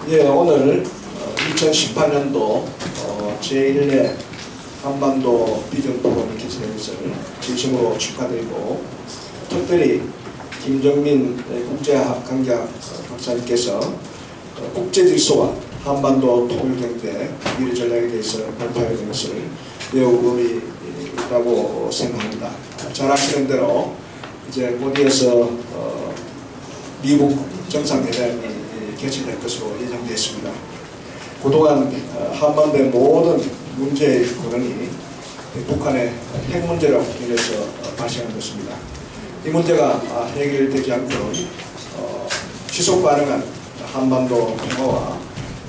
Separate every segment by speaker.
Speaker 1: 예, 오늘 2018년도 제1회 한반도 비전 포럼을 개최된 것을 진심으로 축하드리고, 특별히 김정민 국제학관계학 박사님께서 국제질서와 한반도 통일경제 미래 전략에 대해서 발표하게 된 것을 매우 의미 있다고 생각합니다. 잘 아시는 대로 이제 곧이어서 미국 정상회담이 개최될 것으로 예정되어 있습니다. 그동안 한반도의 모든 문제의 근원이 북한의 핵 문제로 인해서 발생한 것입니다. 이 문제가 해결되지 않고는 지속 가능한 한반도 평화와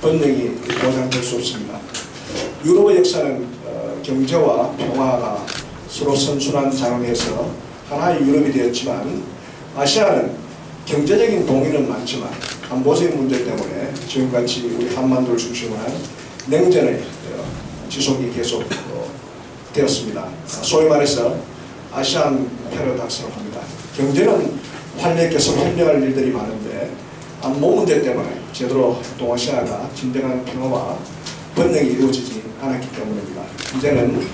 Speaker 1: 번영이 보장될 수 없습니다. 유럽의 역사는 경제와 평화가 서로 선순환 작용해서 하나의 유럽이 되었지만, 아시아는 경제적인 동의는 많지만 안보적인 문제 때문에 지금같이 우리 한반도를 중심으로 한 냉전의 지속이 계속 되었습니다. 소위 말해서 아시안 패러독스라고 합니다. 경제는 활력 계속 협력할 일들이 많은데 안보 문제 때문에 제대로 동아시아가 진정한 평화와 번영이 이루어지지 않았기 때문입니다. 이제는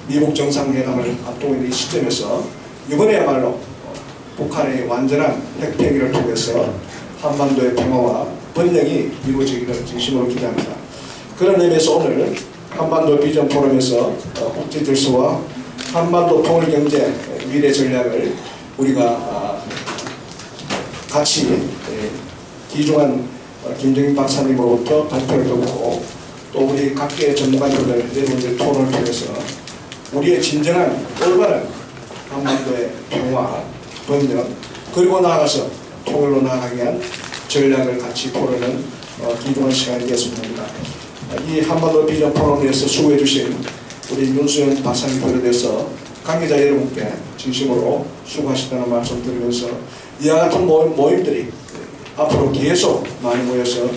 Speaker 1: 미국 정상회담을 앞두고 있는 이 시점에서 이번에야말로 북한의 완전한 핵폐기를 통해서 한반도의 평화와 번영이 이루어지기를 진심으로 기대합니다. 그런 의미에서 오늘 한반도 비전 포럼에서 국제질서와 한반도 통일경제 미래 전략을 우리가 같이 귀중한 김정민 박사님으로부터 발표를 듣고, 또 우리 각계 전문가님들 여러분들 토론을 통해서 우리의 진정한 올바른 한반도의 평화, 번영, 그리고 나아가서 통일로 나아가기 위한 전략을 같이 토론하는 귀중한 시간이 되었으면 합니다. 이 한반도 비전 포럼에 대해서 수고해 주신 우리 윤수현 박사님 비롯해서 관계자 여러분께 진심으로 수고하시다는 말씀 드리면서, 이와 같은 모임들이 앞으로 계속 많이 모여서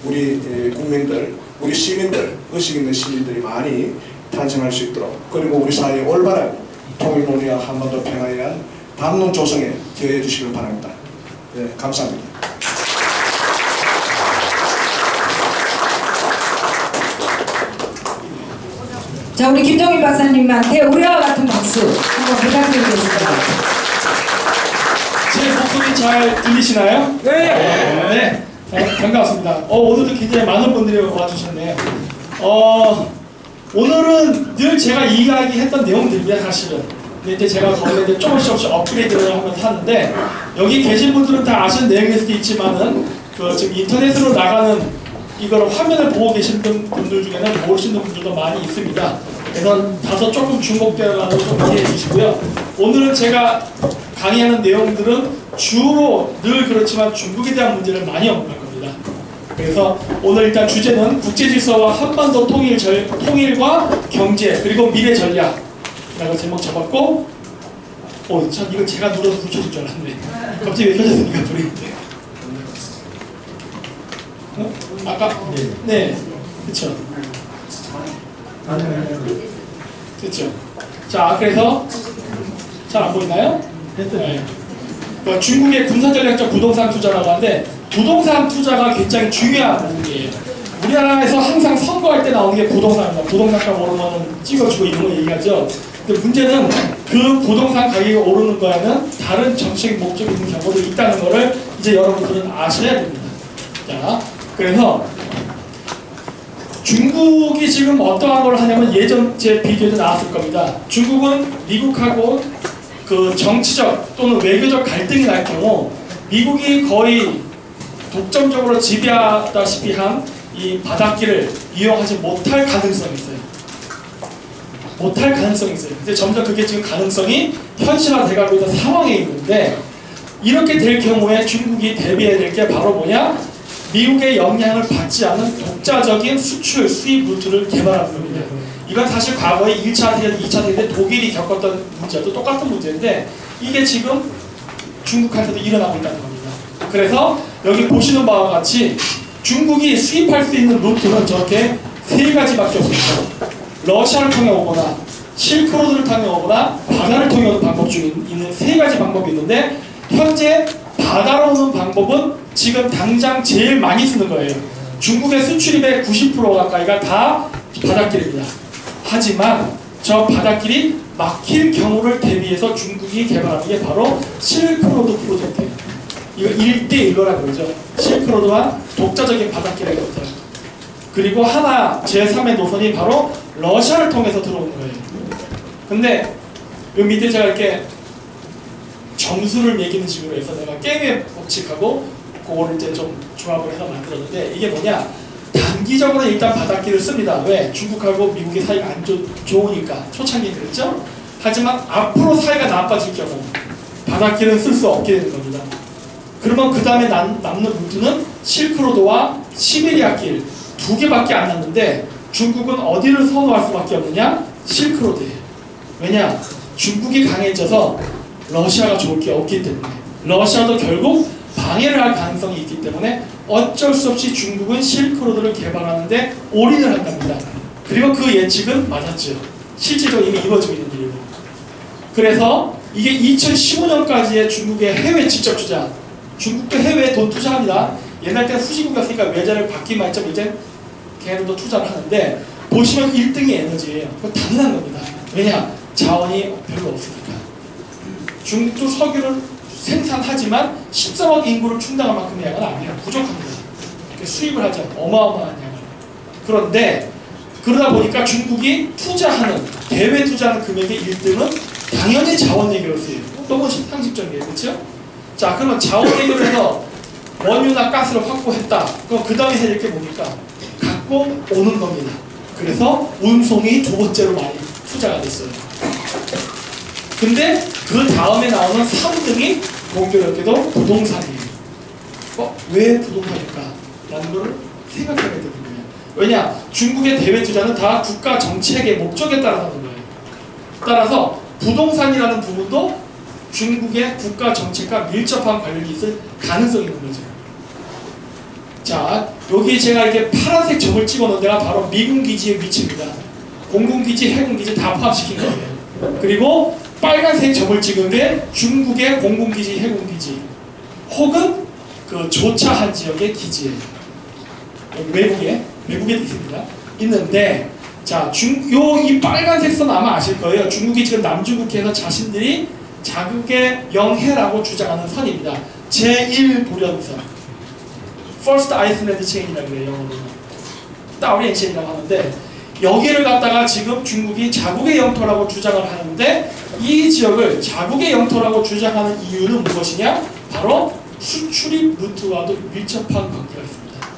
Speaker 1: 우리 국민들, 우리 시민들, 의식 있는 시민들이 많이 탄생할 수 있도록, 그리고 우리 사회의 올바른 통일 논의와 한반도 평화에 대한 담론 조성에 기여해 주시길 바랍니다. 네, 감사합니다.
Speaker 2: 자, 우리 김정민 박사님한테 우리와 같은 박수 한번 부탁드리겠습니다.
Speaker 3: 제 목소리 잘 들리시나요? 네. 네. 반갑습니다. 오늘도 굉장히 많은 분들이 와주셨네요. 오늘은 늘 제가 이야기했던 내용들입니다, 사실은. 근데 이제 제가 거기에 조금씩 업그레이드를 하면서 하는데, 여기 계신 분들은 다 아시는 내용일 수도 있지만은, 지금 인터넷으로 나가는 이걸 화면을 보고 계신 분들 중에는 모르시는 분들도 많이 있습니다. 그래서 다소 조금 중복되어가는 좀 이해해 주시고요. 오늘은 제가 강의하는 내용들은 주로 늘 그렇지만 중국에 대한 문제를 많이 언급할 겁니다. 그래서 오늘 일단 주제는 국제질서와 한반도 통일과 경제 그리고 미래 전략이라고 제목 잡았고, 참 이거 제가 눌러서 붙여줄 줄 알았네. 갑자기 왜 켜졌습니까, 불이? 아까? 네. 그쵸. 그쵸. 자, 그래서 잘 안 보이나요? 네. 중국의 군사전략적 부동산 투자라고 하는데, 부동산 투자가 굉장히 중요한 부분이에요. 우리나라에서 항상 선거할 때 나오는 게 부동산입니다. 부동산값 오르면 찍어주고 이런 거 얘기하죠. 근데 문제는 그 부동산 가격이 오르는 거에는 다른 정치적 목적이 있는 경우도 있다는 거를 이제 여러분들은 아셔야 됩니다. 자, 그래서 중국이 지금 어떠한 걸 하냐면, 예전 제 비디오도 나왔을 겁니다. 중국은 미국하고 그 정치적 또는 외교적 갈등이 날 경우 미국이 거의 독점적으로 지배하다시피 한 이 바닷길을 이용하지 못할 가능성이 있어요. 못할 가능성이 있어요. 근데 점점 그게 지금 가능성이 현실화돼가고 있는 상황에 있는데, 이렇게 될 경우에 중국이 대비해야 될 게 바로 뭐냐? 미국의 영향을 받지 않는 독자적인 수출, 수입 루트를 개발하는 겁니다. 이건 사실 과거에 1차 대전, 2차 대전 때 독일이 겪었던 문제도 똑같은 문제인데, 이게 지금 중국한테도 일어나고 있다는 겁니다. 그래서 여기 보시는 바와 같이 중국이 수입할 수 있는 루트는 저렇게 세 가지밖에 없습니다. 러시아를 통해 오거나, 실크로드를 통해 오거나, 바다를 통해 오는 방법 중에 있는 세 가지 방법이 있는데, 현재 바다로 오는 방법은 지금 당장 제일 많이 쓰는 거예요. 중국의 수출입의 90% 가까이가 다 바닷길입니다. 하지만 저 바닷길이 막힐 경우를 대비해서 중국이 개발하는 게 바로 실크로드 프로젝트예요. 이거 1대1로라고 그러죠. 실크로드와 독자적인 바닷길의 것들. 그리고 하나 제3의 노선이 바로 러시아를 통해서 들어오는 거예요. 근데 요 밑에 제가 이렇게 점수를 매기는 식으로 해서 내가 게임의 법칙하고 그거를 이제 좀 조합을 해서 만들었는데, 이게 뭐냐, 단기적으로 일단 바닷길을 씁니다. 왜? 중국하고 미국의 사이가 안 좋으니까. 초창기 그랬죠? 하지만 앞으로 사이가 나빠질 경우 바닷길은 쓸 수 없게 되는 겁니다. 그러면 그 다음에 남는 루트는 실크로드와 시베리아 길 두 개밖에 안 남는데, 중국은 어디를 선호할 수밖에 없느냐? 실크로드예요. 왜냐? 중국이 강해져서 러시아가 좋을 게 없기 때문에, 러시아도 결국 방해를 할 가능성이 있기 때문에 어쩔 수 없이 중국은 실크로드를 개발하는데 올인을 한 겁니다. 그리고 그 예측은 맞았죠. 실질적으로 이미 이루어지고 있는 일이고. 그래서 이게 2015년까지의 중국의 해외 직접 투자, 중국도 해외에 돈 투자합니다. 옛날 때는 후진국이었으니까 외자를 받기만 했죠. 이제 걔네도 투자를 하는데, 보시면 1등이 에너지예요. 그거 당연한 겁니다. 왜냐? 자원이 별로 없으니까. 중국도 석유를 생산하지만 13억 인구를 충당할 만큼의 양은 아니에요. 부족합니다. 수입을 하죠. 어마어마한 양을. 그런데 그러다 보니까 중국이 투자하는, 대외 투자하는 금액의 1등은 당연히 자원 해결수예요. 너무 상식적이에요. 그렇죠? 자, 그러면 자원 해결을 해서 원유나 가스를 확보했다. 그럼 그 다음에 이렇게 보니까 갖고 오는 겁니다. 그래서 운송이 두 번째로 많이 투자가 됐어요. 근데 그 다음에 나오는 3등이 공교롭게도 부동산이에요. 왜 부동산일까? 라는 걸 생각해야 되는 거예요. 왜냐? 중국의 대외 투자는 다 국가 정책의 목적에 따라 하는 거예요. 따라서 부동산이라는 부분도 중국의 국가 정책과 밀접한 관련이 있을 가능성이 있는 거죠. 자, 여기 제가 이렇게 파란색 점을 찍어놓은 데가 바로 미군 기지의 위치입니다. 공군기지, 해군기지 다 포함시킨 거예요. 그리고 빨간색 점을 찍은 게 중국의 공군기지, 해군기지, 혹은 그 조차한 지역의 기지예요. 여기 외국에도 있습니다. 있는데, 자, 이 빨간색 선 아마 아실 거예요. 중국이 지금 남중국해에서 자신들이 자국의 영해라고 주장하는 선입니다. 제1도련선. First Iceland Chain이라고 그래요, 영어로. 따오리엔 체인이라고 하는데, 여기를 갖다가 지금 중국이 자국의 영토라고 주장을 하는데, 이 지역을 자국의 영토라고 주장하는 이유는 무엇이냐? 바로 수출입 루트와도 밀접한 관계가 있습니다.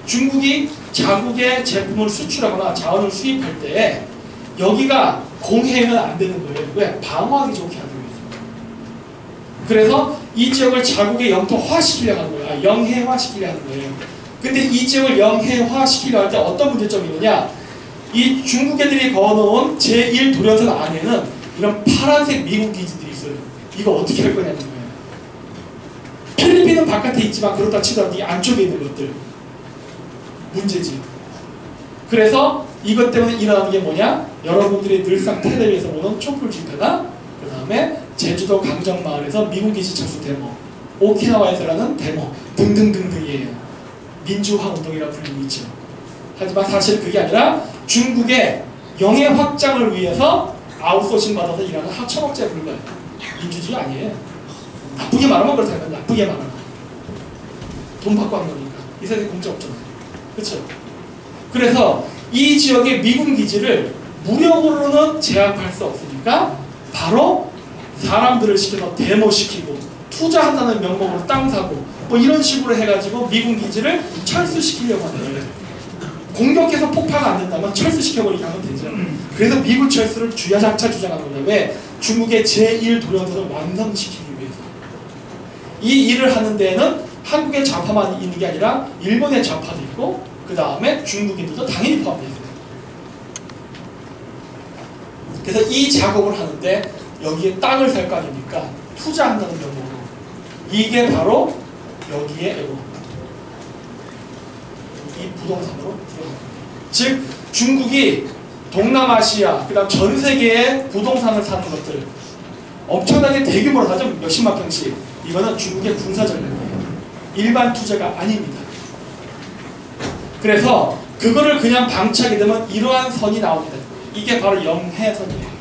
Speaker 3: 중국이 자국의 제품을 수출하거나 자원을 수입할 때 여기가 공해는 안 되는 거예요. 왜? 방어하기 좋게 하는 거예요. 그래서 이 지역을 자국의 영토화 시키려고 하는 거예요. 영해화 시키려고 하는 거예요. 근데 이 지역을 영해화 시키려고 할 때 어떤 문제점이 있느냐? 이 중국 애들이 거놓은 제1도련선 안에는 이런 파란색 미군 기지들이 있어요. 이거 어떻게 할 거냐는 거예요. 필리핀은 바깥에 있지만 그렇다 치더라도 이 안쪽에 있는 것들 문제지. 그래서 이것 때문에 일어나는 게 뭐냐? 여러분들이 늘상 텔레비에서 보는 촛불 집회나 그 다음에 제주도 강정마을에서 미군 기지 철수 데모, 오키나와에서라는 데모 등등등등이에요. 민주화 운동이라고 불리고 있죠. 하지만 사실 그게 아니라 중국의 영해 확장을 위해서 아웃소싱 받아서 일하는 하청업체에 불과해요. 민주주의 아니에요. 나쁘게 말하면 그렇다니까. 나쁘게 말하면 돈 받고 하는 거니까. 이 세상에 공짜 없잖아요. 그렇죠? 그래서 이 지역의 미군 기지를 무력으로는 제압할 수 없으니까 바로 사람들을 시켜서 데모시키고 투자한다는 명목으로 땅 사고 뭐 이런 식으로 해가지고 미군 기지를 철수시키려고 하는 거예요. 공격해서 폭파가 안 된다면 철수시켜버리게 하면 되죠. 그래서 미군 철수를 주야장차 주장하는 거예요. 왜? 중국의 제1도련선을 완성시키기 위해서. 이 일을 하는 데에는 한국의 좌파만 있는 게 아니라 일본의 좌파도 있고 그 다음에 중국인들도 당연히 포함되어 있어요. 그래서 이 작업을 하는데 여기에 땅을 살 거 아닙니까? 투자한다는 명목으로. 이게 바로 여기에 이 부동산으로 들어갑니다. 즉 중국이 동남아시아 그 다음 전 세계의 부동산을 사는 것들 엄청나게 대규모로 사죠. 몇십만 평씩. 이거는 중국의 군사 전략이에요. 일반 투자가 아닙니다. 그래서 그거를 그냥 방치하게 되면 이러한 선이 나옵니다. 이게 바로 영해선이에요.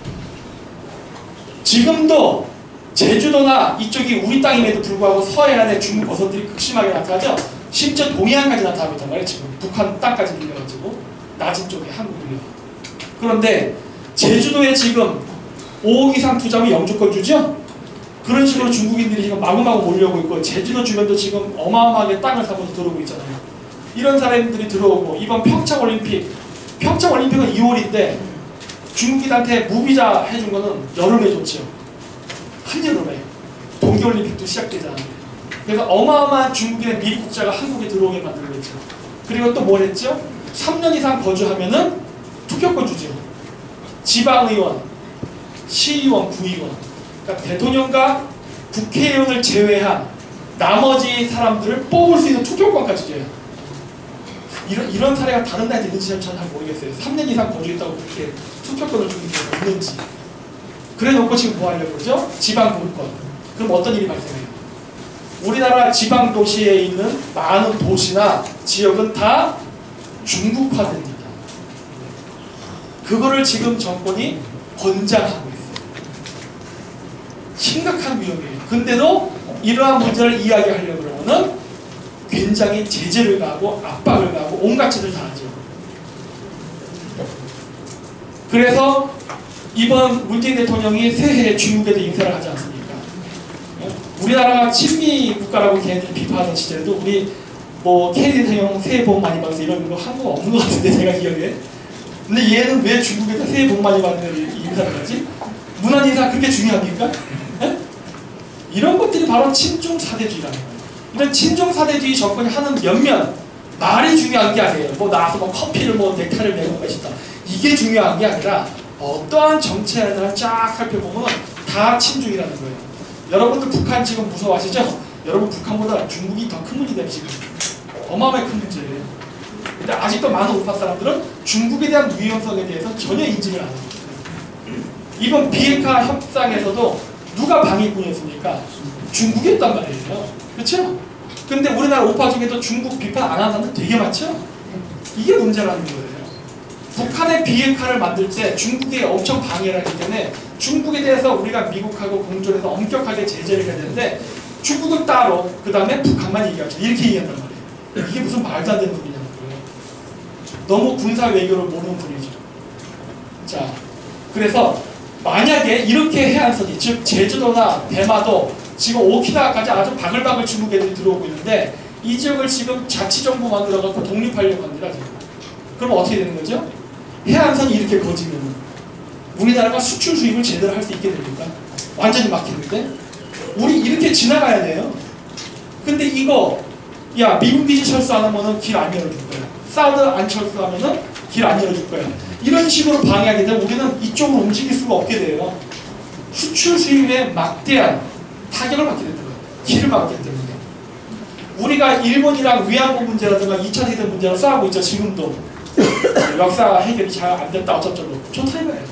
Speaker 3: 지금도 제주도나 이쪽이 우리 땅임에도 불구하고 서해안에 중국 어선들이 극심하게 나타나죠. 심지어 동해안까지 나타나고 있단 말이에요. 지금 북한 땅까지 밀려가지고 낮은 쪽에 한국을요. 그런데 제주도에 지금 5억 이상 투자하면 영주권 주죠? 그런 식으로 중국인들이 지금 마구마구 몰려오고 있고 제주도 주변도 지금 어마어마하게 땅을 사고서 들어오고 있잖아요. 이런 사람들이 들어오고 이번 평창올림픽은 2월인데 중국인한테 무비자 해준 거는 여름에 줬죠. 한여름에 동계올림픽도 시작되잖아요. 그래서 어마어마한 중국인의 미국자가 한국에 들어오게 만들고 있죠. 그리고 또 뭘 했죠? 3년 이상 거주하면은 투표권 주죠. 지방의원, 시의원, 구의원, 그러니까 대통령과 국회의원을 제외한 나머지 사람들을 뽑을 수 있는 투표권까지 줘요. 이런 사례가 다른 나라에 있는지 저는 잘 모르겠어요. 3년 이상 거주했다고 그렇게 투표권을 주는 게 없는지. 그래 놓고 지금 뭐 하려고 그러죠? 지방분권. 그럼 어떤 일이 발생해요? 우리나라 지방 도시에 있는 많은 도시나 지역은 다 중국화됩니다. 그거를 지금 정권이 권장하고 있어요. 심각한 위험이에요. 근데도 이러한 문제를 이야기하려고 그러면은 굉장히 제재를 가하고 압박을 가하고 온갖 짓을 다 하죠. 그래서 이번 문재인 대통령이 새해에 중국에도 인사를 하지 않습니까? 우리나라가 친미 국가라고 걔네들이 비판하던 시절에도 우리 뭐 케네디 대통령 새해 복 많이 받으세요 이런 거 한 거 없는 것 같은데 제가 기억에. 근데 얘는 왜 중국에서 새해 복 많이 받는 인사를 하지? 문안 인사 그렇게 중요합니까? 에? 이런 것들이 바로 친중 사대주의라는 거예요. 이런 친중 사대주의 정권이 하는 몇몇 말이 중요한 게 아니에요. 뭐 나와서 뭐 커피를 뭐 넥타이를 메고 가시다. 이게 중요한 게 아니라 어떠한 정책을 쫙 살펴보면 다 친중이라는 거예요. 여러분들 북한 지금 무서워하시죠? 여러분 북한보다 중국이 더 큰 문제다 지금. 어마어마하게 큰 문제예요. 근데 아직도 많은 우파 사람들은 중국에 대한 위험성에 대해서 전혀 인지를 안 합니다. 이번 비핵화 협상에서도 누가 방해꾼이었습니까? 중국이었단 말이에요. 그렇죠? 근데 우리나라 우파 중에도 중국 비판 안 하는 사람들 되게 많죠? 이게 문제라는 거예요. 북한의 비핵화를 만들 때 중국이 엄청 방해를 하기 때문에 중국에 대해서 우리가 미국하고 공존해서 엄격하게 제재를 해야 되는데 중국은 따로 그 다음에 북한만 얘기하죠. 이렇게 얘기한단 말이에요. 이게 무슨 말도 안 되는 소리냐는 거예요. 너무 군사 외교를 모르는 분이죠. 자, 그래서 만약에 이렇게 해안선이 즉 제주도나 대마도 지금 오키나와까지 아주 바글바글 중국 애들이 들어오고 있는데 이 지역을 지금 자치정부 만들어갖고 독립하려고 합니다. 지금. 그럼 어떻게 되는 거죠? 해안선이 이렇게 거지면 우리나라가 수출 수입을 제대로 할 수 있게 됩니까? 완전히 막히는데 우리 이렇게 지나가야 돼요. 근데 이거 야 미군 기지 철수 안 하면은 길 안 열어줄 거야. 사우드 안 철수하면은 길 안 열어줄 거야. 이런 식으로 방해하게 되면 우리는 이쪽으로 움직일 수가 없게 돼요. 수출 수입에 막대한 타격을 받게 된다. 길을 막게 됩니다. 우리가 일본이랑 위안부 문제라든가 2차 세대 문제랑 싸우고 있죠. 지금도 역사 해결이 잘 안 됐다 어쩌저쩌고 좋다 이거예요.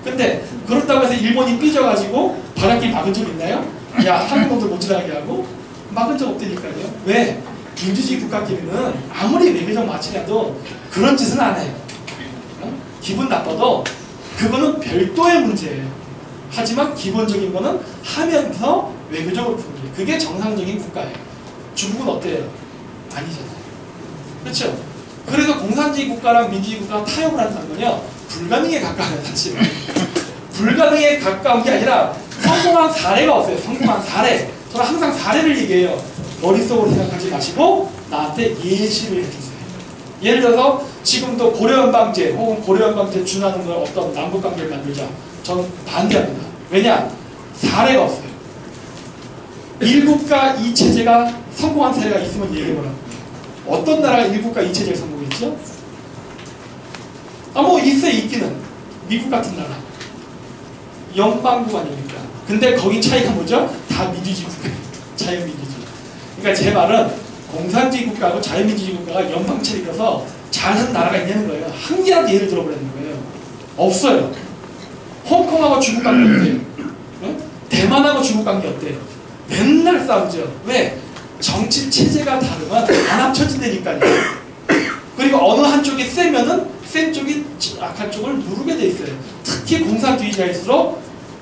Speaker 3: 근데 그렇다고 해서 일본이 삐져가지고 바닷길 막은 적 있나요? 야 한국놈들 못 지나가게 하고 막은 적 없다니까요. 왜? 민주주의 국가끼리는 아무리 외교적 마찰이라도 그런 짓은 안 해요. 기분 나빠도 그거는 별도의 문제예요. 하지만 기본적인 거는 하면서 외교적으로 푸는 게 그게 정상적인 국가예요. 중국은 어때요? 아니잖아요. 그렇죠? 그래서 공산주의 국가랑 민주주의 국가가 타협을 한다는 건요 불가능에 가까워요. 사실 불가능에 가까운 게 아니라 성공한 사례가 없어요. 성공한 사례. 저는 항상 사례를 얘기해요. 머릿속으로 생각하지 마시고 나한테 예시를 해주세요. 예를 들어서 지금도 고려연방제 혹은 고려연방제 준하는 걸 어떤 남북관계를 만들자. 저는 반대합니다. 왜냐? 사례가 없어요. 1국가 2체제가 성공한 사례가 있으면 얘기해보라고. 어떤 나라가 1국가 2체제를 성공했죠? 뭐 있어요. 있기는. 미국 같은 나라. 연방국 아닙니까? 근데 거기 차이가 뭐죠? 다 민주주의 국가예요. 자유민주주의. 그러니까 제 말은 공산주의 국가하고 자유민주주의 국가가 연방체제라서 잘하는 나라가 있냐는 거예요. 한 개라도 예를 들어보라는 거예요. 없어요. 홍콩하고 중국 관계 어때요? 응? 대만하고 중국 관계 어때요? 맨날 싸우죠. 왜? 정치 체제가 다르면 안 합쳐진다니까요. 그리고 쪽이 세면은 센 쪽이 약한 쪽을 누르게 돼 있어요. 특히 공산주의자일수록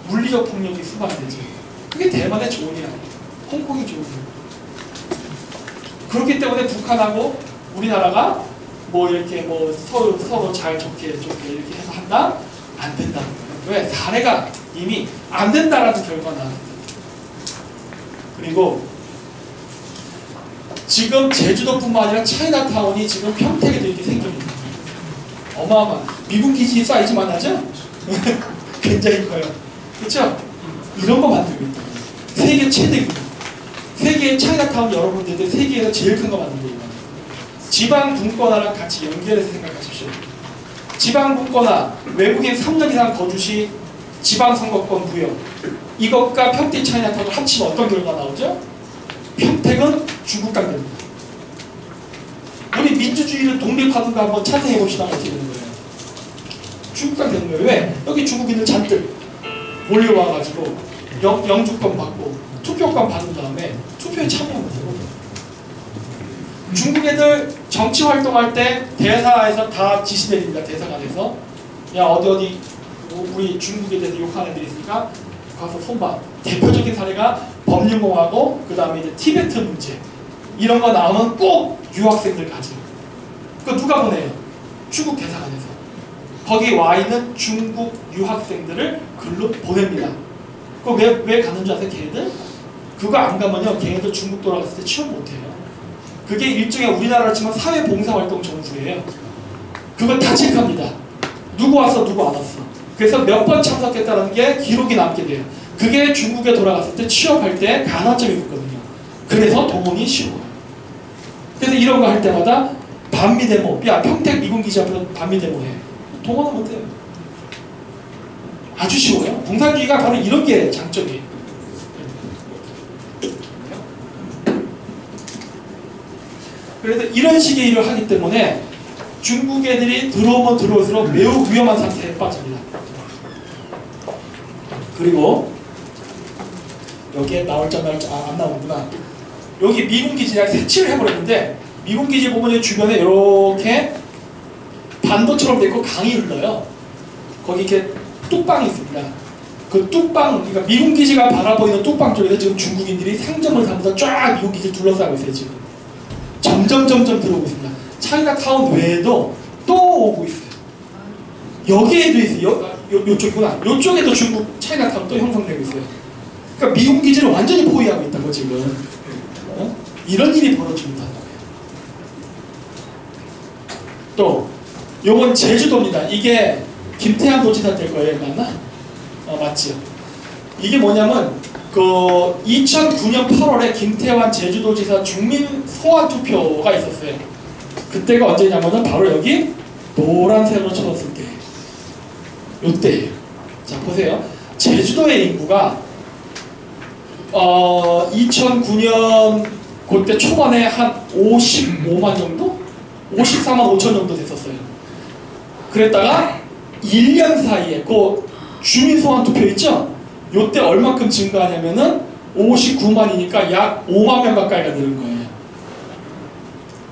Speaker 3: 물리적 폭력이 수반되죠. 그게 대만의 조언이야. 홍콩의 조언이야. 그렇기 때문에 북한하고 우리나라가 뭐 이렇게 뭐 서로 잘 좋게 이렇게 해서 한다? 안 된다. 왜? 사례가 이미 안 된다라는 결과가 나왔다. 그리고 지금 제주도뿐만 아니라 차이나타운이 지금 평택에도 이렇게 생깁니다. 어마어마한 미군 기지 사이즈만 하죠? 굉장히 커요. 그렇죠? 이런 거 만들고 있다. 세계 최대입니다. 세계의 차이나타운 여러 군데도 세계에서 제일 큰 거 만들고 있다. 지방 분권화랑 같이 연결해서 생각하십시오. 지방 분권화, 외국인 3년 이상 거주시 지방선거권 부여, 이것과 평택 차이나타운을 합치면 어떤 결과가 나오죠? 평택은 중국 강대입니다. 우리 민주주의를 독립하든가 한번 찬성해봅시다. 어떻게 되는 거예요? 중국 강대는 거예요. 왜? 여기 중국인들 잔뜩 몰려와가지고 영주권 받고 투표권 받은 다음에 투표에 참여하면 되고, 중국 애들 정치 활동할 때 대사에서 다 지시 내립니다. 대사관에서 야 어디 우리 중국에 대해서 욕하는 애들이 있으니까 가서 손봐. 대표적인 사례가 법륜공화국, 그 다음에 이제 티베트 문제 이런 거 나오면 꼭 유학생들 가죠. 그거 누가 보내요? 중국 대사관에서. 거기 와 있는 중국 유학생들을 글로 보냅니다. 그거 왜 가는 줄 아세요? 걔네들? 그거 안 가면요 걔네들 중국 돌아갔을 때 취업 못해요. 그게 일종의 우리나라로 치면 사회봉사활동 점수예요. 그거 다 체크합니다. 누구 왔어 누구 안 왔어. 그래서 몇 번 참석했다는 게 기록이 남게 돼요. 그게 중국에 돌아갔을 때 취업할 때 가산점이 붙거든요. 그래서 동원이 쉬워요. 그래서 이런 거 할 때마다 반미데모, 야 평택 미군기지 앞에서 반미데모 해. 동원은 못해요. 아주 쉬워요. 공산주의가 바로 이런 게 장점이에요. 그래서 이런 식의 일을 하기 때문에 중국 애들이 들어오면 들어올수록 매우 위험한 상태에 빠집니다. 그리고 여기에 나올지 안 나오는구나. 여기 미군기지랑 색칠을 해버렸는데, 미군기지 보면 주변에 이렇게 반도처럼 되고 강이 흘러요. 거기 이렇게 뚝방이 있습니다. 그 뚝방, 그러니까 미군기지가 바라보이는 뚝방 쪽에서 지금 중국인들이 상점을 삼아서 쫙 미군기지를 둘러싸고 있어요. 지금 점점 들어오고 있습니다. 차이나타운 외에도 또 오고 있어요. 여기에도 있어요. 요쪽이구나. 요쪽에도 중국 차이나타운 또 형성되고 있어요. 그러니까 미군 기지를 완전히 포위하고 있다고 지금. 이런 일이 벌어지고 있다는 거예요. 또 요건 제주도입니다. 이게 김태환 도지사 될 거예요. 맞나? 맞지요. 이게 뭐냐면 그 2009년 8월에 김태환 제주도지사 중민 소환 투표가 있었어요. 그때가 언제냐면은 바로 여기 노란색으로 쳐졌을 때, 요때예요. 자 보세요. 제주도의 인구가 2009년 그때 초반에 한 55만 정도? 54만 5천 정도 됐었어요. 그랬다가 1년 사이에 그 주민 소환 투표 있죠? 요때 얼마큼 증가하냐면은 59만이니까 약 5만 명 가까이가 되는 거예요.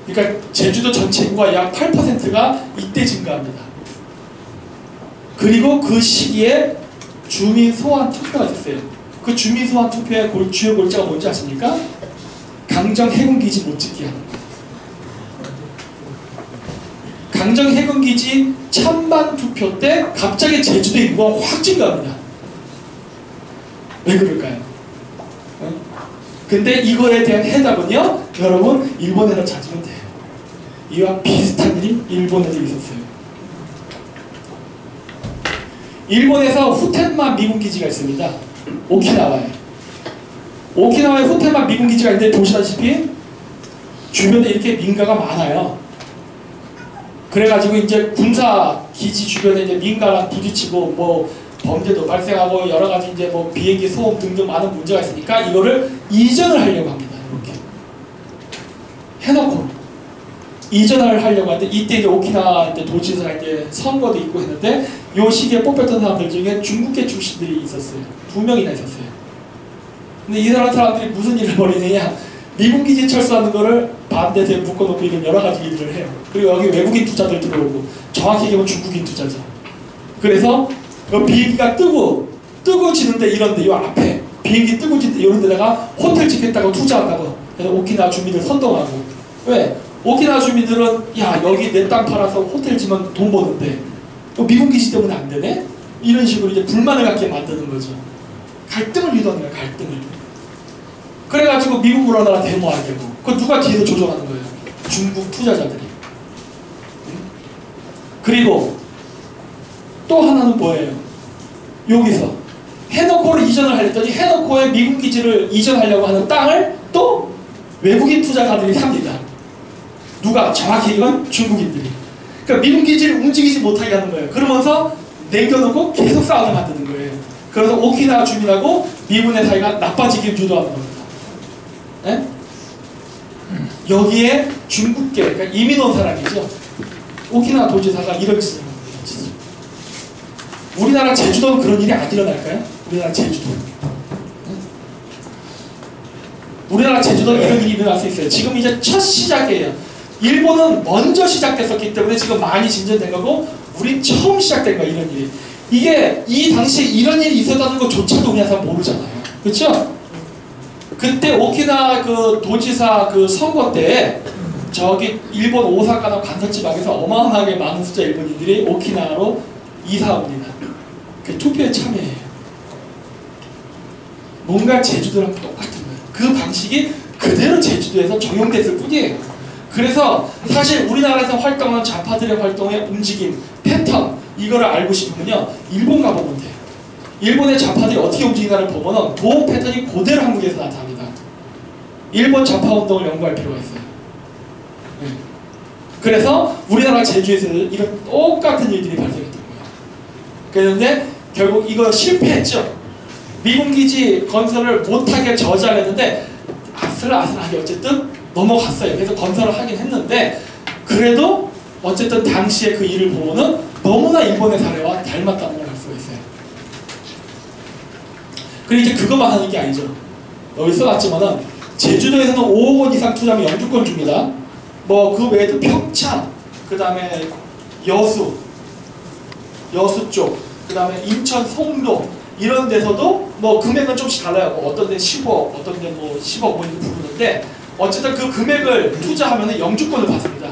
Speaker 3: 그러니까 제주도 전체 인구가 약 8%가 이때 증가합니다. 그리고 그 시기에 주민 소환 투표가 있었어요. 그 주민 소환 투표의 주요 골자가 뭔지 아십니까? 강정 해군기지 못 짓게 하는 거예요. 강정 해군기지 찬반 투표 때 갑자기 제주도 인구가 확 증가합니다. 왜 그럴까요? 근데 이거에 대한 해답은요, 여러분 일본에서 찾으면 돼요. 이와 비슷한 일이 일본에도 있었어요. 일본에서 후텐마 미군기지가 있습니다. 오키나와에. 오키나와에 후텐마 미군기지가 있는데 보시다시피 주변에 이렇게 민가가 많아요. 그래가지고 이제 군사기지 주변에 이제 민가랑 부딪히고 뭐 범죄도 발생하고 여러 가지 이제 뭐 비행기 소음 등등 많은 문제가 있으니까 이거를 이전을 하려고 합니다. 이렇게 해놓고 이전을 하려고 하는데, 이때 이제 오키나와 이제 도지사가 이제 선거도 있고 했는데 요 시기에 뽑혔던 사람들 중에 중국계 출신들이 있었어요. 2명이나 있었어요. 근데 이 사람들이 무슨 일을 벌이느냐, 미군기지 철수하는 거를 반대세 묶어놓고 이런 여러 가지 일들을 해요. 그리고 여기 외국인 투자들 들어오고 정확히 얘기하면 중국인 투자죠. 그래서 비행기가 뜨고 지는데 이런데 이 앞에 비행기 뜨고 지는데 이런 데다가 호텔 짓겠다고 투자한다고. 그래서 오키나와 주민들 선동하고. 왜? 오키나와 주민들은 야 여기 내 땅 팔아서 호텔 지면 돈 버는데 또 미군 기지 때문에 안 되네? 이런 식으로 이제 불만을 갖게 만드는 거죠. 갈등을 유도하는 거예요. 갈등을. 그래가지고 미국 물러나라 데모하게 되고. 그거 누가 뒤에서 조종하는 거예요? 중국 투자자들이. 그리고 또 하나는 뭐예요? 여기서 해놓고를 이전을 하랬더니 해놓고에 미군 기지를 이전하려고 하는 땅을 또 외국인 투자가들이 삽니다. 누가? 정확히 이건 중국인들이. 그러니까 미군 기지를 움직이지 못하게 하는 거예요. 그러면서 남겨놓고 계속 싸우게 만드는 거예요. 그래서 오키나와 주민하고 미군의 사이가 나빠지게 유도하는 겁니다. 네? 여기에 중국계, 그러니까 이민 온 사람이죠. 오키나와 도지사가 이런 짓을 합니다. 우리나라 제주도는 그런 일이 안 일어날까요? 우리나라 제주도. 우리나라 제주도는 이런 일이 일어날 수 있어요. 지금 이제 첫 시작이에요. 일본은 먼저 시작됐었기 때문에 지금 많이 진전된 거고 우린 처음 시작된 거야 이런 일이. 이게 이 당시에 이런 일이 있었다는 것조차도 우리나라 사람 모르잖아요. 그렇죠? 그때 오키나와 그 도지사 그 선거 때 저기 일본 오사카나 간선지방에서 어마어마하게 많은 숫자 일본인들이 오키나와로 이사 옵니다. 그 투표에 참여해요. 뭔가 제주도랑 똑같은 거예요. 그 방식이 그대로 제주도에서 적용됐을 뿐이에요. 그래서 사실 우리나라에서 활동하는 좌파들의 활동의 움직임, 패턴 이거를 알고 싶으면요 일본 가보면 돼요. 일본의 좌파들이 어떻게 움직이나를 보면 도어 패턴이 그대로 한국에서 나타납니다. 일본 좌파 운동을 연구할 필요가 있어요. 네. 그래서 우리나라 제주에서 이런 똑같은 일들이 발생했던 거예요. 그런데 결국 이거 실패했죠. 미군 기지 건설을 못하게 저지하려는데 아슬아슬하게 어쨌든 넘어갔어요. 그래서 건설을 하긴 했는데 그래도 어쨌든 당시에 그 일을 보면은 너무나 일본의 사례와 닮았다는 걸 알 수가 있어요. 그리고 이제 그것만 하는 게 아니죠. 여기 써놨지만은 제주도에서는 5억 원 이상 투자하면 영주권 줍니다. 뭐 그 외에도 평창, 그 다음에 여수 쪽, 그 다음에 인천 송도 이런 데서도 뭐 금액은 좀씩 달라요. 뭐 어떤 데 10억, 어떤 데 뭐 10억 뭐 이렇게 부르는데 어쨌든 그 금액을 투자하면 영주권을 받습니다.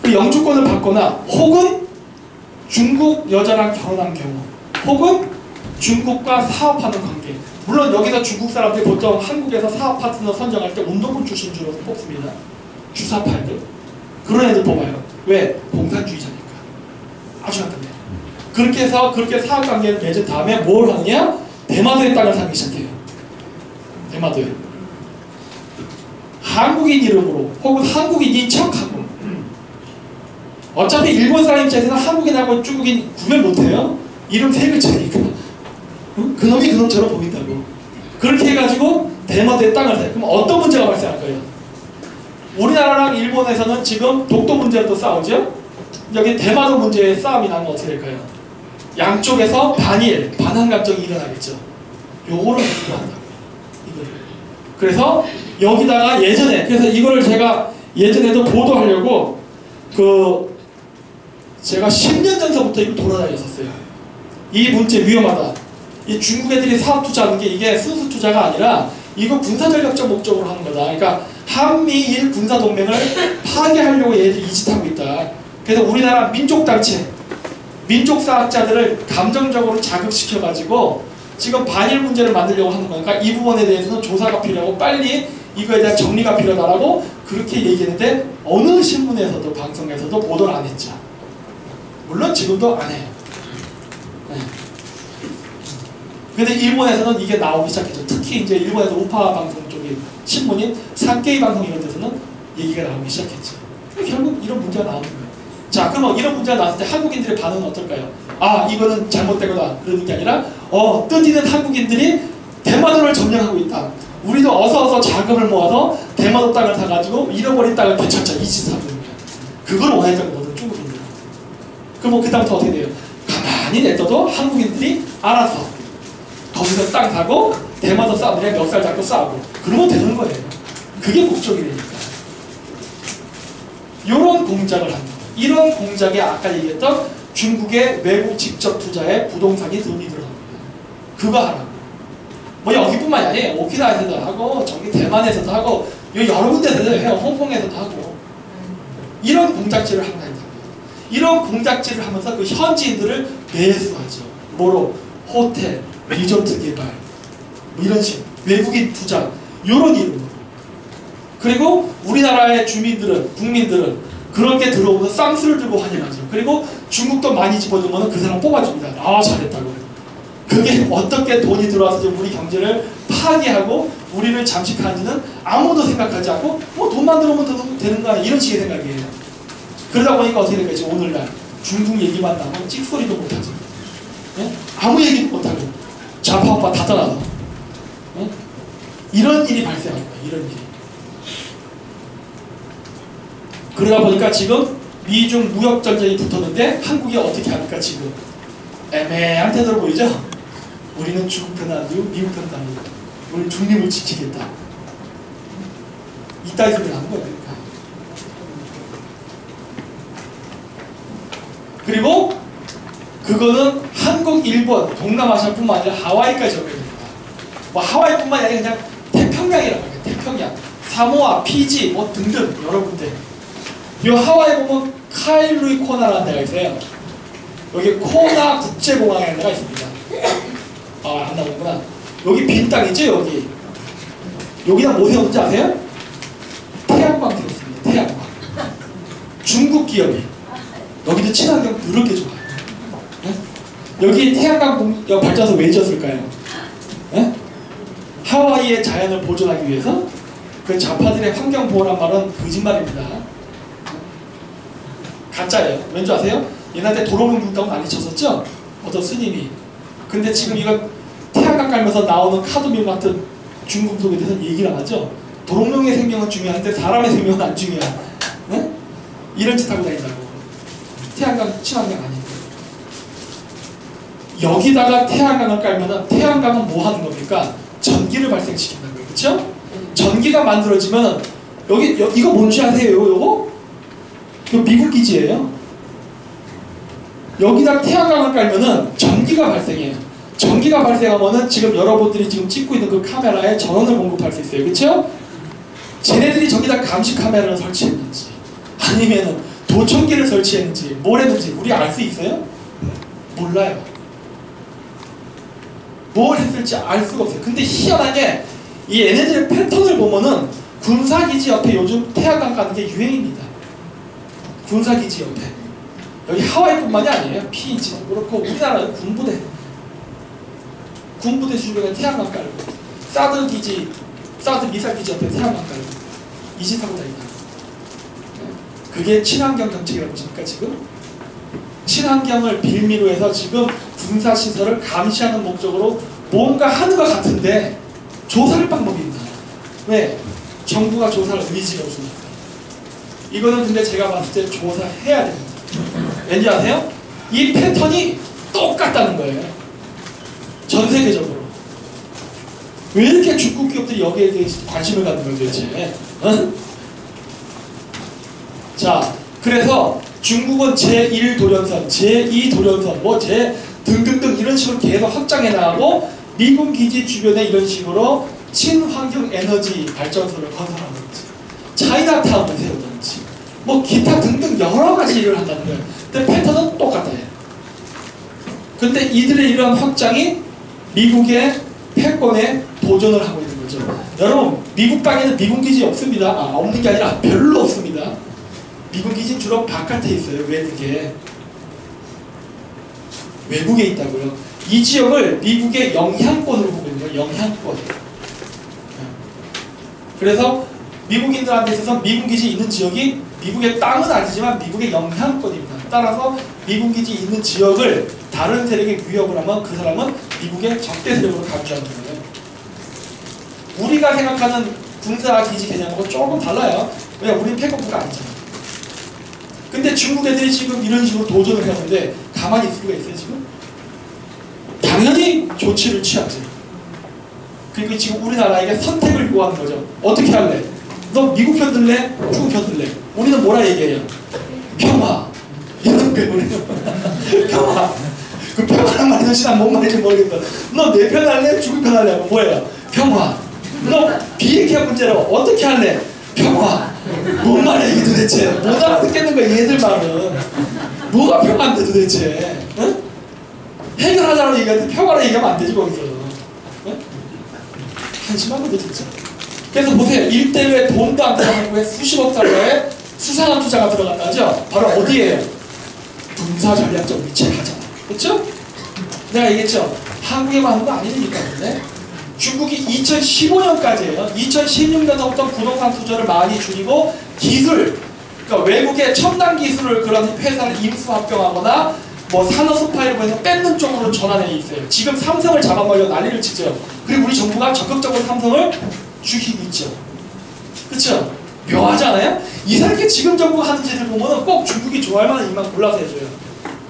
Speaker 3: 그 영주권을 받거나 혹은 중국 여자랑 결혼한 경우 혹은 중국과 사업하는 관계. 물론 여기서 중국 사람들이 보통 한국에서 사업 파트너 선정할 때 운동부 출신 주로 뽑습니다. 주사파들 그런 애들 뽑아요. 왜? 공산주의자니까. 아주 간단해요. 그렇게 해서 그렇게 사업 관계를 맺은 다음에 뭘 하느냐? 대마도의 땅을 사기 시작해요. 대마도에. 한국인 이름으로 혹은 한국인인 척하고. 어차피 일본 사람 입장에서는 한국인하고 중국인 구별 못해요. 이름 세 글자니까. 그놈이 그놈처럼 보인다고. 그렇게 해가지고 대마도의 땅을 사요. 그럼 어떤 문제가 발생할 거예요? 우리나라랑 일본에서는 지금 독도 문제로 싸우죠? 여기 대마도 문제에 싸움이 나면 어떻게 될까요? 양쪽에서 반일, 반한 감정이 일어나겠죠. 요거를 어떻게 한다고요? 이거를. 그래서 여기다가 예전에, 그래서 이거를 제가 예전에도 보도하려고 제가 10년 전서부터 이거 돌아다녔었어요. 이 문제 위험하다. 이 중국 애들이 사업 투자하는 게 이게 순수 투자가 아니라 이거 군사전략적 목적으로 하는 거다. 그러니까 한미일 군사동맹을 파괴하려고 얘들이 이 짓 하고 있다. 그래서 우리나라 민족단체, 민족사학자들을 감정적으로 자극시켜가지고 지금 반일 문제를 만들려고 하는 거니까 이 부분에 대해서는 조사가 필요하고 빨리 이거에 대한 정리가 필요하다라고 그렇게 얘기했는데 어느 신문에서도 방송에서도 보도를 안 했죠. 물론 지금도 안 해요. 네. 근데 일본에서는 이게 나오기 시작했죠. 특히 이제 일본에서 우파 방송 쪽이 신문인 산케이 방송 이런 데서는 얘기가 나오기 시작했죠. 결국 이런 문제가 나오는 거예요. 자, 그럼 이런 문제가 나왔을 때 한국인들의 반응은 어떨까요? 아, 이거는 잘못되거나 그러는 게 아니라 뜨지는 한국인들이 대마도를 점령하고 있다. 우리도 어서 자금을 모아서 대마도 땅을 사가지고 잃어버린 땅을 되찾자. 이 짓을 하는 거예요. 그걸 원했던 거거든, 중국인들은. 그럼 뭐 그다음부터 어떻게 돼요? 가만히 냅둬도 한국인들이 알아서 거기서 땅 사고 대마도 싸우느냐 멱살 잡고 싸우고 그러면 되는 거예요. 그게 목적이 되니까. 이런 공작을 합니다. 이런 공작에 아까 얘기했던 중국의 외국 직접 투자에 부동산이 돈이 들어갑니다. 그거 하라고. 뭐 여기뿐만이 아니에요. 오키나와에서도 하고 저기 대만에서도 하고 여러 군데서도 해요. 홍콩에서도 하고. 이런 공작질을 한다. 이런 공작질을 하면서 그 현지인들을 매수하죠. 뭐로? 호텔, 리조트 개발, 뭐 이런 식 외국인 투자 이런 이름으로. 그리고 우리나라의 주민들은 국민들은 그렇게 들어오면서 쌍수를 들고 환영하죠. 그리고 중국도 많이 집어주면 그 사람 뽑아줍니다. 아 잘했다고. 그게 어떻게 돈이 들어와서 우리 경제를 파괴하고 우리를 잠식하는지는 아무도 생각하지 않고 뭐 돈만 들어오면 되는 거 아니야 이런 식의 생각이에요. 그러다 보니까 어떻게 된 거지? 오늘날 중국 얘기만 나면 찍소리도 못하지. 예? 아무 얘기도 못하고 좌파우파 다 떠나서 예? 이런 일이 발생합니다. 이런 일이. 그러다 보니까 지금 미중 무역전쟁이 붙었는데 한국이 어떻게 합니까? 지금 애매한 태도로 보이죠? 우리는 중국 편은 아니고 미국 편은 아니고 우리 중립을 지키겠다. 이따위 소리를 하는 거예요. 그러니까. 그리고 그거는 한국, 일본, 동남아시아뿐만 아니라 하와이까지 적용됩니다. 뭐 하와이뿐만 아니라 그냥 태평양이라고 해요. 태평양, 사모아, 피지 뭐 등등 여러 군데. 이 하와이 보면 카일루이 코나라는 데가 있어요. 여기 코나 국제공항이라는 데가 있습니다. 아, 안 나오는구나. 여기 빈 땅이죠, 여기. 여기다 뭐 세웠는지 아세요? 태양광 세웠습니다. 태양광. 중국 기업이. 여기도 친환경 더럽게 좋아요. 네? 여기 태양광 발전소 왜 지었을까요? 네? 하와이의 자연을 보존하기 위해서? 그 좌파들의 환경보호란 말은 거짓말입니다. 가짜예요. 왠지 아세요? 옛날에 도로명 굵다고 많이 쳤었죠? 어떤 스님이. 근데 지금 이거 태양광 깔면서 나오는 카드뮴 같은 중국 속에 대해서는 얘기를 안 하죠? 도로명의 생명은 중요한데 사람의 생명은 안 중요한. 네? 이런 짓 하고 다닌다고. 태양광 친환경 아니고. 여기다가 태양광을 깔면은 태양광은 뭐 하는 겁니까? 전기를 발생시킨다는 거예요. 그렇죠? 전기가 만들어지면 이거 뭔지 아세요? 요거? 이거 미국 기지예요. 여기다 태양광을 깔면은 전기가 발생해요. 전기가 발생하면은 지금 여러분들이 지금 찍고 있는 그 카메라에 전원을 공급할 수 있어요. 그렇죠? 쟤네들이 저기다 감시 카메라를 설치했는지 아니면은 도청기를 설치했는지 뭘 했는지 우리 알 수 있어요? 몰라요. 뭘 했을지 알 수가 없어요. 근데 희한하게 이 얘네들의 패턴을 보면은 군사기지 옆에 요즘 태양광 까는 게 유행입니다. 군사기지 옆에. 여기 하와이뿐만이 아니에요. 피지도 그렇고 우리나라는 군부대 주변에 태양광 깔고 사드 미사기지 옆에 태양광 깔고 이 짓 하고 다닌다. 그게 친환경 정책이라고 보십니까 지금? 친환경을 빌미로 해서 지금 군사시설을 감시하는 목적으로 뭔가 하는 것 같은데 조사할 방법이 있나? 왜? 정부가 조사할 의지가 없으니까. 이거는 근데 제가 봤을 때 조사해야 됩니다. 왠지 아세요? 이 패턴이 똑같다는 거예요. 전 세계적으로. 왜 이렇게 중국 기업들이 여기에 대해서 관심을 갖는 거예요 도대체? 응? 자, 그래서 중국은 제1도련선, 제2도련선, 뭐 등등등 이런 식으로 계속 확장해 나가고 미군 기지 주변에 이런 식으로 친환경 에너지 발전소를 건설하는 거지. 차이나타운을 세우든지 뭐 기타 등등 여러 가지 일을 한다는 거예요. 근데 패턴은 똑같아요. 근데 이들의 이러한 확장이 미국의 패권에 도전을 하고 있는 거죠. 여러분, 미국 땅에는 미군 기지 없습니다. 없는 게 아니라 별로 없습니다. 미군 기지는 주로 바깥에 있어요. 외국에 있다고요. 이 지역을 미국의 영향권으로 보고 있는 거예요. 영향권. 그래서 미국인들한테 있어서 미군 기지 있는 지역이 미국의 땅은 아니지만 미국의 영향권입니다. 따라서 미군 기지 있는 지역을 다른 세력에 위협을 하면 그 사람은 미국의 적대 세력으로 간주하는 거예요. 우리가 생각하는 군사 기지 개념하고 조금 달라요. 왜? 우리는 패권국가 아니잖아요. 근데 중국 애들이 지금 이런 식으로 도전을 해왔는데 가만히 있을 수가 있어요 지금? 당연히 조치를 취하지. 그리고 지금 우리나라에게 선택을 요구하는 거죠. 어떻게 할래? 너 미국 편 들래? 중국 편 들래? 우리는 뭐라 얘기해요? 평화. 이런 거예요, 우리는. 평화. 그 평화란 말이 도대체 뭔 말인지 모르겠어. 너 내 편 할래? 중국 편 할래? 뭐예요? 평화. 너 비핵화 문제로 어떻게 할래? 평화. 뭔 말이야 이게 도대체? 못 알아듣겠는 거야 얘들 말은. 뭐가 평화인데 도대체? 응? 해결하자고 얘기하는데 평화로 얘기하면 안 되지 거기서. 응? 한심하거든 진짜. 그래서 보세요. 일대에 돈도 안 들어가는 거에 수십억 달러의 수상한 투자가 들어간다죠? 바로 어디에요? 군사전략적 위치에 하잖아. 그렇죠? 내가 얘기했죠? 한국에만 하는 거 아니니까. 근데 중국이 2015년까지예요. 2016년부터 부동산 투자를 많이 줄이고 기술, 그러니까 외국의 첨단 기술을 그런 회사를 임수합병하거나 뭐 산업 스파이로 해서 뺏는 쪽으로 전환해 있어요. 지금 삼성을 잡아먹으려 난리를 치죠. 그리고 우리 정부가 적극적으로 삼성을 죽이고 있죠. 그렇죠? 묘하지 않아요? 이상하게 지금 정부가 하는 짓을 보면 꼭 중국이 좋아할 만한 일만 골라서 해줘요.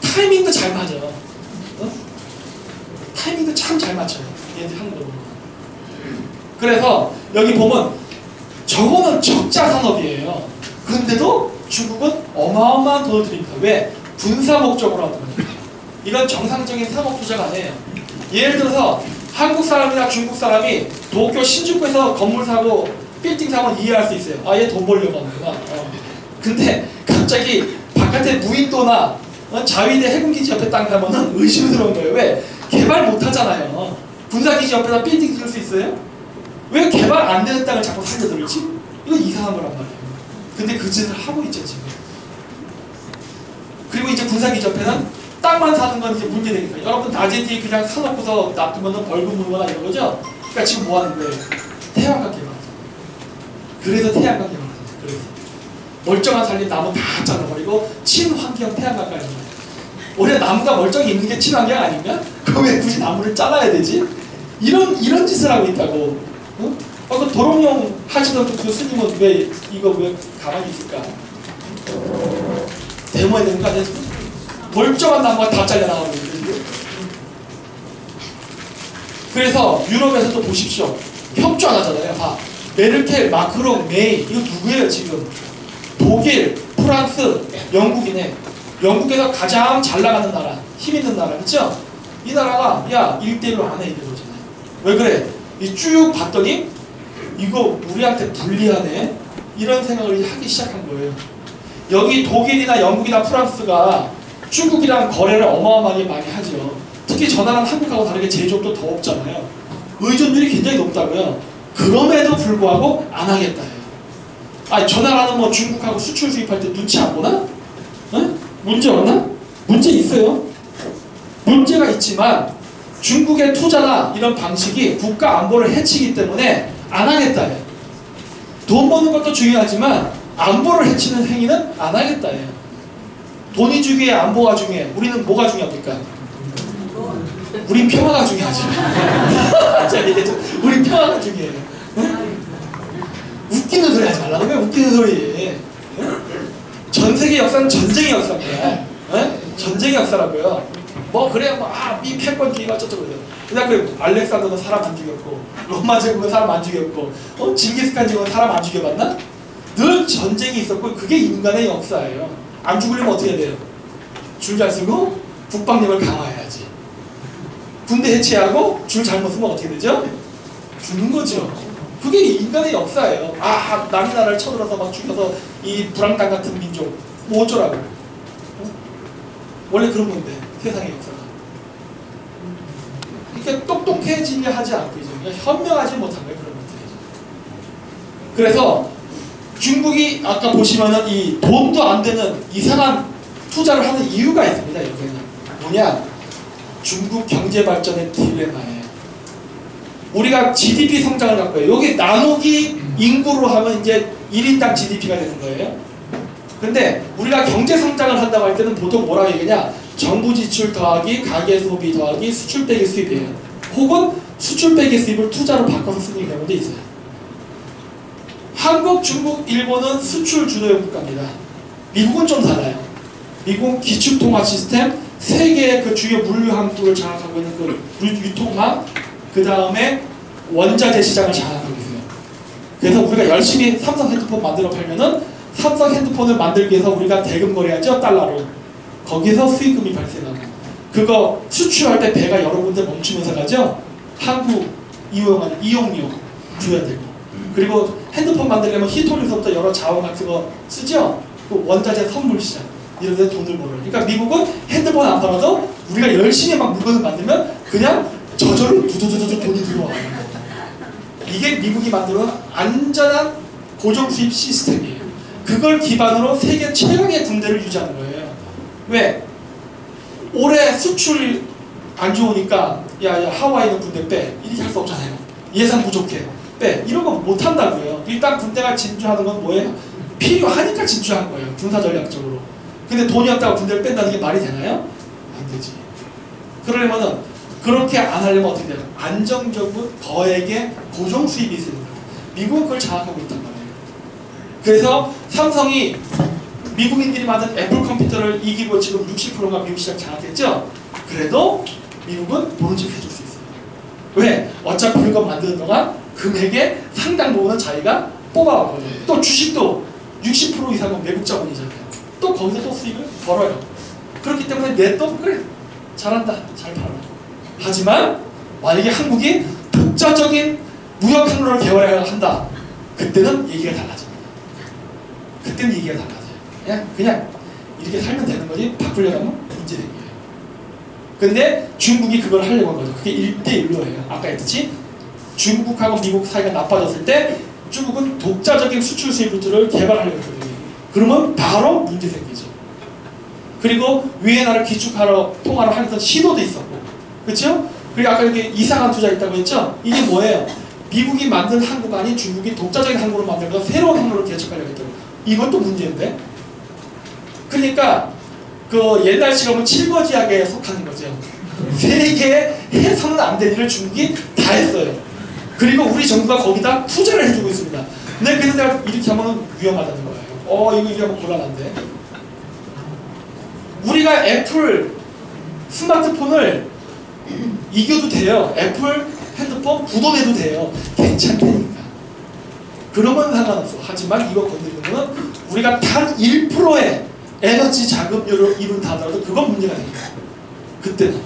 Speaker 3: 타이밍도 잘 맞아. 어? 타이밍도 참 잘 맞춰요. 얘들 하는 거 보면. 그래서 여기 보면 저거는 적자 산업이에요. 그런데도 중국은 어마어마한 돈을 들입니다. 왜? 군사 목적으로 하는 거예요. 이건 정상적인 상업 투자가 아니에요. 예를 들어서 한국 사람이나 중국 사람이 도쿄 신주쿠에서 건물 사고 빌딩 사면 이해할 수 있어요. 아, 얘 돈 벌려고 하는구나. 근데 갑자기 바깥에 무인도나 자위대 해군기지 옆에 땅 가면은 의심스러운 거예요. 왜? 개발 못 하잖아요. 군사기지 옆에다 빌딩 지을 수 있어요? 왜 개발 안 되는 땅을 자꾸 살려들지? 이거 이상한 거란 말이에요. 근데 그 짓을 하고 있죠 지금. 그리고 이제 군사기지 옆에는 땅만 사는 건 이제 문제되니까 여러분 낮에 뒤에 그냥 사놓고서 놔두면 벌금 물거나 이런 거죠? 그러니까 지금 뭐 하는 거예요? 태양광 개발. 그래서 태양광 개발. 그래서 멀쩡한 산림 나무 다 잘라버리고 친환경 태양광 깔는 거예요. 원래 나무가 멀쩡히 있는 게 친환경 아닌가? 그럼 왜 굳이 나무를 잘라야 되지? 이런 짓을 하고 있다고. 어? 그 도롱뇽 하시던 그 스님은 왜 이거 왜 가만히 있을까? 데모해야 되는 거 아니야? 멀쩡한 나무가 다 잘려나가고 있는데. 그래서 유럽에서도 보십시오. 협조 안 하잖아요. 아, 메르켈, 마크롱, 메이 이거 누구예요 지금? 독일, 프랑스, 영국이네. 영국에서 가장 잘 나가는 나라, 힘 있는 나라, 그렇죠? 이 나라가 야 1대1로 안 해 이러잖아요. 왜 그래? 이 쭉 봤더니 이거 우리한테 불리하네 이런 생각을 하기 시작한 거예요. 여기 독일이나 영국이나 프랑스가 중국이랑 거래를 어마어마하게 많이 하죠. 특히 저 나라는 한국하고 다르게 제조업도 더 없잖아요. 의존율이 굉장히 높다고요. 그럼에도 불구하고 안 하겠다 해요. 아니 저 나라는 뭐 중국하고 수출 수입할 때 눈치 안 보나? 응? 문제 없나? 문제 있어요. 문제가 있지만 중국의 투자나 이런 방식이 국가 안보를 해치기 때문에 안 하겠다 해요. 돈 버는 것도 중요하지만 안보를 해치는 행위는 안 하겠다 해요. 돈이 중요해 안보가 중요해. 우리는 뭐가 중요합니까? 우린 평화가 중요하죠. 우린 평화가 중요해요. 응? 웃기는 소리 하지 말라고. 왜 웃기는 소리? 응? 전 세계 역사는 전쟁의 역사입니다. 응? 전쟁의 역사라고요. 뭐 그래야 미 패권주의가 어쩌고 그래요. 그냥 그 알렉산더는 사람 안 죽였고 로마 제국은 사람 안 죽였고 징기스칸 제국은 사람 안 죽여봤나? 늘 전쟁이 있었고 그게 인간의 역사예요. 안 죽으려면 어떻게 해야 돼요? 줄 잘 쓰고 국방력을 강화해야지. 군대 해체하고 줄 잘못 쓰면 어떻게 되죠? 죽는 거죠. 그게 인간의 역사예요. 남의 나라를 쳐들어서 막 죽여서 이 불황당 같은 민족 뭐 어쩌라고. 원래 그런 건데 세상의 역사가. 그러니까 똑똑해지려 하지 않고 이제 그냥 현명하지 못한 거예요. 그런 것들이. 그래서 중국이 아까 보시면은 이 돈도 안 되는 이상한 투자를 하는 이유가 있습니다. 여기는 뭐냐? 중국 경제 발전의 딜레마예요. 우리가 GDP 성장을 갖고 해요. 여기 나누기 인구로 하면 이제 1인당 GDP가 되는 거예요. 근데 우리가 경제 성장을 한다고 할 때는 보통 뭐라고 얘기하냐? 정부 지출 더하기 가계 소비 더하기 수출 빼기 수입이에요. 혹은 수출 빼기 수입을 투자로 바꿔서 쓰는 경우도 있어요. 한국, 중국, 일본은 수출 주도형 국가입니다. 미국은 좀 달라요. 미국은 기축통화 시스템, 세계의 그 주요 물류 항구를 장악하고 있는 그 유통망, 그 다음에 원자재 시장을 장악하고 있어요. 그래서 우리가 열심히 삼성 핸드폰 만들어 팔면은 삼성 핸드폰을 만들기 위해서 우리가 대금 거래하죠, 달러로. 거기서 수익금이 발생하고, 그거 수출할 때 배가 여러 군데 멈추면서 가죠. 한국 이용료 줘야 되고, 그리고 핸드폰 만들려면 히토리에서부터 여러 자원 같은 거 쓰죠. 그 원자재 선물 시장 이런 데 돈을 벌어요. 그러니까 미국은 핸드폰 안 팔아도 우리가 열심히 막 물건을 만들면 그냥 저절로 두두두두 돈이 들어와요. 이게 미국이 만들어낸 안전한 고정 수입 시스템이에요. 그걸 기반으로 세계 최강의 군대를 유지하는 거예요. 왜? 올해 수출이 안 좋으니까 야 하와이는 군대 빼. 이렇게 할 수 없잖아요. 예산 부족해. 빼. 이런 거 못 한다고요. 일단 군대가 진주하는 건 뭐예요? 필요하니까 진주한 거예요. 군사 전략적으로. 근데 돈이 없다고 군대를 뺀다는 게 말이 되나요? 안 되지. 그러려면은 그렇게 안 하려면 어떻게 돼요? 안정적으로 거액의 고정 수입이 있어야 된다. 미국은 그걸 장악하고 있단 말이에요. 그래서 삼성이 미국인들이 만든 애플 컴퓨터를 이기고 지금 60%가 미국 시장 장악했죠? 그래도 미국은 모른 척 해줄 수 있어요. 왜? 어차피 그거 만드는 동안 금액의 상당 부분은 자기가 뽑아왔거든요. 또 주식도 60% 이상은 외국 자본이잖아요. 또 거기서 또 수익을 벌어요. 그렇기 때문에 내 또 그래 잘한다, 잘 팔아. 하지만 만약에 한국이 독자적인 무역 항로를 개발해야 한다. 그때는 얘기가 달라집니다. 그때는 얘기가 달라져요. 그냥 이렇게 살면 되는 거지 바꾸려고 하면 문제생겨요. 근데 중국이 그걸 하려고 한 거죠. 그게 1대1로예요. 아까 했듯이 중국하고 미국 사이가 나빠졌을 때 중국은 독자적인 수출 수입 루트를 개발하려고 했거든요. 그러면 바로 문제 생기죠. 그리고 위에나를 기축하러 통화를 하면서 시도도 있었고, 그렇죠? 그리고 아까 이렇게 이상한 투자 있다고 했죠? 이게 뭐예요? 미국이 만든 항구가 아닌 중국이 독자적인 항구를 만들면서 새로운 항로를 개척하려고 했더라고요. 이건 또 문제인데? 그러니까 그 옛날 식으로 칠거지약에 속하는 거죠. 세계에 해서는 안 될 일을 중국이 다 했어요. 그리고 우리 정부가 거기다 투자를 해주고 있습니다. 근데 그래서 내가 이렇게 하면 위험하다는 거예요. 이거 하면 곤란한데. 우리가 애플 스마트폰을 이겨도 돼요. 애플 핸드폰 부도내도 돼요. 괜찮다니까. 그러면 상관없어. 하지만 이거 건드리는 거는 우리가 단 1%의 에너지 자금률을 이룬다 하더라도 그건 문제가 됩니다. 그때는.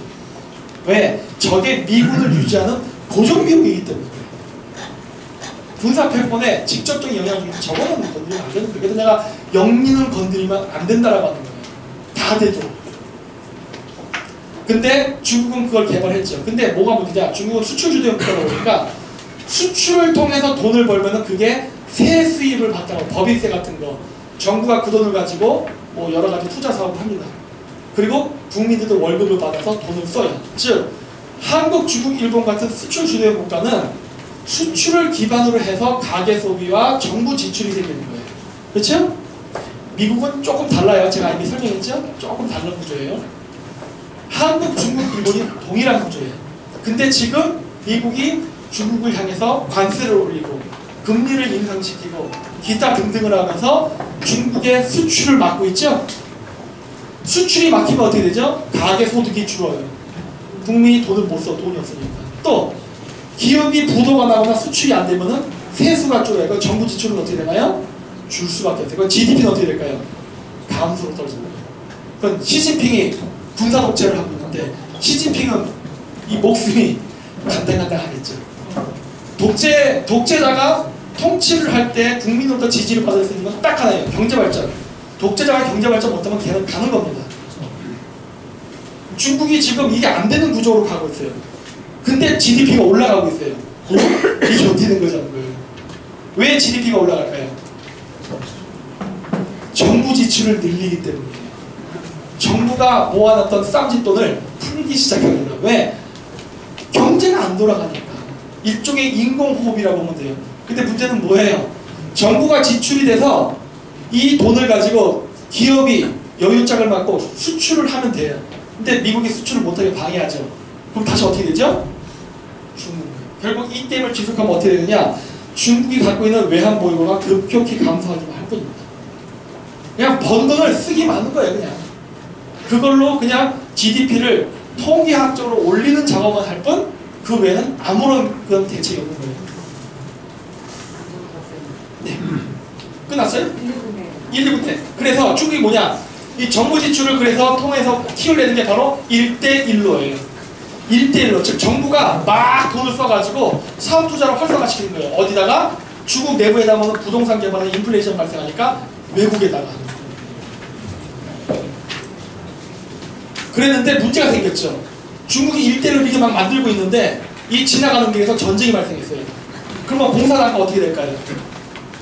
Speaker 3: 왜? 저게 미군을 유지하는 고정 비용이기 때문에. 군사 패권에 직접적인 영향을 주는 저거는 건드리면 안 되는 거예요. 그래서 내가 영리는 건드리면 안 된다라고 하는 거예요. 다 되죠. 근데 중국은 그걸 개발했죠. 근데 뭐가 문제냐? 중국은 수출 주도형 국가다 보니까 수출을 통해서 돈을 벌면은 그게 세 수입을 받다가 법인세 같은 거 정부가 그 돈을 가지고 뭐 여러 가지 투자 사업을 합니다. 그리고 국민들도 월급을 받아서 돈을 써요. 즉 한국, 중국, 일본 같은 수출 주도형 국가는 수출을 기반으로 해서 가계 소비와 정부 지출이 생기는 거예요. 그렇죠? 미국은 조금 달라요. 제가 이미 설명했죠? 조금 다른 구조예요. 한국, 중국, 일본이 동일한 구조예요. 근데 지금 미국이 중국을 향해서 관세를 올리고 금리를 인상시키고 기타 등등을 하면서 중국의 수출을 막고 있죠? 수출이 막히면 어떻게 되죠? 가계 소득이 줄어요. 국민이 돈을 못 써, 돈이 없으니까. 또 기업이 부도가 나거나 수출이 안 되면은 세수가 줄어요. 그럼 정부 지출은 어떻게 되나요? 줄 수밖에 없어요. 그럼 GDP는 어떻게 될까요? 감소로 떨어집니다. 그럼 시진핑이 군사 독재를 하고 있는데 시진핑은 이 목숨이 간당간당하겠죠. 독재자가 통치를 할 때 국민으로부터 지지를 받을 수 있는 건 딱 하나예요. 경제발전. 독재자가 경제발전 못하면 걔는 가는 겁니다. 중국이 지금 이게 안 되는 구조로 가고 있어요. 근데 GDP가 올라가고 있어요. 이게 어떻게 된 거죠? 왜 GDP가 올라갈까요? 정부 지출을 늘리기 때문이에요. 정부가 모아놨던 쌈짓돈을 풀기 시작합니다. 왜? 경제가 안 돌아가니까. 일종의 인공호흡이라고 보면 돼요. 근데 문제는 뭐예요? 정부가 지출이 돼서 이 돈을 가지고 기업이 여유짝을 맞고 수출을 하면 돼요. 근데 미국이 수출을 못하게 방해하죠. 그럼 다시 어떻게 되죠? 죽는 거예요. 결국 이 게임을 지속하면 어떻게 되느냐? 중국이 갖고 있는 외환 보유고가 급격히 감소하기만 할 뿐입니다. 그냥 번 돈을 쓰기만 하는 거예요. 그냥 그걸로 그냥 GDP를 통계학적으로 올리는 작업만 할 뿐 그 외에는 아무런 그런 대책이 없는 거예요. 네. 끝났어요? 1, 2분대. 그래서 중국이 뭐냐? 이 정부 지출을 그래서 통해서 키우려는 게 바로 1대1로예요. 1대1로. 즉 정부가 막 돈을 써가지고 사업 투자를 활성화시키는 거예요. 어디다가? 중국 내부에다가는 부동산 개발에 인플레이션 발생하니까 외국에다가. 그랬는데 문제가 생겼죠. 중국이 1대1로 이렇게 막 만들고 있는데 이 지나가는 길에서 전쟁이 발생했어요. 그러면 공사단가 어떻게 될까요?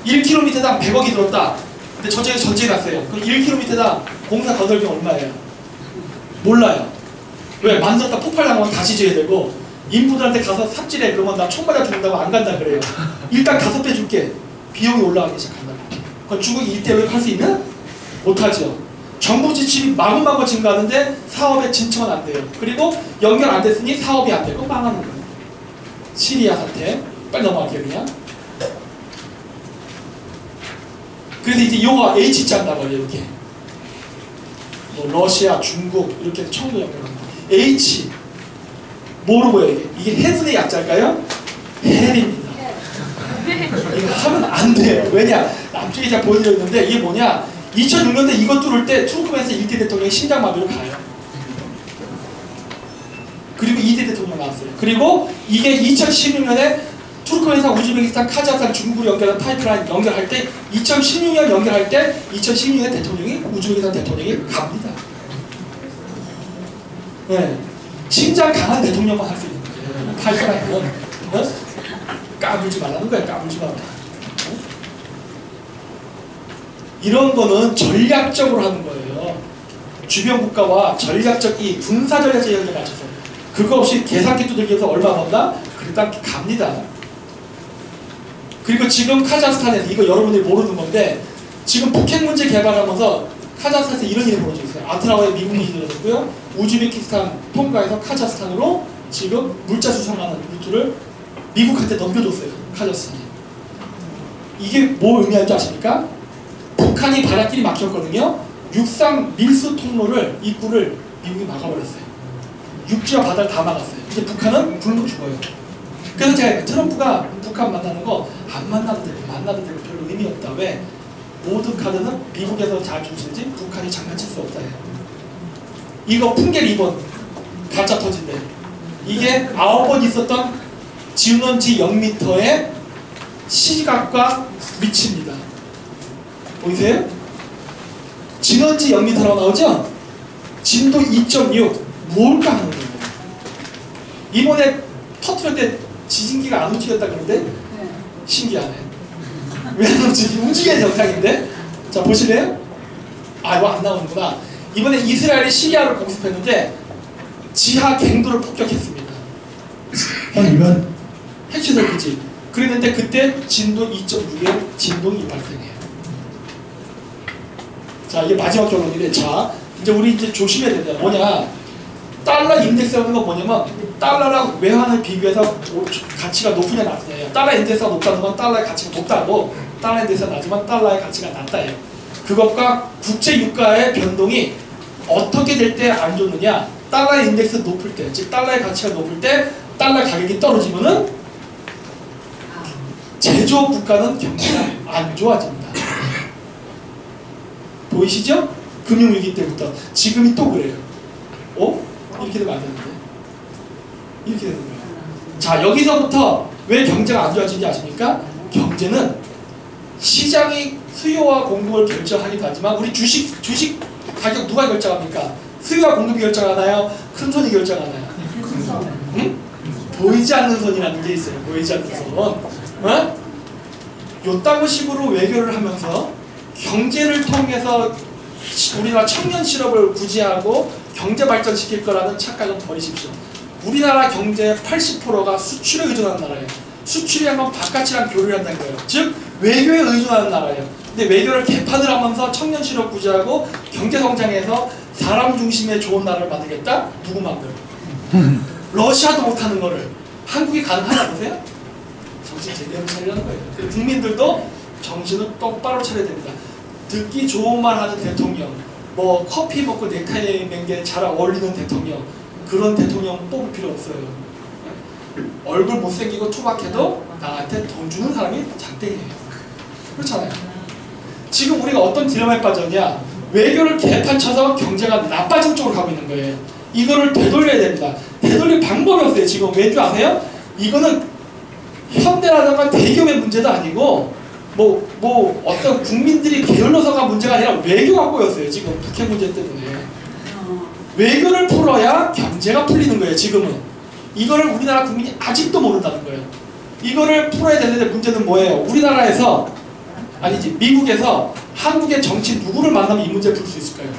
Speaker 3: 1km당 100억이 들었다. 근데 저쪽에 전쟁이 났어요. 그럼 1km당 공사 거덜비 얼마예요? 몰라요. 왜? 만들었다 폭발당하면 다시 지어야 되고 인부들한테 가서 삽질해 그러면 나 총 맞아 죽는다고 안 간다 그래요. 일단 5배 줄게. 비용이 올라가기 시작한다. 그럼 중국이 1대1로 할 수 있나? 못하죠. 정부 지출이 마구마구 증가하는데 사업에 진척은 안 돼요. 그리고 연결 안 됐으니 사업이 안 되고 망하는 거예요. 시리아 사태. 빨리 넘어갈게요 그냥. 그래서 이제 용어 H자 한다고 해요. 이렇게 뭐 러시아, 중국 이렇게 처음으로 연결합니다. H 모르고요. 이게 해분의 약자일까요? 헬입니다. 이거 하면 안 돼요. 왜냐? 남쪽에 제가 보여드렸는데 이게 뭐냐? 2006년대 이거 뚫을 때 투르크멘에서 1대 대통령이 심장마비로 가요. 그리고 2대 대통령 나왔어요. 그리고 이게 2016년에 투르크멘에서 우즈베키스탄, 카자흐스탄, 중국으로 연결한 파이프라인 연결할 때 2016년 연결할 때 2016년 대통령이 우즈베키스탄 대통령이 갑니다. 네. 심장 강한 대통령만 할 수 있는 거예요. 파이프라인은 까불지 말라는 거예요. 까불지 말라. 이런 거는 전략적으로 하는 거예요. 주변 국가와 전략적 이 군사 전략적 이익에 맞춰서 그거 없이 계산기 두들기해서 얼마 번다? 그러다 갑니다. 그리고 지금 카자흐스탄에서 이거 여러분들이 모르는 건데 지금 북핵 문제 개발하면서 카자흐스탄에서 이런 일이 벌어져 있어요. 아트라오에 미군이 들어섰고요. 우즈베키스탄 통과해서 카자흐스탄으로 지금 물자 수송하는 루트를 미국한테 넘겨줬어요. 카자흐스탄이. 이게 뭐 의미하는 줄 아십니까? 북한이 바닷길이 막혔거든요. 육상 밀수 통로를 입구를 미국이 막아버렸어요. 육지와 바다를 다 막았어요. 이제 북한은 굶어 죽어요. 그래서 제가 트럼프가 북한 만나는 거 안 만나도 되고 만나도 되고 별로 의미 없다. 왜? 모든 카드는 미국에서 잘 주시지 북한이 장난칠 수 없다 해요. 이거 풍계 리본 가짜 터진대. 이게 9번 있었던 진원지 0m의 시각과 위치입니다. 보이세요? 진원지 0m라고 나오죠? 진도 2.6 뭘까 하는 거예요. 이번에 터뜨릴 때 지진기가 안 움직였다 그러는데 신기하네. 왜 안 움직여야 정상인데? 자 보실래요? 아 이거 안 나오는구나. 이번에 이스라엘이 시리아를 공습했는데 지하 갱도를 폭격했습니다.
Speaker 4: 이건
Speaker 3: 핵시설 기지. 그랬는데 그때 진도 2.6의 진동이 발생해요. 자 이게 마지막 결론인데 자 이제 우리 이제 조심해야 된다. 뭐냐? 달러 인덱스라는 건 뭐냐면 달러랑 외환을 비교해서 가치가 높으냐 낮으냐예요. 달러 인덱스가 높다는 건 달러의 가치가 높다고 달러 인덱스가 낮으면 달러의 가치가 낮다예요. 그것과 국제 유가의 변동이 어떻게 될 때 안 좋느냐? 달러의 인덱스 높을 때, 즉 달러의 가치가 높을 때 달러 가격이 떨어지면은 제조업 국가는 경기가 안 좋아집니다. 보이시죠? 금융위기 때부터 지금이 또 그래요. 이렇게 되면 안 되는데 이렇게 되는 거예요. 자 여기서부터 왜 경제가 안 좋아지는지 아십니까? 경제는 시장이 수요와 공급을 결정하기도 하지만 우리 주식 가격 누가 결정합니까? 수요와 공급이 결정하나요? 큰 손이 결정하나요? 응? 보이지 않는 손이라는 게 있어요. 보이지 않는 손. 요딴 식으로 외교를 하면서 경제를 통해서 우리나라 청년 실업을 구제하고 경제 발전시킬 거라는 착각은 버리십시오. 우리나라 경제의 80%가 수출에 의존하는 나라예요. 수출이란 건 바깥이랑 교류를 한다는 거예요. 즉 외교에 의존하는 나라예요. 근데 외교를 개판을 하면서 청년 실업 구제하고 경제 성장해서 사람 중심의 좋은 나라를 만들겠다? 누구 마음대로? 러시아도 못하는 거를 한국이 가능하다 보세요? 정신 제대로 차리려는 거예요. 국민들도 정신을 똑바로 차려야 됩니다. 듣기 좋은 말 하는 대통령, 뭐 커피 먹고 넥타이 맨 게 잘 어울리는 대통령, 그런 대통령 뽑을 필요 없어요. 얼굴 못생기고 투박해도 나한테 돈 주는 사람이 장땡이에요. 그렇잖아요. 지금 우리가 어떤 딜레마에 빠졌냐? 외교를 개판쳐서 경제가 나빠진 쪽으로 가고 있는 거예요. 이거를 되돌려야 됩니다. 되돌릴 방법이 없어요. 지금 왠 줄 아세요? 이거는 현대라든가 대기업의 문제도 아니고 뭐 어떤 국민들이 게을러서가 문제가 아니라 외교가 꼬였어요. 지금 북핵 문제 때문에. 외교를 풀어야 경제가 풀리는 거예요. 지금은. 이거를 우리나라 국민이 아직도 모른다는 거예요. 이거를 풀어야 되는데 문제는 뭐예요? 우리나라에서 아니지 미국에서 한국의 정치 누구를 만나면 이 문제를 풀 수 있을까요?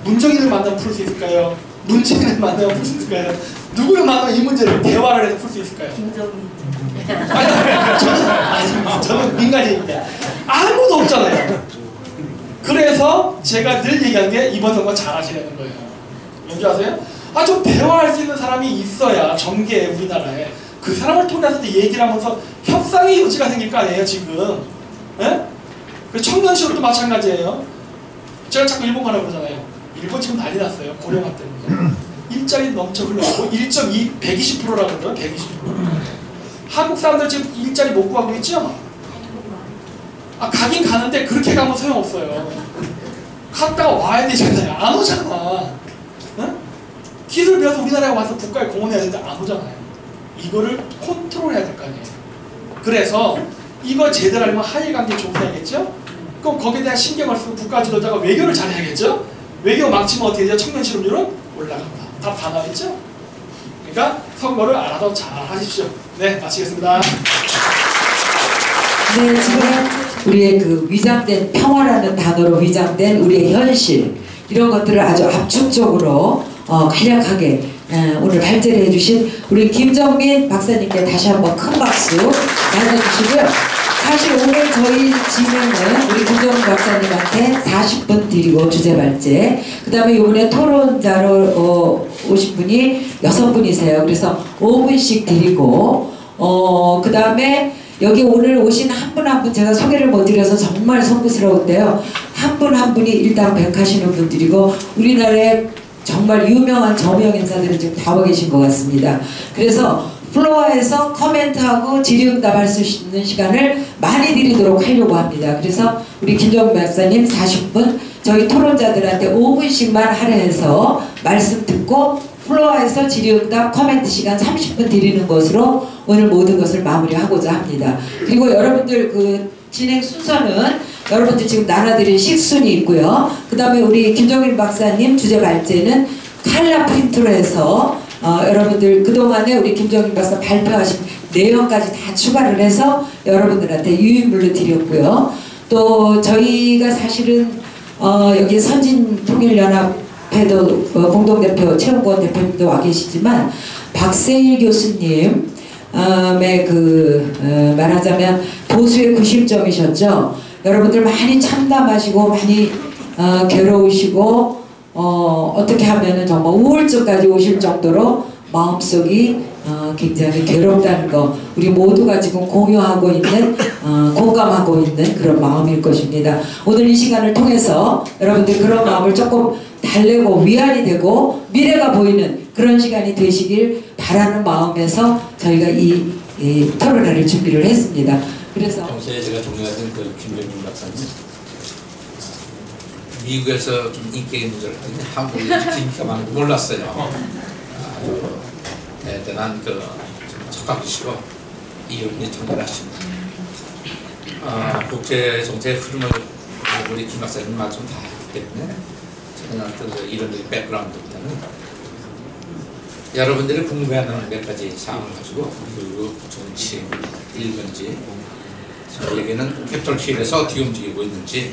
Speaker 3: 문정인을 만나면 풀 수 있을까요? 문재인을 만나면 풀 수 있을까요? 누구를 만나면 이 문제를 대화를 해서 풀 수 있을까요?
Speaker 5: 김정인.
Speaker 3: 저는 민간인입니다. 아무도 없잖아요. 그래서 제가 늘 얘기하는 게 이번 선거 잘하시라는 거예요. 왠지 아세요? 좀 대화할 수 있는 사람이 있어야 정계에 우리나라에 그 사람을 통해서 얘기를 하면서 협상의 여지가 생길 거 아니에요 지금. 예? 그 청년실업도 마찬가지예요. 제가 자꾸 일본 가라고 그러잖아요. 일본 지금 난리 났어요. 고령화 때문에. 일자리 넘쳐 흘러가고 120%라고 그러더라고요. 120%. 한국 사람들 지금 일자리 못 구하고 있죠? 가긴 가는데 그렇게 가면 소용없어요. 갔다가 와야 되잖아요. 안 오잖아. 응? 기술 배워서 우리나라에 와서 국가에 공헌해야 되는데 안 오잖아요. 이거를 컨트롤해야 될 거 아니에요. 그래서 이거 제대로 하려면 한일관계 조성해야겠죠? 그럼 거기에 대한 신경을 쓰고 국가 지도자가 외교를 잘해야겠죠? 외교 망치면 어떻게 되죠? 청년 실업률은 올라간다. 답 다 나와있죠? 그러니까 선거를 알아서 잘 하십시오. 네, 마치겠습니다.
Speaker 2: 네, 지금 우리의 그 위장된 평화라는 단어로 위장된 우리의 현실 이런 것들을 아주 압축적으로 간략하게 오늘 발제를 해주신 우리 김정민 박사님께 다시 한번 큰 박수 나눠주시고요. 사실 오늘 저희 진행은 우리 김정민 박사님한테 40분 드리고 주제 발제, 그 다음에 이번에 토론자로 오신 분이 6분이세요. 그래서 5분씩 드리고 그 다음에 여기 오늘 오신 한 분 한 분 제가 소개를 못 드려서 정말 송구스러운데요. 한 분 한 분이 일당백하시는 분들이고 우리나라에 정말 유명한 저명 인사들은 지금 다 와 계신 것 같습니다. 그래서 플로어에서 코멘트하고 질의응답할 수 있는 시간을 많이 드리도록 하려고 합니다. 그래서 우리 김정민 박사님 40분, 저희 토론자들한테 5분씩만 할애해서 말씀 듣고 플로어에서 질의응답 코멘트 시간 30분 드리는 것으로 오늘 모든 것을 마무리하고자 합니다. 그리고 여러분들 그 진행 순서는 여러분들 지금 나눠드릴 식순이 있고요. 그 다음에 우리 김정민 박사님 주제 발제는 칼라 프린트로 해서 여러분들 그동안에 우리 김정민 박사 발표하신 내용까지 다 추가를 해서 여러분들한테 유인물로 드렸고요. 또 저희가 사실은 여기 선진통일연합회도 공동대표 최홍권 대표님도 와 계시지만 박세일 교수님 말하자면 보수의 구심점이셨죠. 여러분들 많이 참담하시고 많이 괴로우시고 어떻게 하면은 정말 우울증까지 오실 정도로 마음속이 굉장히 괴롭다는 거 우리 모두가 지금 공유하고 있는 공감하고 있는 그런 마음일 것입니다. 오늘 이 시간을 통해서 여러분들 그런 마음을 조금 달래고 위안이 되고 미래가 보이는 그런 시간이 되시길 바라는 마음에서 저희가 이 토론회를 준비를 했습니다. 그래서
Speaker 6: 평소에 제가 존경하는 그 김정민 박사님 미국에서 좀 인기 있는 줄 알았더니 한국에 인기가 많은 거 몰랐어요. 대단한 그 척각이시고 이론이 정렬하십니다. 국제 정치의 흐름을 우리 김 박사님 말씀 다 했기 때문에 저는 어떤 이론적인 백그라운드보다는 여러분들이 궁금해하는 몇 가지 사항을 가지고 그리고 정치, 일본지 저에게는 캐피털 힐에서 어떻게 움직이고 있는지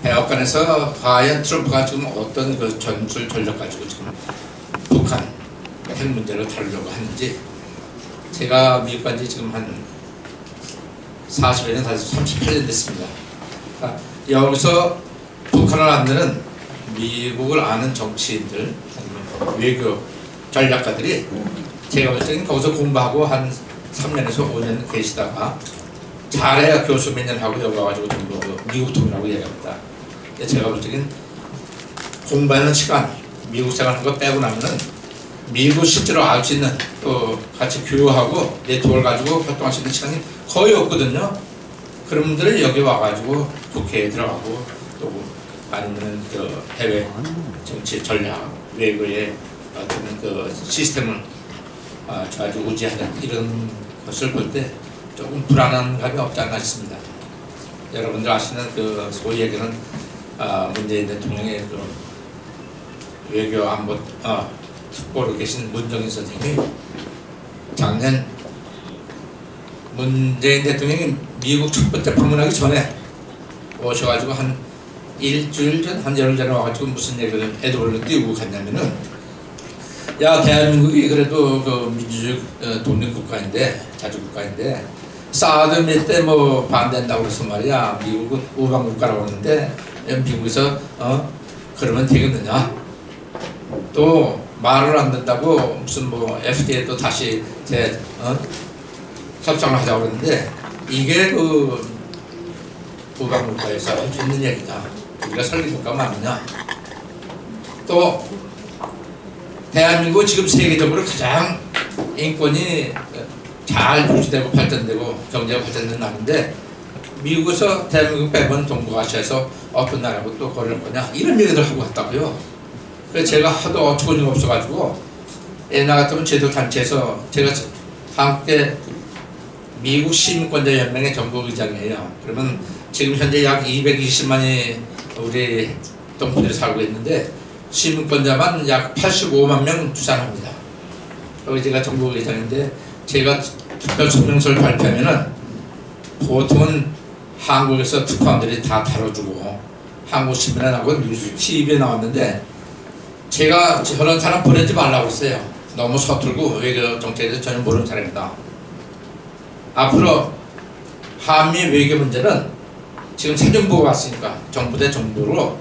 Speaker 6: 백악관에서 과연 트럼프가 지금 어떤 그 전술 전략 가지고 지금 북한 핵 문제를 다루려고 하는지 제가 미국 간 지 지금 한 40여 년, 38년 됐습니다. 그러니까 여기서 북한을 만드는 미국을 아는 정치인들 아니면 외교 전략가들이 제가 볼 때는 거기서 공부하고 한 3년에서 5년 계시다가 잘해야 교수 몇 년 하고 여기 와가지고 전부 미국 통이라고 얘기합니다. 제가 볼 때는 공부하는 시간, 미국 생활하는 거 빼고 나면은 미국 실제로 알 수 있는 또 같이 교류하고 네트워크를 가지고 활동할 수 있는 시간이 거의 없거든요. 그런 분들은 여기 와가지고 국회에 들어가고 또 아니면 그 해외 정치 전략 외교의 어떤 그 시스템을 좌지우지하는 이런 것을 볼 때 조금 불안한 감이 없지 않나 싶습니다. 여러분들 아시는 그 소위 얘기는 문재인 대통령의 그 외교 안보 특보로 계신 문정인 선생님이 작년 문재인 대통령이 미국 첫 번째 방문하기 전에 오셔가지고 한 일주일 전, 한 열흘 전에 와가지고 무슨 얘기를 에드벌로 띄우고 갔냐면은, 야, 대한민국이 그래도 그 민주주의 독립국가인데, 자주국가인데, 사드미 때 뭐 반대한다고 그래서 말이야, 미국은 우방국가라고 하는데, 미국에서 그러면 되겠느냐? 또 말을 안 듣다고 무슨 뭐 FTA도 다시 협상을 하자고 그러는데, 이게 그 우방국가에서 할 수 있는 얘기냐? 우리가 설립국가 맞느냐? 또 대한민국 지금 세계적으로 가장 인권이 잘 유지되고 발전되고 경제가 발전되는 나라인데, 미국에서 대한민국 빼면 동북아시아에서 어떤 나라하고 또 거릴 거냐? 이런 얘기들 하고 갔다고요. 그래서 제가 하도 어처구니가 없어가지고 옛날 같으면 제도 단체에서 제가 함께 미국 시민권자 연맹의 전국의장이에요. 그러면 지금 현재 약 220만이 우리 동포들이 살고 있는데 시민권자만 약 85만 명 주산합니다. 그리고 제가 전국의장인데 제가 특별성명서를 발표하면은 보통은 한국에서 특파원들이 다 다뤄주고 한국 신문에 나오고 뉴스 TV에 나왔는데, 제가 저런 사람 보내지 말라고 했어요. 너무 서툴고 외교 정책에 대해서 전혀 모르는 사람이다. 앞으로 한미 외교 문제는 지금 새 정부가 왔으니까 정부 대 정부로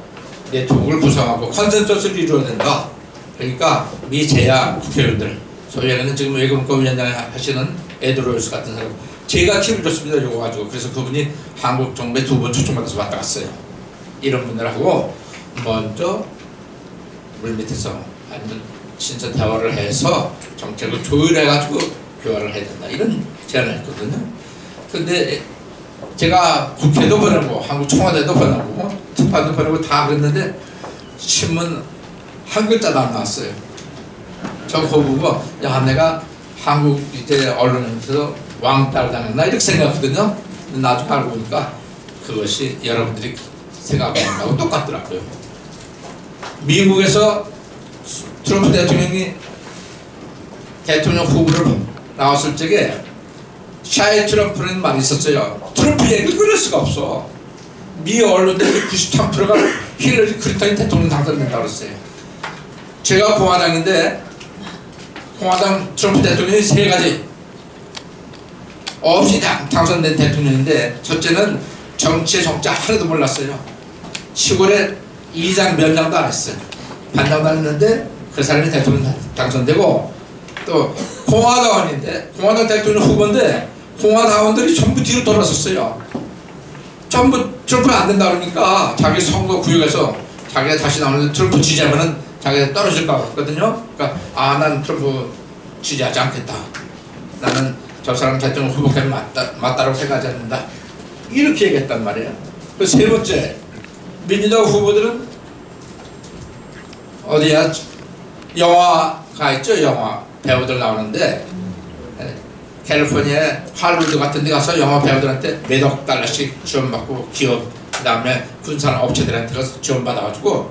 Speaker 6: 네트워크를 구성하고 컨센서스를 이루어야 된다. 그러니까 미 제야 국회의원들, 소위 얘기는 지금 외교문과위원장 하시는 에드 로이스 같은 사람, 제가 팁을 줬습니다. 요거 가지고. 그래서 그분이 한국 정부에 2번 초청받아서 왔다 갔어요. 이런 분들하고 먼저 물밑에서 아니면 신선 대화를 해서 정책을 조율해가지고 교화를 해야 된다. 이런 제안을 했거든요. 근데 제가 국회도 보내고 한국 청와대도 보내고 특파도 보내고 다 그랬는데 신문 한 글자도 안 나왔어요. 저 그거 보고 야, 내가 한국 이제 언론에서 왕따를 당했나 이렇게 생각했거든요. 나중에 알고 보니까 그것이 여러분들이 생각하는 거하고 똑같더라고요. 미국에서 트럼프 대통령이 대통령 후보로 나왔을 적에 샤이 트럼프는 말이 있었어요. 트럼프 얘기를 끊을 수가 없어. 미 언론들이 93%가 힐러리 클린턴이 대통령 당선된다고 그랬어요. 제가 공화당인데 공화당 트럼프 대통령이 3가지 없이 당선된 대통령인데, 첫째는 정치의 정자 하나도 몰랐어요. 시골에 이장 면장도 안 했어요. 반장도 안 했는데 그 사람이 대통령 당선되고, 또 공화당원인데 공화당 대통령 후보인데 공화당원들이 전부 뒤로 돌아섰어요. 전부 트럼프는 안 된다 그러니까 자기 선거 구역에서 자기가 다시 나오는데 트럼프 지지하면은 자기가 떨어질까 봤거든요. 그러니까 난 트럼프 지지하지 않겠다. 나는 저 사람 대통령 후보까지 맞다라고 생각하지 않는다. 이렇게 얘기했단 말이에요. 그 세 번째, 민주당 후보들은 어디야? 영화가 있죠. 영화 배우들 나오는데 캘리포니아에 할리우드 같은 데 가서 영화 배우들한테 몇억 달러씩 지원받고, 기업 그 다음에 군산 업체들한테 가서 지원받아가지고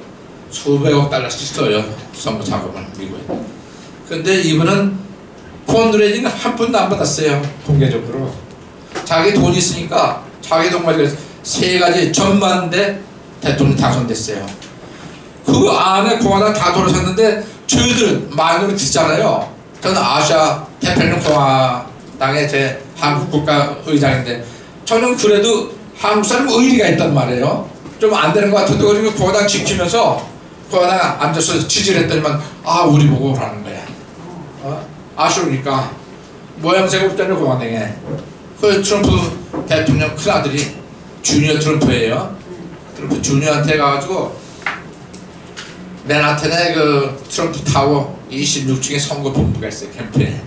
Speaker 6: 수백억 달러씩 써요. 선거 작업을 미국에. 근데 이분은 펀드레이징 한 푼도 안 받았어요. 공개적으로. 자기 돈이 있으니까 자기 돈 가지고 3가지 전만대 대통령 당선됐어요. 그 안에 공화당 다 돌아섰는데 저희들은 말을 듣잖아요. 저는 아시아 태평양 공화당의 제 한국 국가의장인데 저는 그래도 한국 사람 의리가 있단 말이에요. 좀 안 되는 것 같아도 그리고 공화당 지키면서 공화당 앉아서 지지를 했더니만 우리 보고 오라는 거야. 아쉬우니까 모양새가 없잖아요. 공화당에. 그 트럼프 대통령 큰아들이 주니어 트럼프예요. 트럼프 주니어한테 가가지고 맨하탄에 그 트럼프 타워 26층에 선거 본부가 있어요. 캠프에.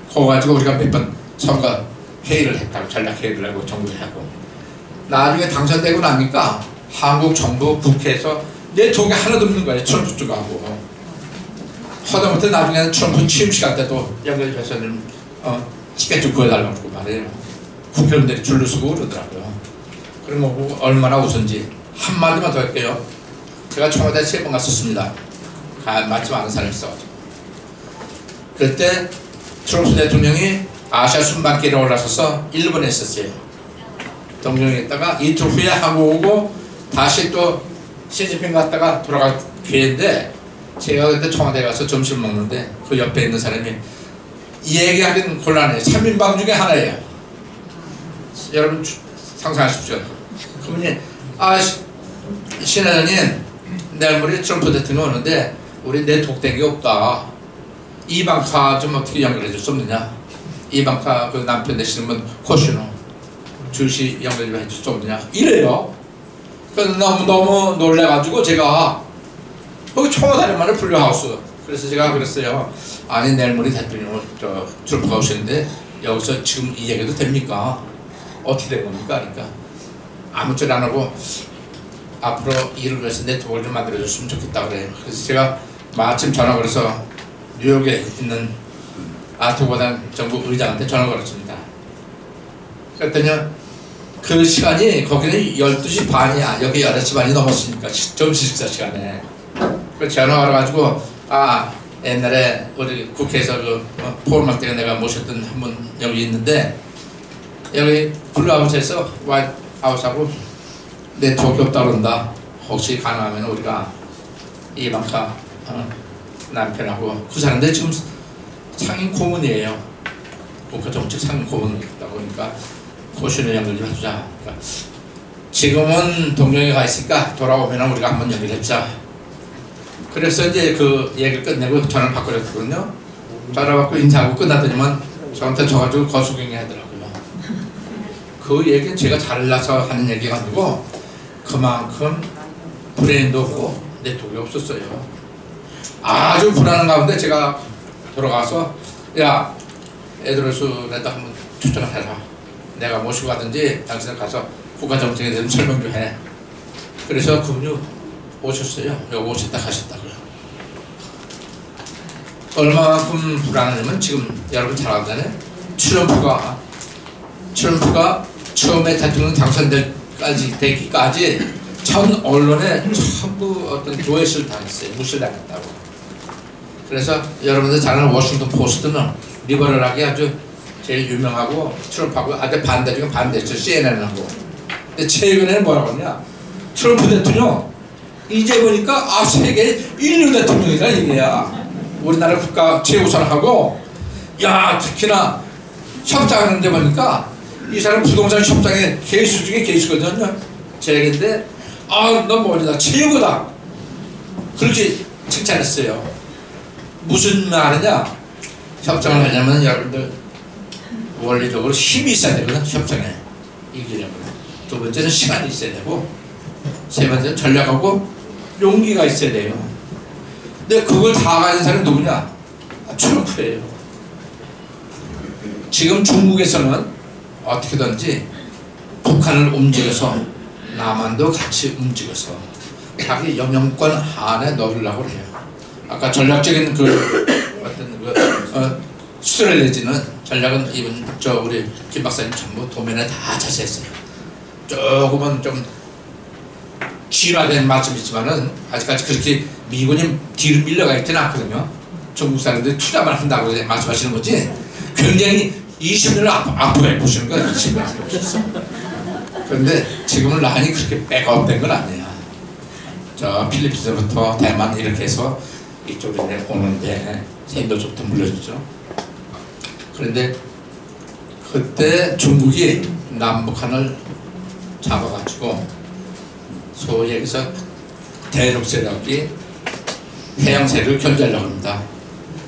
Speaker 6: 그거 가지고 우리가 몇 번 선거 회의를 했다고, 전략 회의를 하고 정부를 하고. 나중에 당선되고 나니까 한국 정부 국회에서 네트워크 하나도 없는 거예요. 트럼프 쪽하고. 하다못해 나중에는 트럼프 취임 시간 때도 연결해서는 티켓 좀 구해달라고 말해요. 국회의원들이 줄을 서고 그러더라고요. 그런 거 보고 얼마나 웃은지. 한마디만 더 할게요. 제가 청와대 3번 갔었습니다. 마침 아는 사람이 있어가지고. 그때 트럼프 대통령이 아시아 순방길에 올라서서 일본에 있었어요. 동경에 있다가 이틀 후에 한국 오고 다시 또 시진핑 갔다가 돌아갈 기회인데 제가 그때 청와대에 가서 점심을 먹는데 그 옆에 있는 사람이 얘기하기는 곤란해요. 3인방 중에 하나예요. 여러분 상상하십시오. 그분이 신회장님 내일 모레 트럼프 대통령 오는데 우리 네트워크 게 없다. 이방카 좀 어떻게 연결해 줄 수 없느냐. 이방카 그 남편 되시는 분 코시노 줄시 연결 좀 해줄 수 없느냐 이래요. 그래서 너무 놀래가지고 제가 거기 청와대만을 불려하우스. 그래서 제가 그랬어요. 아니 내일 모레 대통령 트럼프가 오시는데 여기서 지금 이 얘기도 됩니까? 어떻게 된 겁니까? 그러니까 아무 줄 안 하고 앞으로 일을 위해서 네트워크를 좀 만들어줬으면 좋겠다 그래요. 그래서 제가 마침 전화 걸어서 뉴욕에 있는 아토고단 정부 의장한테 전화 걸었습니다. 그랬더니 그 시간이 거기는 12시 반이야. 여기 11시 반이 넘었으니까 점심 식사 시간에. 그래서 전화 걸어가지고 옛날에 우리 국회에서 그 포럼할 때 내가 모셨던 한 분 여기 있는데 여기 블루하우스에서 화이트하우스하고 네트워크 없다고 그런다. 혹시 가능하면 우리가 이방카 남편하고 그 사람들 지금 상임 고문이에요. 국가정책 상임 고문이다 보니까 고시는 연결 좀 해주자. 그러니까 지금은 동경에 가 있으니까 돌아오면 우리가 한번 연결해보자. 그래서 이제 그 얘기를 끝내고 전화를 바꿔줬거든요. 전화 받고 인사하고 끝났더니만 저한테 져가지고 거수경이 하더라고요. 그 얘기는 제가 잘나서 하는 얘기가 아니고 그만큼 브레인도 없고 네트워크가 없었어요. 아주 불안한 가운데 제가 돌아가서 야 에드로스에다 한번 초청을 해라. 내가 모시고 가든지 당신은 가서 국가정책에 대해서 설명 좀 해. 그래서 그분이 오셨어요. 여기 오셨다 가셨다고요. 얼마만큼 불안하냐면 지금 여러분 잘 알잖아요. 트럼프가 처음에 대통령 되기까지 전 언론에 전부 어떤 조회수를 당했어요. 무시를 당했다고. 그래서 여러분들 잘 아는 워싱턴 포스트는 리버럴하게 아주 제일 유명하고 트럼프하고 아주 반대 중에 반대죠. CNN하고. 근데 최근에는 뭐라고 하냐. 트럼프 대통령 이제 보니까 세계 인류 대통령이라 이게야. 우리나라 국가 최우선하고 야 특히나 협상하는데 보니까 이 사람 부동산 협상의 개수 중에 개수거든요. 제 얘기인데 너 뭐냐 최고다. 그렇게 칭찬했어요. 무슨 말이냐. 협상을 하려면 여러분들 원리적으로 힘이 있어야 되거든. 협상에 이기려면. 두 번째는 시간이 있어야 되고 세 번째는 전략하고 용기가 있어야 돼요. 근데 그걸 다 가진 사람이 누구냐? 트럼프예요. 지금 중국에서는 어떻게든지 북한을 움직여서 남한도 같이 움직여서 자기 영향권 안에 넣으려고 해요. 아까 전략적인 그 어떤 스트레티지는 전략은 우리 김 박사님 전부 도면에 다 자세했어요. 조금은 좀 진화된 말씀이지만은 아직까지 그렇게 미군이 뒤로 밀려가 있지는 않거든요. 중국 사람들이 투자만 한다고 말씀하시는 거지. 굉장히 20년을 앞으로 보시는 거예요. 20년 앞으로 보셨어. 그런데 지금은 라인이 그렇게 백업된 건 아니에요. 저 필리핀스부터 대만 이렇게 해서 이쪽으로 오는데 인도부터 물려주죠. 그런데 그때 중국이 남북한을 잡아가지고 소위 여기서 대륙 세력이 해양 세력을 견제하려고 합니다.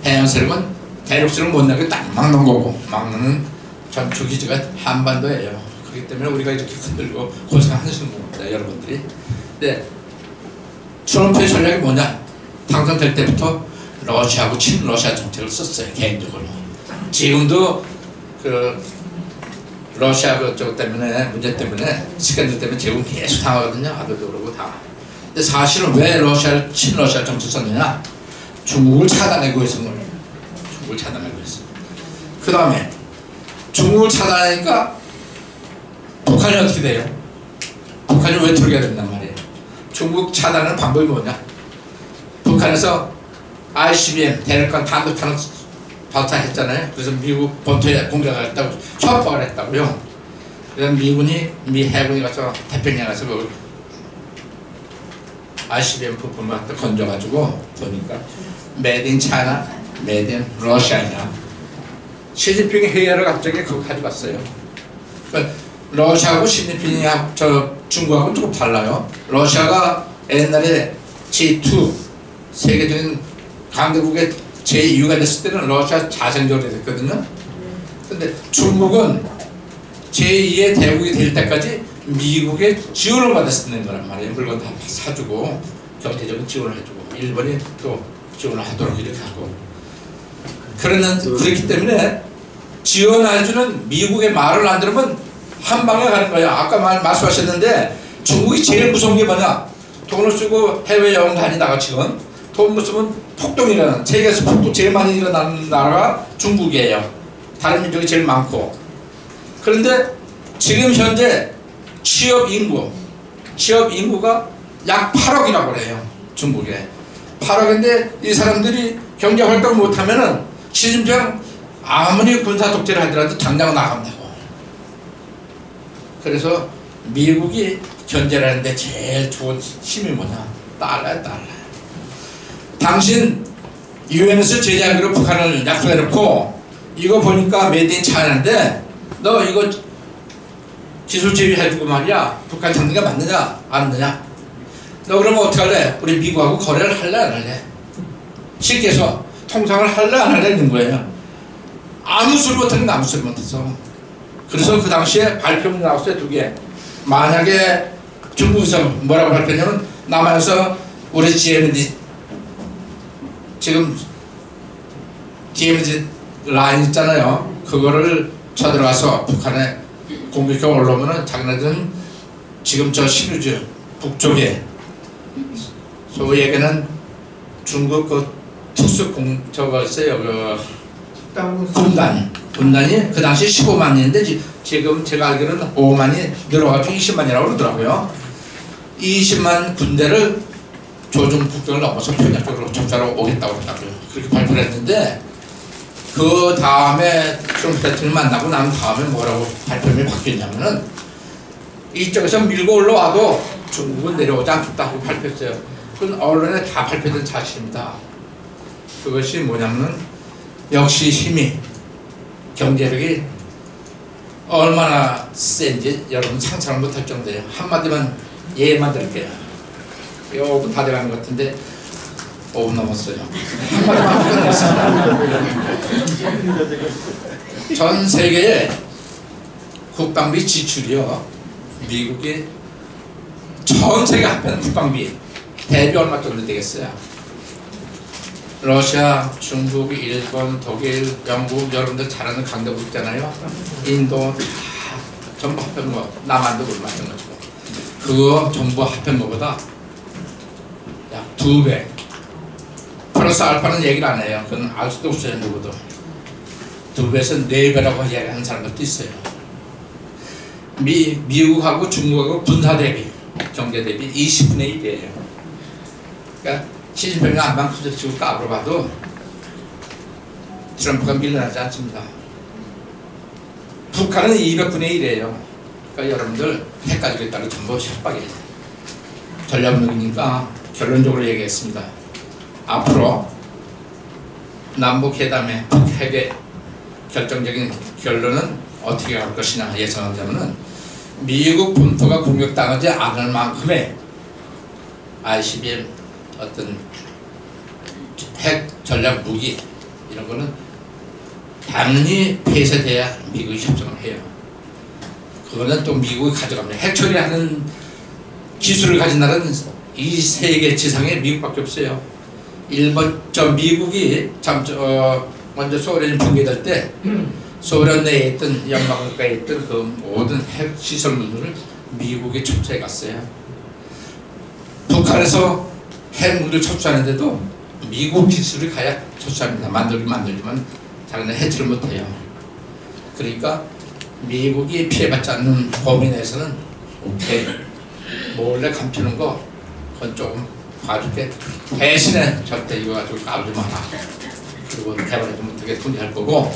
Speaker 6: 해양 세력은 대륙 세력을 못 나게 딱 막는 거고 막는 전투 기지가 한반도예요. 그렇기 때문에 우리가 이렇게 흔들고 고생하시는 겁니다, 여러분들이. 근데 트럼프의 전략이 뭐냐? 당선될 때부터 러시아하고 친러시아 정책을 썼어요, 개인적으로. 지금도 그 러시아 그쪽 때문에 문제 때문에 스캔들 때문에 제공 계속 당하거든요. 아들도 그러고 다. 근데 사실은 왜 친러시아 정책 썼느냐? 중국을 차단하고 해서 중국을 차단하고 했어. 그 다음에 중국을 차단하니까 북한이 어떻게 돼요? 북한이 왜 들어가야 된단 말이에요? 중국 차단하는 방법이 뭐냐? 북한에서 ICBM 대륙간 단도탄을 발사했잖아요. 그래서 미국 본토에 공격하겠다고 협박을 했다고요. 그래서 미 해군이 가서 태평양 가서 그 ICBM 부품을 갖다 건져가지고 보니까 메이드 인 차이나, 메이드 인 러시아냐. 시진핑이 회의하러 갑자기 그거 가져갔어요. 그러니까 러시아하고 시진핑이 중국하고 조금 달라요. 러시아가 옛날에 G2 세계적인 강대국의 제2가 됐을 때는 러시아 자생적으로 됐거든요. 근데 중국은 제2의 대국이 될 때까지 미국의 지원을 받았었는 거란 말이에요. 물건 다 사주고 경제적인 지원을 해주고 일본이 또 지원을 하도록 이렇게 하고 그렇기 때문에 지원해주는 미국의 말을 안 들으면 한 방에 가는 거예요. 아까 말씀하셨는데 중국이 제일 무서운 게 뭐냐? 돈을 쓰고 해외여행 다니다가 지금 돈 못 쓰면 폭동이라는 세계에서 폭동 제일 많이 일어나는 나라가 중국이에요. 다른 민족이 제일 많고. 그런데 지금 현재 취업 인구가 약 8억이라고 그래요. 중국에 8억인데 이 사람들이 경제 활동을 못하면은 시진핑 아무리 군사 독재를 하더라도 당장 나간다고. 그래서 미국이 견제를 하는데 제일 좋은 힘이 뭐냐? 달러야, 달러. 당신 유엔에서 제재하기로 북한을 약속해놓고 이거 보니까 메이드 인 차이나인데 너 이거 기술 제휴해주고 말이야. 북한 장비가 맞느냐 안 맞느냐? 너 그러면 어떻게 할래? 우리 미국하고 거래를 할래 안 할래? 쉽게 해서 통상을 할래 안 할래 있는 거예요. 아무 소리 못하는 아무 소리 못했어. 그래서 그 당시에 발표문이 나왔어요. 2개. 만약에 중국에서 뭐라고 발표했냐면 남한에서 우리 GMD 지금 DMZ 라인 있잖아요. 그거를 쳐들어가서 북한에 공격해 올라오면은 자기네들은 지금 저 신우주 북쪽에 소위 얘기는 중국 그 저거 있어요. 그 군단이 그 당시 15만이었는데 지금 제가 알기로는 5만이 늘어가지고 20만이라고 그러더라고요. 20만 군대를 조중 북경을 넘어서 평양 쪽으로 정찰하러 오겠다고 그러더라고요. 그렇게 발표를 했는데 그 다음에 트럼프 대통령 만나고 난 다음에 뭐라고 발표문이 바뀌었냐면은 이쪽에서 밀고 올라와도 중국은 내려오지 않겠다고 발표했어요. 그건 언론에 다 발표된 사실입니다. 그것이 뭐냐면은 역시 힘이 경제력이 얼마나 센지 여러분 상상을 못할 정도예요. 한마디만 예만 드릴게요. 5분 다 돼가는 것 같은데 5분 넘었어요. 한마디만 끝냈습니다. 전 세계의 국방비 지출이요. 미국이 전 세계 합한 국방비 대비 얼마 정도 되겠어요? 러시아, 중국, 일본, 독일, 영국 여러분들 잘 아는 강대국 있잖아요. 인도 다 전부 합한 거 남한도 그걸 마찬가지고 그거 전부 합한 거보다 약 2배 플러스 알파는 얘기를 안 해요. 그건 알 수도 없어요. 누구도 2배에서 4배라고 얘기하는 사람들도 있어요. 미국하고 중국하고 군사 대비 경제 대비 20분의 1이에요. 그러니까 시진핑이 안방 수저치고 까불어 봐도 트럼프가 밀려나지 않습니다. 북한은 200분의 1이에요. 그러니까 여러분들 헷갈리겠다고 전부 협박이에요. 전략무기니까 결론적으로 얘기했습니다. 앞으로 남북회담의 핵의 결정적인 결론은 어떻게 갈 것이냐 예상하자면은 미국 본토가 공격당하지 않을 만큼의 ICBM 어떤 핵 전략 무기 이런 거는 당연히 폐쇄돼야 미국이 협정을 해요. 그거는 또 미국이 가져갑니다. 핵 처리하는 기술을 가진 나라는 이 세계 지상에 미국밖에 없어요. 미국이 먼저 소련이 붕괴될 때 소련 내에 있던 연방국가에 있던 그 모든 핵 시설물들을 미국이 첩수해 갔어요. 북한에서 핵무기를 첩수하는데도 미국 기술이 가야 첩수합니다. 만들지만 자기는 해치를 못해요. 그러니까 미국이 피해받지 않는 범위 내에서는 오케이, 몰래 감추는 거 그건 조금 봐줄게. 대신에 절대 이거 가지고 까불지 마라. 그리고 개발해 주면 어떻게 통제할 거고,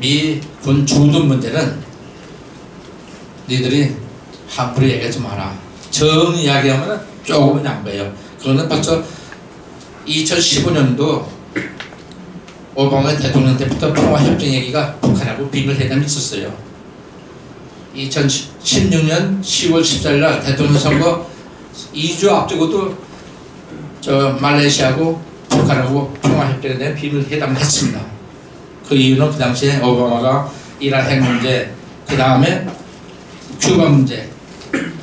Speaker 6: 미군 주둔 문제는 니들이 함부로 얘기하지 마라. 정 이야기하면 조금은 양보해요. 그거는 벌써 2015년도 오바마 대통령 때부터 평화협정 얘기가 북한하고 비밀회담이 있었어요. 2016년 10월 14일 날 대통령 선거 2주 앞두고도 말레이시아하고 북한하고 평화협정에 대한 비밀회담을 했습니다. 그 이유는 그 당시에 오바마가 이란 핵 문제, 그 다음에 큐바 문제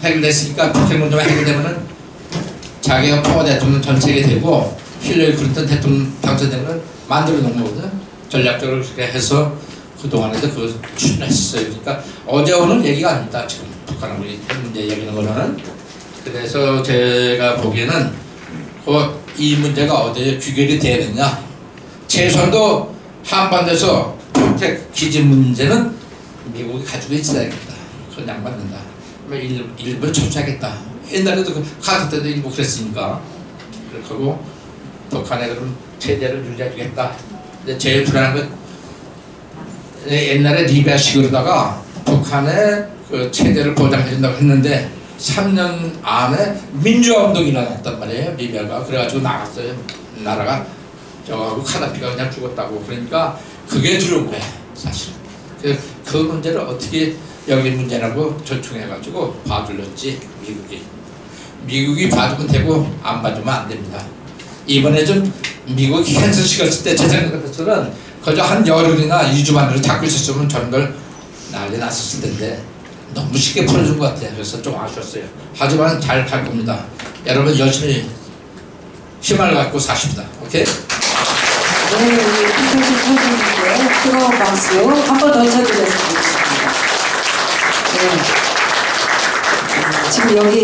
Speaker 6: 해결됐으니까 북핵 문제가 해결되면은 자기가 평화 대통령 전 세계 되고 힐러리 클린턴 대통령 당선되면 만들어 놓은 거거든. 전략적으로 그렇게 해서 그동안에도 그걸 추진했어요. 그러니까 어제 오늘 얘기가 아닙니다. 지금 북한하고 핵 문제 얘기하는 거는. 그래서 제가 보기에는 이 문제가 어디에 귀결이 돼야 되냐. 최소한도 한반도에서 평택 기지 문제는 미국이 가지고 있어야겠다. 그건 양받는다. 일부 처치하겠다. 옛날에도 그 카드 때도 일부 그랬으니까. 그렇게 하고 북한에 그럼 체제를 유지해주겠다. 근데 제일 불안한 건 옛날에 리비아식으로다가 북한의 그 체제를 보장해준다고 했는데 3년 안에 민주화운동이 일어났단 말이에요. 리비아가. 그래가지고 나갔어요. 나라가 저하고 카다피가 그냥 죽었다고. 그러니까 그게 두려운 거야 사실. 그 문제를 어떻게 여기 문제라고 절충해가지고 봐줄런지 미국이 봐주면 되고 안 봐주면 안 됩니다. 이번에 좀 미국이 캔슬 시켰을 때 제 생각에서는 그저 한 열흘이나 2주 만으로 잡고 있었으면 전걸 난리 났었을 텐데 너무 쉽게 풀어준 것 같아요. 그래서 좀 아쉬웠어요. 하지만 잘 갈 겁니다. 여러분 열심히 힘을 갖고 사십니다. 오케이?
Speaker 2: 네, 김철식 선생님께 뜨거운 박수 한 번 더 쳐드렸으면 좋겠습니다. 네. 지금 여기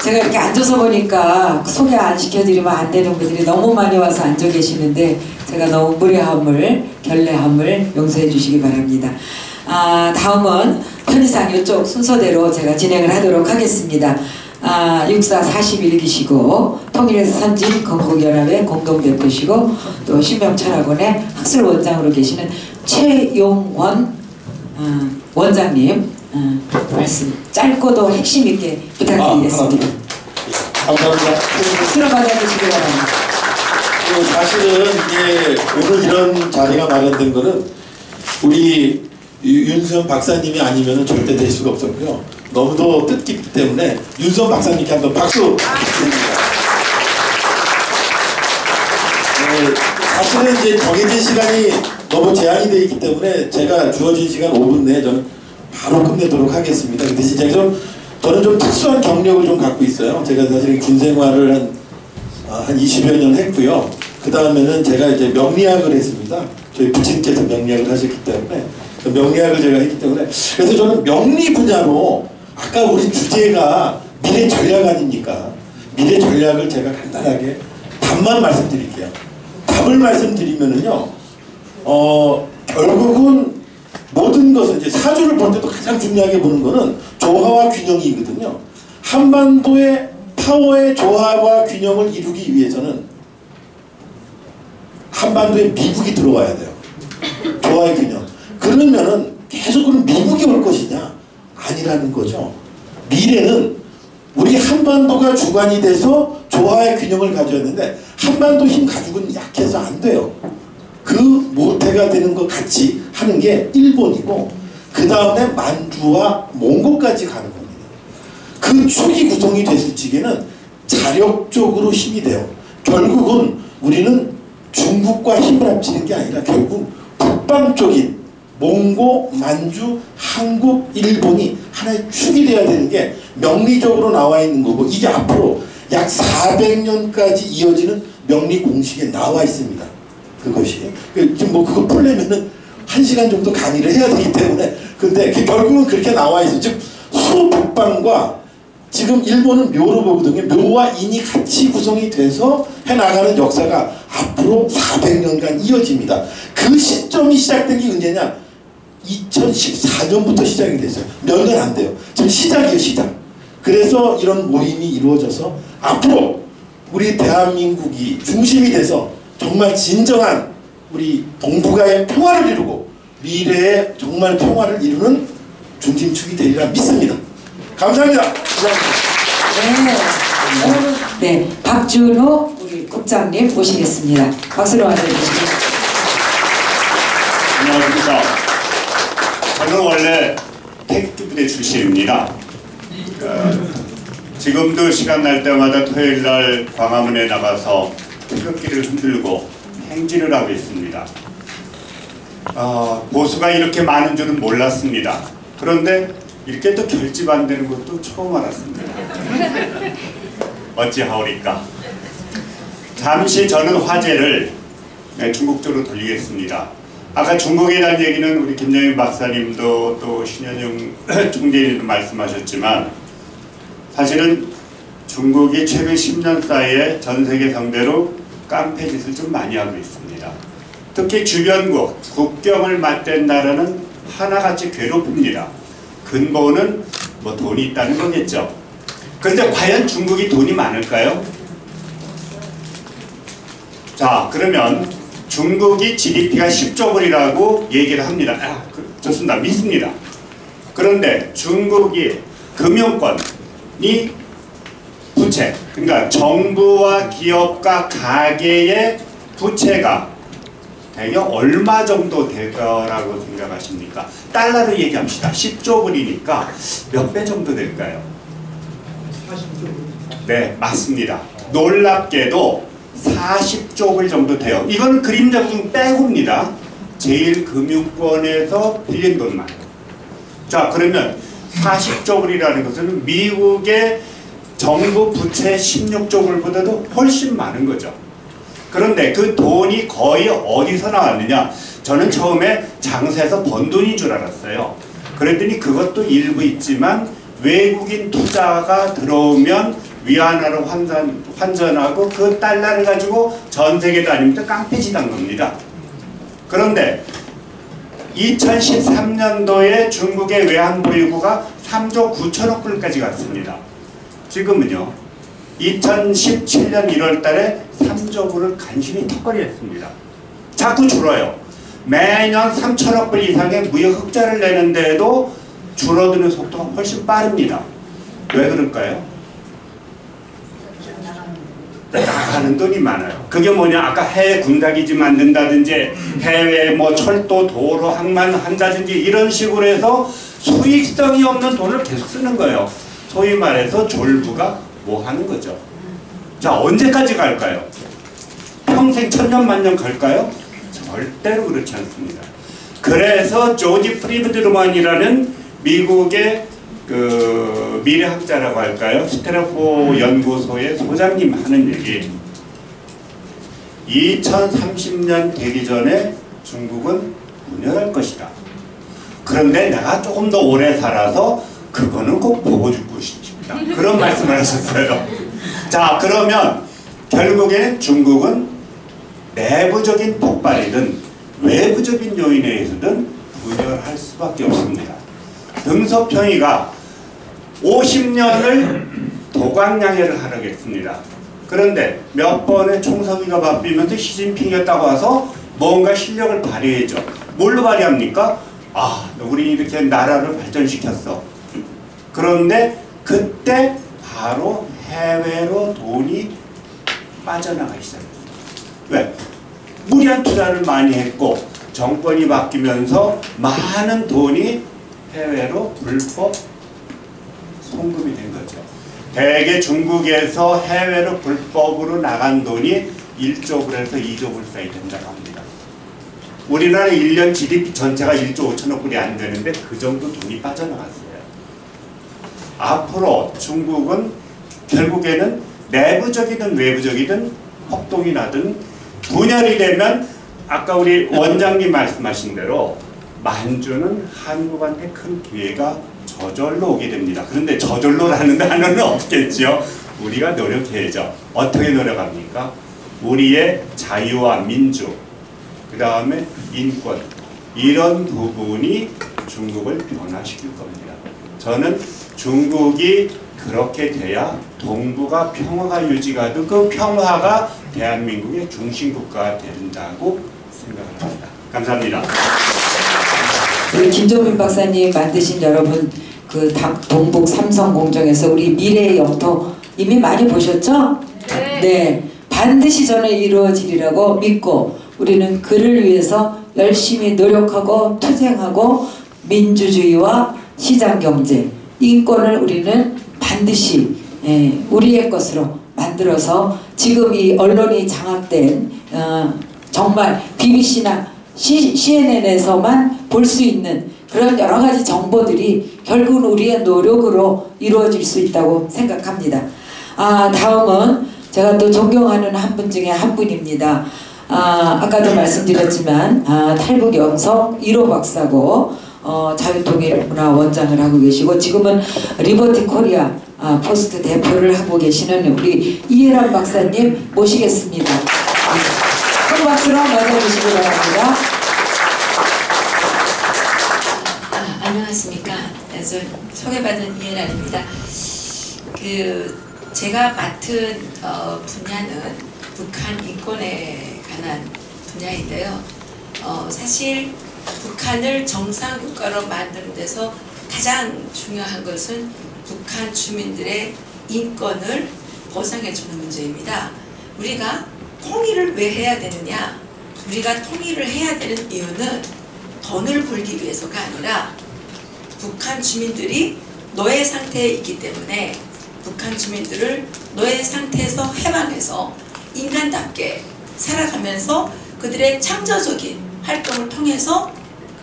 Speaker 2: 제가 이렇게 앉아서 보니까 소개 안 시켜드리면 안 되는 분들이 너무 많이 와서 앉아 계시는데 제가 너무 무례함을, 결례함을 용서해 주시기 바랍니다. 다음은 편의상 이쪽 순서대로 제가 진행을 하도록 하겠습니다. 육사 41기시고 통일에서 선진 건국연합의 공동대표시고 또 신명철학원의 학술원장으로 계시는 최용원 원장님 말씀 짧고도 핵심 있게 부탁드리겠습니다.
Speaker 5: 감사합니다.
Speaker 2: 박수로 받아주시기 바랍니다.
Speaker 5: 사실은 이제 오늘 이런 자리가 마련된 거는 우리 윤수현 박사님이 아니면 절대 될 수가 없었고요. 너무도 뜻깊기 때문에 윤수현 박사님께 한번 박수 부탁드립니다. 사실은 이제 정해진 시간이 너무 제한이 되어 있기 때문에 제가 주어진 시간 5분 내에 저는 바로 끝내도록 하겠습니다. 근데 진짜 저는 좀 특수한 경력을 좀 갖고 있어요. 제가 사실 군 생활을 한 20여 년 했고요. 그 다음에는 제가 이제 명리학을 했습니다. 저희 부친께서 명리학을 하셨기 때문에 명리학을 제가 했기 때문에 그래서 저는 명리 분야로 아까 우리 주제가 미래 전략 아닙니까? 미래 전략을 제가 간단하게 답만 말씀드릴게요. 답을 말씀드리면은요, 결국은 모든 것은 이제 사주를 볼 때도 가장 중요하게 보는 거는 조화와 균형이거든요. 한반도의 파워의 조화와 균형을 이루기 위해서는 한반도에 미국이 들어와야 돼요. 조화의 균형. 그러면은 계속은 미국이 올 것이냐? 아니라는 거죠. 미래는 우리 한반도가 주관이 돼서 조화의 균형을 가져야 되는데 한반도 힘 가지고는 약해서 안 돼요. 그 모태가 되는 것 같이 하는 게 일본이고 그 다음에 만주와 몽골까지 가는 겁니다. 그 축이 구성이 됐을 적에는 자력적으로 힘이 돼요. 결국은 우리는 중국과 힘을 합치는 게 아니라 결국 북방 쪽인 몽고, 만주, 한국, 일본이 하나의 축이 돼야 되는 게 명리적으로 나와 있는 거고 이게 앞으로 약 400년까지 이어지는 명리 공식에 나와 있습니다. 그것이. 지금 뭐 그거 풀려면은 1시간 정도 강의를 해야 되기 때문에 근데 결국은 그렇게 나와 있어요. 즉 수북방과 지금 일본은 묘로 보거든요. 묘와 인이 같이 구성이 돼서 해나가는 역사가 앞으로 400년간 이어집니다. 그 시점이 시작된 게 언제냐? 2014년부터 시작이 됐어요. 몇 년 안 돼요. 지금 시작이에요, 시작. 그래서 이런 모임이 이루어져서 앞으로 우리 대한민국이 중심이 돼서 정말 진정한 우리 동북아의 평화를 이루고 미래의 정말 평화를 이루는 중심축이 되리라 믿습니다. 감사합니다.
Speaker 2: 네, 박준호 우리 국장님 모시겠습니다. 박수로 맞아주시죠.
Speaker 7: 안녕하십니까. 저는 원래 태극기부대 출신입니다. 지금도 시간 날 때마다 토요일날 광화문에 나가서 태극기를 흔들고 행진을 하고 있습니다. 보수가 이렇게 많은 줄은 몰랐습니다. 그런데 이렇게 또 결집 안 되는 것도 처음 알았습니다. 어찌하오리까. 잠시 저는 화제를 중국 쪽으로 돌리겠습니다. 아까 중국에 대한 얘기는 우리 김영인 박사님도 또 신현영 총재님도 말씀하셨지만 사실은 중국이 최근 10년 사이에 전 세계 상대로 깡패 짓을 좀 많이 하고 있습니다. 특히 주변국, 국경을 맞댄 나라는 하나같이 괴롭힙니다. 근본은 뭐 돈이 있다는 거겠죠. 그런데 과연 중국이 돈이 많을까요? 자, 그러면 중국이 GDP가 10조 불이라고 얘기를 합니다. 좋습니다. 믿습니다. 그런데 중국이 금융권이 부채, 그러니까 정부와 기업과 가계의 부채가 대개 얼마 정도 될 거라고 생각하십니까? 달러로 얘기합시다. 10조 불이니까 몇 배 정도 될까요? 40조. 네, 맞습니다. 놀랍게도 40조 불 정도 돼요. 이건 그림자 중 빼고입니다. 제1금융권에서 빌린 돈만. 자, 그러면 40조 불이라는 것은 미국의 정부 부채 16조 불보다도 훨씬 많은 거죠. 그런데 그 돈이 거의 어디서 나왔느냐? 저는 처음에 장사에서 번 돈인 줄 알았어요. 그랬더니 그것도 일부 있지만 외국인 투자가 들어오면 위안화로 환전하고 그 달러를 가지고 전 세계 다니면서 깡패짓 한 겁니다. 그런데 2013년도에 중국의 외환보유고가 3조 9천억 불까지 갔습니다. 지금은요, 2017년 1월 달에 3조 불을 간신히 턱걸이 했습니다. 자꾸 줄어요. 매년 3천억 불 이상의 무역 흑자를 내는데도 줄어드는 속도가 훨씬 빠릅니다. 왜 그럴까요? 나가는 돈이 많아요. 그게 뭐냐? 아까 해외 군사기지 만든다든지 해외 뭐 철도, 도로, 항만 한다든지 이런 식으로 해서 수익성이 없는 돈을 계속 쓰는 거예요. 소위 말해서 졸부가 뭐 하는 거죠. 자, 언제까지 갈까요? 평생 천년만년 갈까요? 절대로 그렇지 않습니다. 그래서 조지 프리드만이라는 미국의 그 미래학자라고 할까요? 스탠포드 연구소의 소장님 하는 얘기. 2030년 되기 전에 중국은 분열할 것이다. 그런데 내가 조금 더 오래 살아서 그거는 꼭 보고 죽고 싶다. 그런 말씀을 하셨어요. 자, 그러면 결국에는 중국은 내부적인 폭발이든 외부적인 요인에 의해서든 분열할 수밖에 없습니다. 등소평이가 50년을 도광양해를 하려고 했습니다. 그런데 몇 번의 총서기가 바뀌면서 시진핑이 딱 와서 뭔가 실력을 발휘해줘. 뭘로 발휘합니까? 아, 우리 이렇게 나라를 발전시켰어. 그런데 그때 바로 해외로 돈이 빠져나가기 시작했어요. 왜? 무리한 투자를 많이 했고 정권이 바뀌면서 많은 돈이 해외로 불법 송금이 된 거죠. 대개 중국에서 해외로 불법으로 나간 돈이 1조 불에서 2조 불 사이 된다고 합니다. 우리나라 1년 GDP 전체가 1조 5천억 불이 안 되는데 그 정도 돈이 빠져나갔어요. 앞으로 중국은 결국에는 내부적이든 외부적이든 폭동이 나든 분열이 되면 아까 우리 원장님 말씀하신 대로 만주는 한국한테 큰 기회가 저절로 오게 됩니다. 그런데 저절로라는 단어는 없겠죠. 우리가 노력해야죠. 어떻게 노력합니까? 우리의 자유와 민주, 그 다음에 인권, 이런 부분이 중국을 변화시킬 겁니다. 저는 중국이 그렇게 돼야 동북아 평화가 유지가 되고 그 평화가 대한민국의 중심국가가 된다고 생각을 합니다. 감사합니다.
Speaker 2: 우리 김종민 박사님 만드신 여러분 그 동북 삼성공정에서 우리 미래의 영토 이미 많이 보셨죠? 네. 반드시 저는 이루어지리라고 믿고 우리는 그를 위해서 열심히 노력하고 투쟁하고 민주주의와 시장경제, 인권을 우리는 반드시 우리의 것으로 만들어서 지금 이 언론이 장악된 정말 BBC나 CNN에서만 볼 수 있는 그런 여러 가지 정보들이 결국은 우리의 노력으로 이루어질 수 있다고 생각합니다. 다음은 제가 또 존경하는 한 분 중에 한 분입니다. 아까도 말씀드렸지만 탈북영성 1호 박사고 자유통일문화원장을 하고 계시고 지금은 리버티 코리아 포스트 대표를 하고 계시는 우리 이해란 박사님 모시겠습니다. 큰 박수로 맞아주시기 바랍니다.
Speaker 8: 안녕하십니까. 소개받은 이해란입니다. 제가 맡은 분야는 북한 인권에 관한 분야인데요. 사실 북한을 정상국가로 만드는 데서 가장 중요한 것은 북한 주민들의 인권을 보상해주는 문제입니다. 우리가 통일을 왜 해야 되느냐? 우리가 통일을 해야 되는 이유는 돈을 벌기 위해서가 아니라 북한 주민들이 노예 상태에 있기 때문에 북한 주민들을 노예 상태에서 해방해서 인간답게 살아가면서 그들의 창조적인 활동을 통해서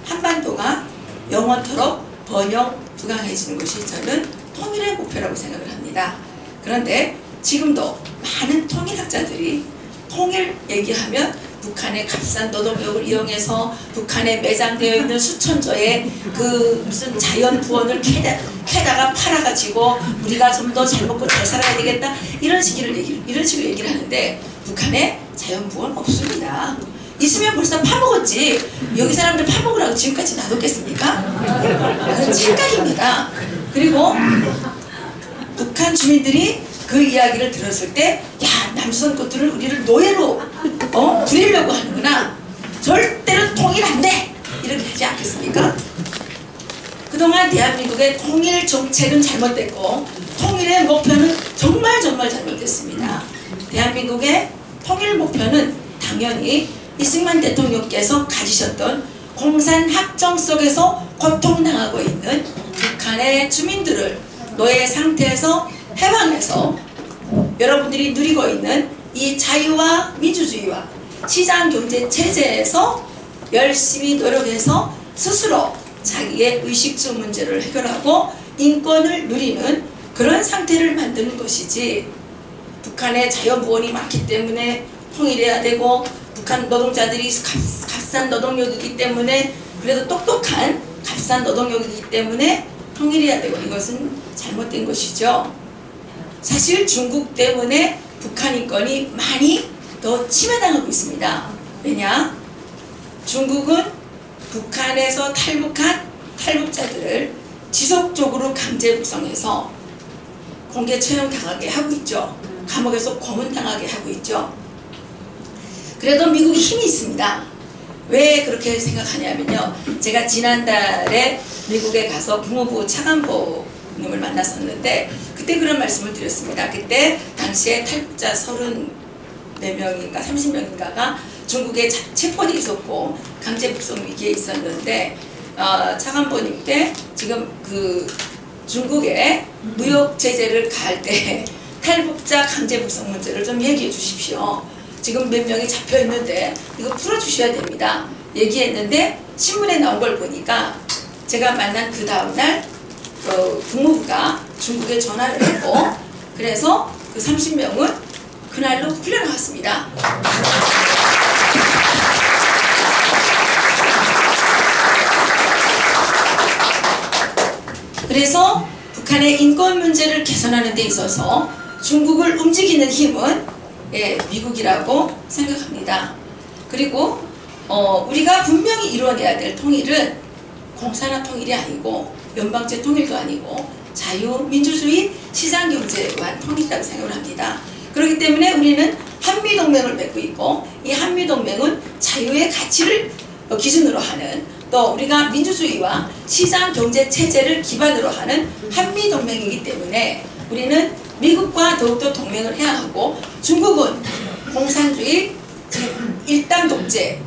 Speaker 8: 한반도가 영원토록 번영 부강해지는 것이 저는 통일의 목표라고 생각을 합니다. 그런데 지금도 많은 통일학자들이 통일 얘기하면 북한의 값싼 노동력을 이용해서 북한에 매장되어 있는 수천조의 그 무슨 자연 부원을 캐다가 팔아가지고 우리가 좀 더 잘 먹고 잘 살아야 되겠다 이런 식으로 얘기를 하는데 북한에 자연 부원 없습니다. 있으면 벌써 파먹었지. 여기 사람들 파먹으라고 지금까지 놔뒀겠습니까? 그건 착각입니다. 그리고 북한 주민들이 그 이야기를 들었을 때 야, 남조선 것들을 우리를 노예로 부리려고 하는구나. 절대로 통일 안 돼. 이렇게 하지 않겠습니까? 그동안 대한민국의 통일 정책은 잘못됐고 통일의 목표는 정말 잘못됐습니다. 대한민국의 통일 목표는 당연히 이승만 대통령께서 가지셨던 공산학정 속에서 고통당하고 있는 북한의 주민들을 노예 상태에서 해방해서 여러분들이 누리고 있는 이 자유와 민주주의와 시장경제 체제에서 열심히 노력해서 스스로 자기의 의식주 문제를 해결하고 인권을 누리는 그런 상태를 만드는 것이지 북한에 자연부원이 많기 때문에 통일해야 되고 북한 노동자들이 값싼 노동력이기 때문에 그래도 똑똑한 값싼 노동력이기 때문에 통일해야 되고 이것은 잘못된 것이죠. 사실 중국 때문에 북한 인권이 많이 더 침해당하고 있습니다. 왜냐? 중국은 북한에서 탈북한 탈북자들을 지속적으로 강제 북송해서 공개 처형당하게 하고 있죠. 감옥에서 고문당하게 하고 있죠. 그래도 미국이 힘이 있습니다. 왜 그렇게 생각하냐면요. 제가 지난달에 미국에 가서 국무부 차관보님을 만났었는데 그때 그런 말씀을 드렸습니다. 그때 당시에 탈북자 34명인가 30명인가가 중국에 체포돼 있었고 강제 북송 위기에 있었는데 차관보님께 지금 그 중국에 무역 제재를 가할 때 탈북자 강제 북송 문제를 좀 얘기해 주십시오. 지금 몇 명이 잡혀 있는데 이거 풀어주셔야 됩니다. 얘기했는데 신문에 나온 걸 보니까 제가 만난 그 다음날 국무부가 중국에 전화를 했고 그래서 그 30명은 그날로 풀려나왔습니다. 그래서 북한의 인권 문제를 개선하는 데 있어서 중국을 움직이는 힘은 미국이라고 생각합니다. 그리고 우리가 분명히 이루어내야 될 통일은 공산화 통일이 아니고 연방제 통일도 아니고 자유민주주의 시장경제관 통일이라고 생각을 합니다. 그렇기 때문에 우리는 한미동맹을 맺고 있고 이 한미동맹은 자유의 가치를 기준으로 하는 또 우리가 민주주의와 시장경제체제를 기반으로 하는 한미동맹이기 때문에 우리는 미국과 더욱더 동맹을 해야 하고 중국은 공산주의 일당 독재의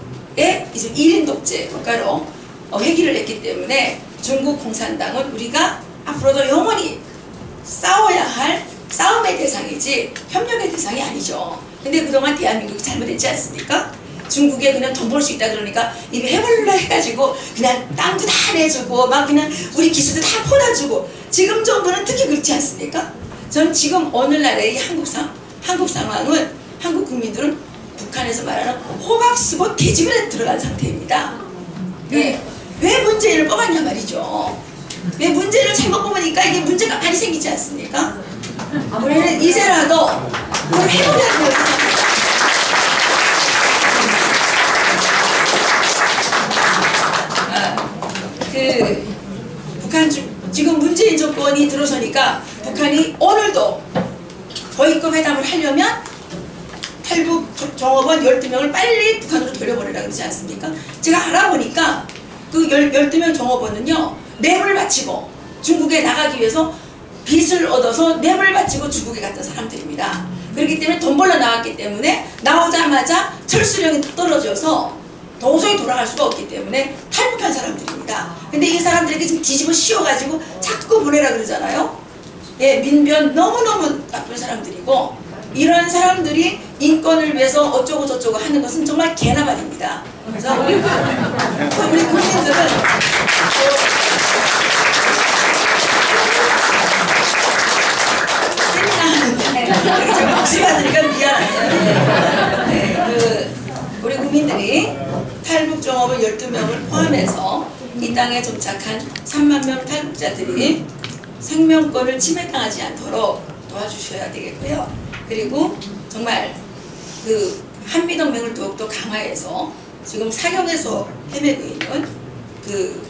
Speaker 8: 이제 1인 독재 국가로 회귀를 했기 때문에 중국 공산당은 우리가 앞으로도 영원히 싸워야 할 싸움의 대상이지 협력의 대상이 아니죠. 근데 그동안 대한민국이 잘못했지 않습니까? 중국에 그냥 돈 벌 수 있다 그러니까 이게 해볼라 해가지고 그냥 땅도 다 내주고 막 그냥 우리 기술도 다 퍼다주고 지금 정부는 특히 그렇지 않습니까? 전 지금 오늘날의 이 한국 상황은 한국 국민들은 북한에서 말하는 호박 쓰고 돼지굴에 들어간 상태입니다. 네. 왜 문재인을 뽑았냐 말이죠. 왜 문재인을 잘못 뽑으니까 이게 문제가 많이 생기지 않습니까? 우리는 이제라도 그걸 해보려는 거예요. 북한 지금 문재인 정권이 들어서니까 북한이 오늘도 거위급 회담을 하려면 탈북 종업원 12명을 빨리 북한으로 돌려보내라고 그러지 않습니까? 제가 알아보니까 그 12명 종업원은요 뇌물 바치고 중국에 나가기 위해서 빚을 얻어서 뇌물 바치고 중국에 갔던 사람들입니다. 그렇기 때문에 돈 벌러 나왔기 때문에 나오자마자 철수령이 떨어져서 도저히 돌아갈 수가 없기 때문에 탈북한 사람들입니다. 근데 이 사람들에게 지금 뒤집어 씌워가지고 자꾸 보내라 그러잖아요. 예, 민변 너무너무 나쁜 사람들이고 이런 사람들이 인권을 위해서 어쩌고 저쩌고 하는 것은 정말 개나 말입니다. 그래서 우리 국민들은 세미나하는데 제가 박수 받으니까 미안해요. 네, 우리 국민들이 탈북 종업원 12명을 포함해서 이 땅에 정착한 3만 명 탈북자들이 생명권을 침해당하지 않도록 도와주셔야 되겠고요. 그리고 정말 그 한미동맹을 더욱더 강화해서 지금 사경에서 헤매고 있는 그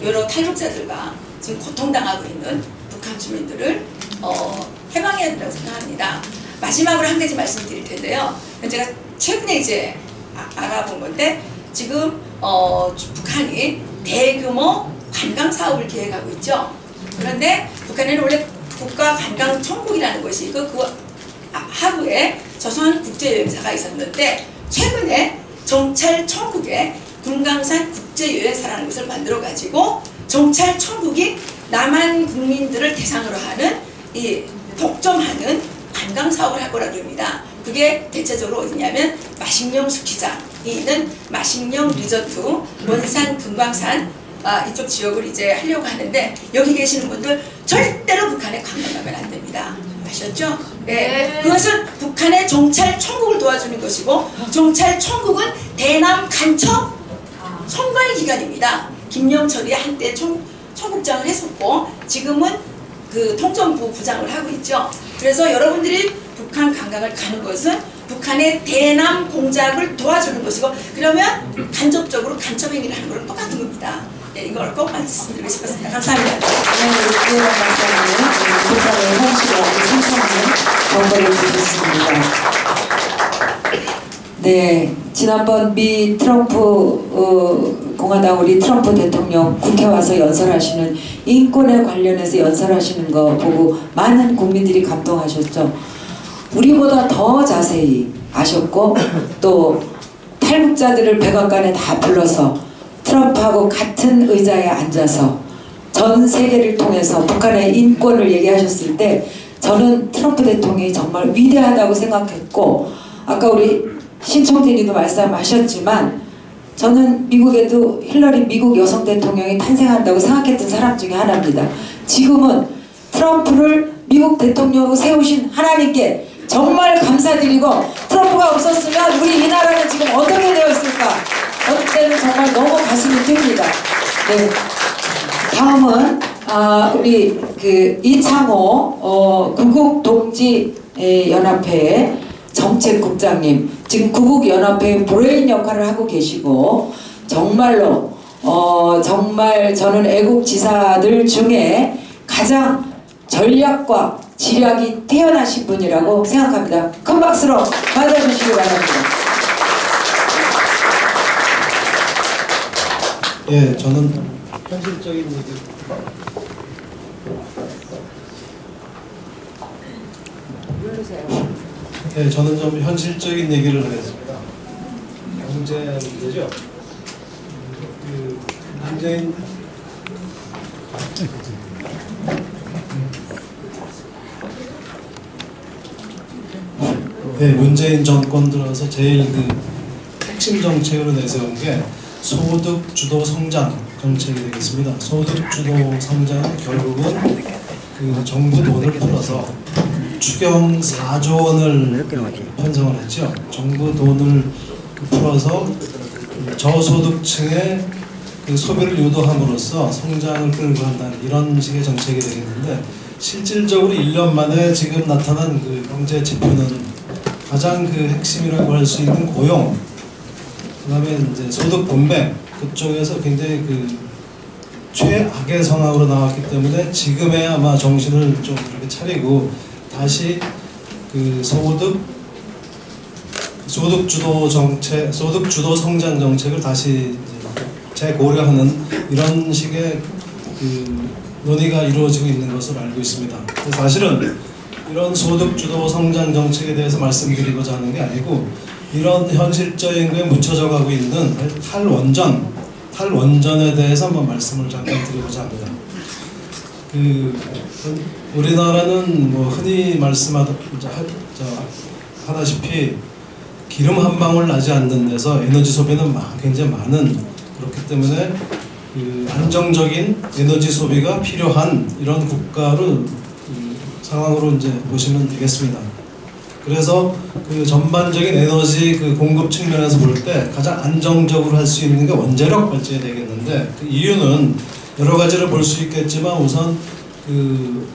Speaker 8: 여러 탈북자들과 지금 고통당하고 있는 북한 주민들을 해방해야 된다고 생각합니다. 마지막으로 한 가지 말씀드릴 텐데요. 제가 최근에 이제 알아본 건데 지금 북한이 대규모 관광 사업을 계획하고 있죠. 그런데 북한에는 원래 국가관광청국이라는 것이 있고 그 하부에 조선국제여행사가 있었는데 최근에 정찰청국에 금강산 국제여행사라는 것을 만들어 가지고 정찰청국이 남한 국민들을 대상으로 하는 이 독점하는 관광 사업을 할 거라고 합니다. 그게 대체적으로 어디냐면 마식령 스키장이 있는 마식령 리조트 원산 금강산 이쪽 지역을 이제 하려고 하는데 여기 계시는 분들 절대로 북한에 관광 가면 안 됩니다. 아셨죠? 네. 그것은 북한의 정찰청국을 도와주는 것이고 정찰청국은 대남 간첩 선관 기관입니다. 김영철이 한때 청국장을 했었고 지금은 그 통전부 부장을 하고 있죠. 그래서 여러분들이 북한 관광을 가는 것은 북한의 대남 공작을 도와주는 것이고 그러면 간접적으로 간첩 행위를 하는 거랑 똑같은 겁니다. 네, 이걸 꼭 말씀드리고 싶었습니다. 감사합니다.
Speaker 2: 네, 이해란 박사님, 북한의 현실을 생생하게 정보를 주셨습니다. 네, 지난번 미 트럼프 공화당 우리 트럼프 대통령 국회 와서 연설하시는 인권에 관련해서 연설하시는 거 보고 많은 국민들이 감동하셨죠. 우리보다 더 자세히 아셨고 또 탈북자들을 백악관에 다 불러서 트럼프하고 같은 의자에 앉아서 전 세계를 통해서 북한의 인권을 얘기하셨을 때 저는 트럼프 대통령이 정말 위대하다고 생각했고 아까 우리 신총재님도 말씀하셨지만 저는 미국에도 힐러리 미국 여성 대통령이 탄생한다고 생각했던 사람 중에 하나입니다. 지금은 트럼프를 미국 대통령으로 세우신 하나님께 정말 감사드리고 트럼프가 없었으면 우리 이 나라는 지금 어떻게 되어 있을까? 어떨 때는 정말 너무 가슴이 뛰입니다. 네. 다음은 우리 그 이창호 구국동지연합회 정책국장님, 지금 구국연합회 브레인 역할을 하고 계시고 정말로 정말 저는 애국지사들 중에 가장 전략과 지략이 뛰어나신 분이라고 생각합니다. 큰 박수로 맞아주시기 바랍니다.
Speaker 4: 예, 저는 현실적인 얘기. 예, 저는 좀 현실적인 얘기를 하겠습니다. 문제죠. 문재인 문재인 정권 들어서 제일 그 핵심 정책으로 내세운 게 소득 주도 성장 정책이 되겠습니다. 소득 주도 성장은 결국은 그 정부 돈을 풀어서 추경 4조 원을 편성을 했죠. 정부 돈을 풀어서 저소득층의 그 소비를 유도함으로써 성장을 끌고 간다는 이런 식의 정책이 되겠는데, 실질적으로 1년 만에 지금 나타난 그 경제 지표는 가장 그 핵심이라고 할 수 있는 고용, 그다음에 이제 소득 분배 그쪽에서 굉장히 그 최악의 상황으로 나왔기 때문에 지금에 아마 정신을 좀 이렇게 차리고 다시 그 소득 주도 정책, 소득 주도 성장 정책을 다시 재고려하는 이런 식의 그 논의가 이루어지고 있는 것으로 알고 있습니다. 그래서 사실은 이런 소득 주도 성장 정책에 대해서 말씀드리고자 하는 게 아니고, 이런 현실적인 거에 묻혀져 가고 있는 탈원전에 대해서 한번 말씀을 잠깐 드리고자 합니다. 우리나라는 뭐 흔히 하다시피 기름 한 방울 나지 않는 데서 에너지 소비는 굉장히 많은, 그렇기 때문에 그 안정적인 에너지 소비가 필요한 이런 국가로 상황으로 이제 보시면 되겠습니다. 그래서 그 전반적인 에너지 그 공급 측면에서 볼 때 가장 안정적으로 할 수 있는 게 원자력 발전이 되겠는데, 그 이유는 여러 가지를 볼 수 있겠지만 우선 그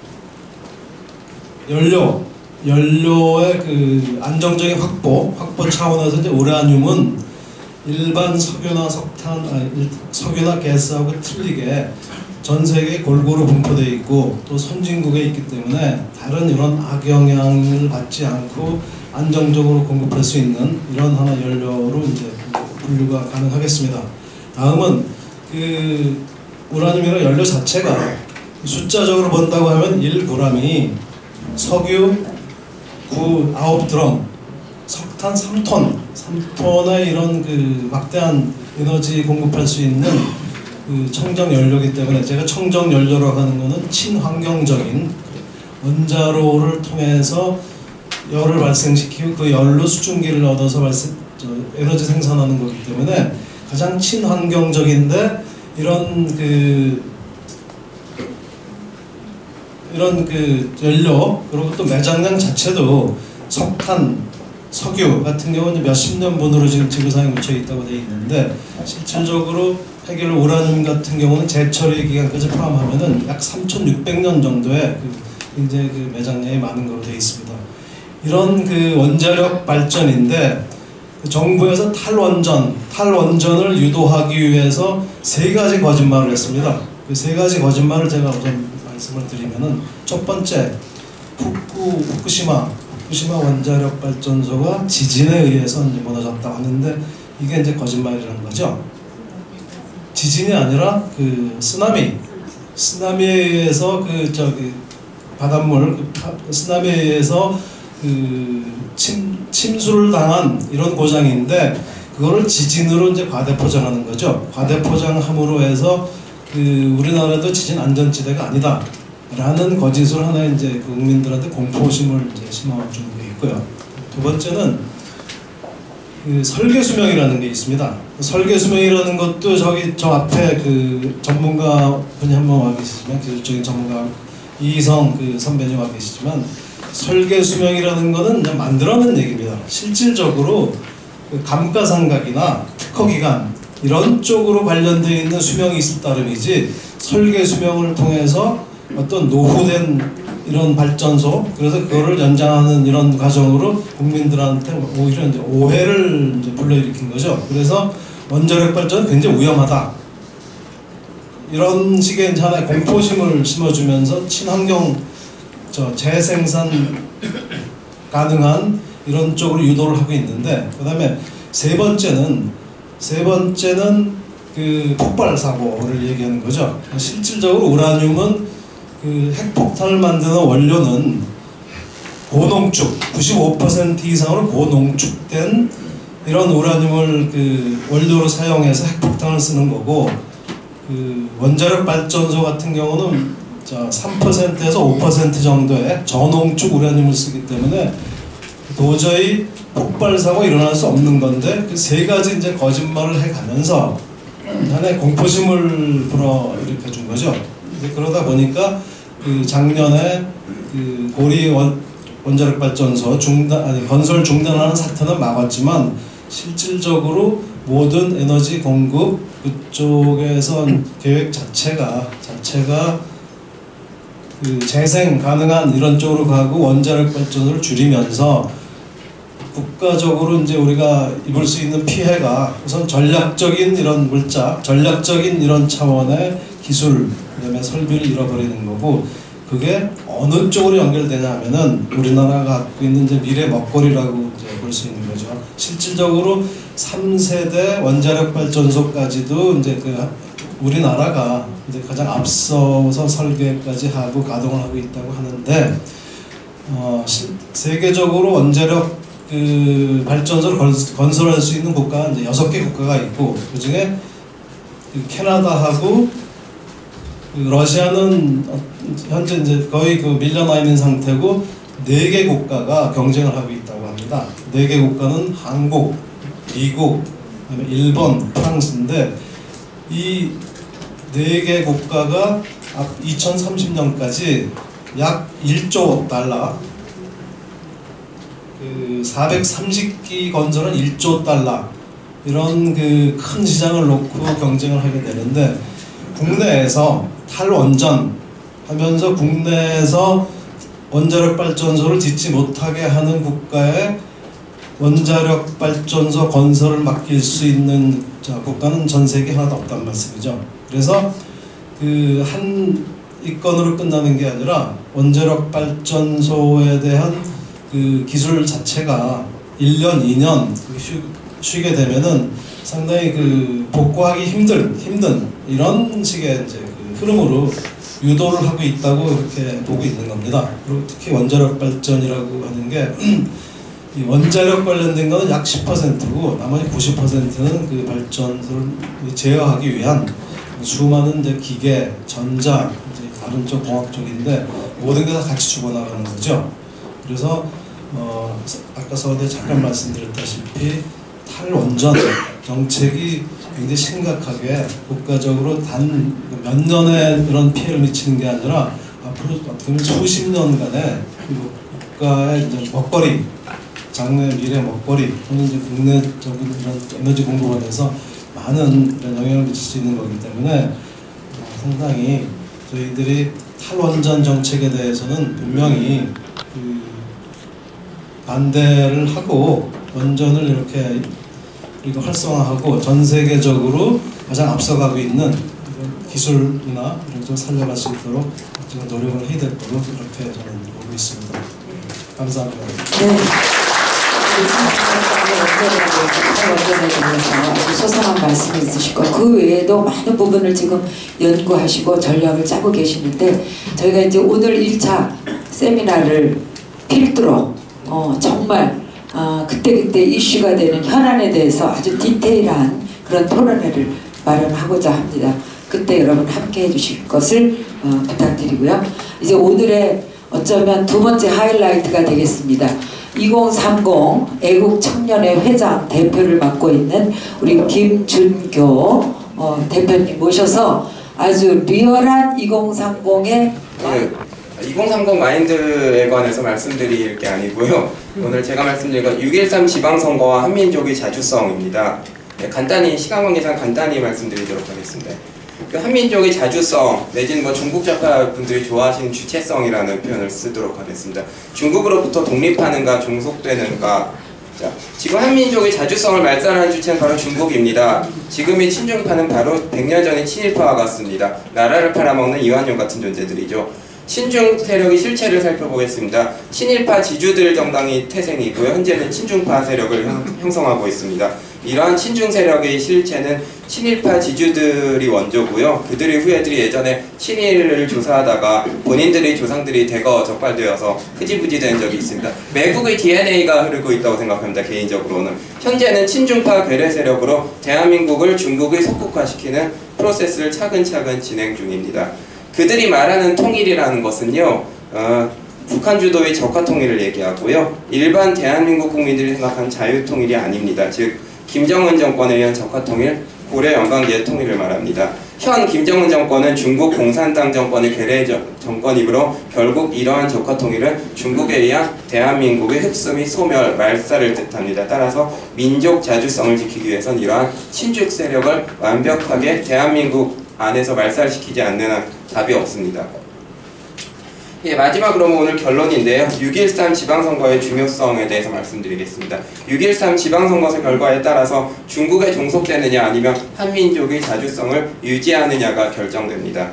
Speaker 4: 연료의 그 안정적인 확보 차원에서 이제 우라늄은 일반 석유나 석유나 가스하고 틀리게 전 세계에 골고루 분포되어 있고 또 선진국에 있기 때문에 다른 이런 악영향을 받지 않고 안정적으로 공급할 수 있는 이런 하나 연료로 이제 분류가 가능하겠습니다. 다음은 그 우라늄이라는 연료 자체가 숫자적으로 본다고 하면 1g이 석유 9드럼, 석탄 3톤의 이런 그 막대한 에너지 공급할 수 있는 그 청정 연료이기 때문에, 제가 청정 연료라고 하는 것은 친환경적인 원자로를 통해서 열을 발생시키고 그 열로 수증기를 얻어서 에너지 생산하는 거기 때문에 가장 친환경적인데, 이런 그 연료, 그리고 또 매장량 자체도 석탄, 석유 같은 경우는 몇십 년분으로 지금 지구상에 묻혀 있다고 되어 있는데, 실질적으로 해결 우라늄 같은 경우는 재처리 기간까지 포함하면은 약 3,600년 정도의 굉장히 그 매장량이 많은 걸로 되어 있습니다. 이런 그 원자력 발전인데, 그 정부에서 탈원전을 유도하기 위해서 3가지 거짓말을 했습니다. 그 3가지 거짓말을 제가 우선 말씀을 드리면은, 첫 번째, 후쿠시마 원자력 발전소가 지진에 의해서 이제 무너졌다고 하는데, 이게 이제 거짓말이라는 거죠. 지진이 아니라 그 쓰나미에 의해서 바닷물 쓰나미에 의해서 그 침수를 당한 이런 고장인데, 그거를 지진으로 이제 과대포장하는 거죠. 과대포장함으로 해서 그 우리나라도 지진 안전지대가 아니다 라는 거짓을 하나 이제 국민들한테 공포심을 이제 심어주는 게 있고요. 두 번째는 그 설계수명이라는 게 있습니다. 설계수명이라는 것도 저 앞에 그 전문가 분이 한 분 와 계시지만, 기술적인 전문가 이희성 그 선배님 와 계시지만, 설계수명이라는 거는 그냥 만들어낸 얘기입니다. 실질적으로 그 감가상각이나 특허기간 이런 쪽으로 관련되어 있는 수명이 있을 따름이지, 설계 수명을 통해서 어떤 노후된 이런 발전소, 그래서 그거를 연장하는 이런 과정으로 국민들한테 오히려 이제 오해를 이제 불러일으킨 거죠. 그래서 원자력 발전은 굉장히 위험하다. 이런 식의 이제 하나의 공포심을 심어주면서 친환경 재생산 가능한 이런 쪽으로 유도를 하고 있는데, 그 다음에 세 번째는 그 폭발 사고를 얘기하는 거죠. 실질적으로 우라늄은 그 핵폭탄을 만드는 원료는 고농축, 95% 이상으로 고농축된 이런 우라늄을 그 원료로 사용해서 핵폭탄을 쓰는 거고, 그 원자력 발전소 같은 경우는 3%에서 5% 정도의 저농축 우라늄을 쓰기 때문에 도저히 폭발 사고 일어날 수 없는 건데, 그 세 가지 이제 거짓말을 해가면서 하나의 공포심을 불어일으켜 준 거죠. 그러다 보니까 그 작년에 그 고리 원자력 발전소 건설 중단하는 사태는 막았지만, 실질적으로 모든 에너지 공급 그쪽에서 계획 자체가 그 재생 가능한 이런 쪽으로 가고 원자력 발전소를 줄이면서 국가적으로 이제 우리가 입을 수 있는 피해가 우선 전략적인 이런 물자, 전략적인 이런 차원의 기술, 그다음에 설비를 잃어버리는 거고, 그게 어느 쪽으로 연결되냐 하면은 우리나라가 갖고 있는 이제 미래 먹거리라고 이제 볼 수 있는 거죠. 실질적으로 3세대 원자력 발전소까지도 이제 그 우리나라가 이제 가장 앞서서 설계까지 하고 가동을 하고 있다고 하는데, 세계적으로 원자력 그 발전소를 건설할 수 있는 국가가 이제 6개 국가가 있고, 그 중에 그 캐나다하고 그 러시아는 현재 이제 거의 그 밀려나 있는 상태고, 4개 국가가 경쟁을 하고 있다고 합니다. 4개 국가는 한국, 미국, 그다음에 일본, 프랑스인데, 이 4개 국가가 2030년까지 약 1조 달러, 그 430기 건설은 1조 달러, 이런 그 큰 시장을 놓고 경쟁을 하게 되는데, 국내에서 탈원전 하면서 국내에서 원자력 발전소를 짓지 못하게 하는 국가에 원자력 발전소 건설을 맡길 수 있는 국가는 전 세계 하나도 없단 말씀이죠. 그래서 그 한 이건으로 끝나는 게 아니라 원자력 발전소에 대한 그 기술 자체가 1년, 2년 쉬게 되면은 상당히 그 복구하기 힘든 이런 식의 이제 그 흐름으로 유도를 하고 있다고 이렇게 보고 있는 겁니다. 그리고 특히 원자력 발전이라고 하는 게 이 원자력 관련된 거는 약 10%고 나머지 90%는 그 발전소를 제어하기 위한 수많은 이제 기계, 전자, 이제 다른 쪽 공학 쪽인데 모든 게 다 같이 죽어나가는 거죠. 그래서 아까 서두에 잠깐 말씀드렸다시피 탈원전 정책이 굉장히 심각하게 국가적으로 단 몇 년에 이런 피해를 미치는 게 아니라 앞으로 어떻게 보면 수십 년간의 국가의 이제 먹거리, 장래 미래 먹거리 또는 이제 국내적인 이런 에너지 공급에 대해서 많은 이런 영향을 미칠 수 있는 거기 때문에 상당히 저희들이 탈원전 정책에 대해서는 분명히 그 반대를 하고 원전을 이렇게 우리가 활성화하고 전 세계적으로 가장 앞서가고 있는 기술이나 이런 걸 살려갈 수 있도록 지금 노력을 해야 될 거로 이렇게 저는 보고 있습니다. 감사합니다.
Speaker 2: 네. 원전에 대해서 아주 소상한 말씀이 있으시고, 그 외에도 많은 부분을 지금 연구하시고 전략을 짜고 계시는데, 저희가 이제 오늘 1차 세미나를 필두로 정말 그때그때 이슈가 되는 현안에 대해서 아주 디테일한 그런 토론회를 마련하고자 합니다. 그때 여러분 함께 해주실 것을 부탁드리고요. 이제 오늘의 어쩌면 두 번째 하이라이트가 되겠습니다. 2030 애국청년회 회장 대표를 맡고 있는 우리 김준교 대표님 모셔서 아주 리얼한 2030의
Speaker 9: 2030 마인드에 관해서 말씀드릴 게 아니고요. 오늘 제가 말씀드릴 건 6.13 지방선거와 한민족의 자주성입니다. 네, 간단히 시간 관계상 간단히 말씀드리도록 하겠습니다. 그 한민족의 자주성 내지는 뭐 중국 좌파 분들이 좋아하시는 주체성이라는 표현을 쓰도록 하겠습니다. 중국으로부터 독립하는가 종속되는가. 자, 지금 한민족의 자주성을 말살하는 주체는 바로 중국입니다. 지금의 친중파는 바로 100년 전의 친일파와 같습니다. 나라를 팔아먹는 이완용 같은 존재들이죠. 친중 세력의 실체를 살펴보겠습니다. 친일파 지주들 정당이 태생이고요. 현재는 친중파 세력을 형성하고 있습니다. 이러한 친중 세력의 실체는 친일파 지주들이 원조고요. 그들의 후예들이 예전에 친일을 조사하다가 본인들의 조상들이 대거 적발되어서 흐지부지 된 적이 있습니다. 매국의 DNA가 흐르고 있다고 생각합니다. 개인적으로는. 현재는 친중파 괴뢰 세력으로 대한민국을 중국의 속국화시키는 프로세스를 차근차근 진행 중입니다. 그들이 말하는 통일이라는 것은요, 북한 주도의 적화 통일을 얘기하고요. 일반 대한민국 국민들이 생각하는 자유통일이 아닙니다. 즉 김정은 정권에 의한 적화 통일, 고려 연방기의 통일을 말합니다. 현 김정은 정권은 중국 공산당 정권의 괴뢰 정권이므로 결국 이러한 적화 통일은 중국에 의한 대한민국의 흡수 및 소멸, 말살을 뜻합니다. 따라서 민족 자주성을 지키기 위해선 이러한 친중 세력을 완벽하게 대한민국 안에서 말살시키지 않는 한 답이 없습니다. 예, 마지막으로 오늘 결론인데요. 6.13 지방선거의 중요성에 대해서 말씀드리겠습니다. 6.13 지방선거 결과에 따라서 중국에 종속되느냐 아니면 한민족의 자주성을 유지하느냐가 결정됩니다.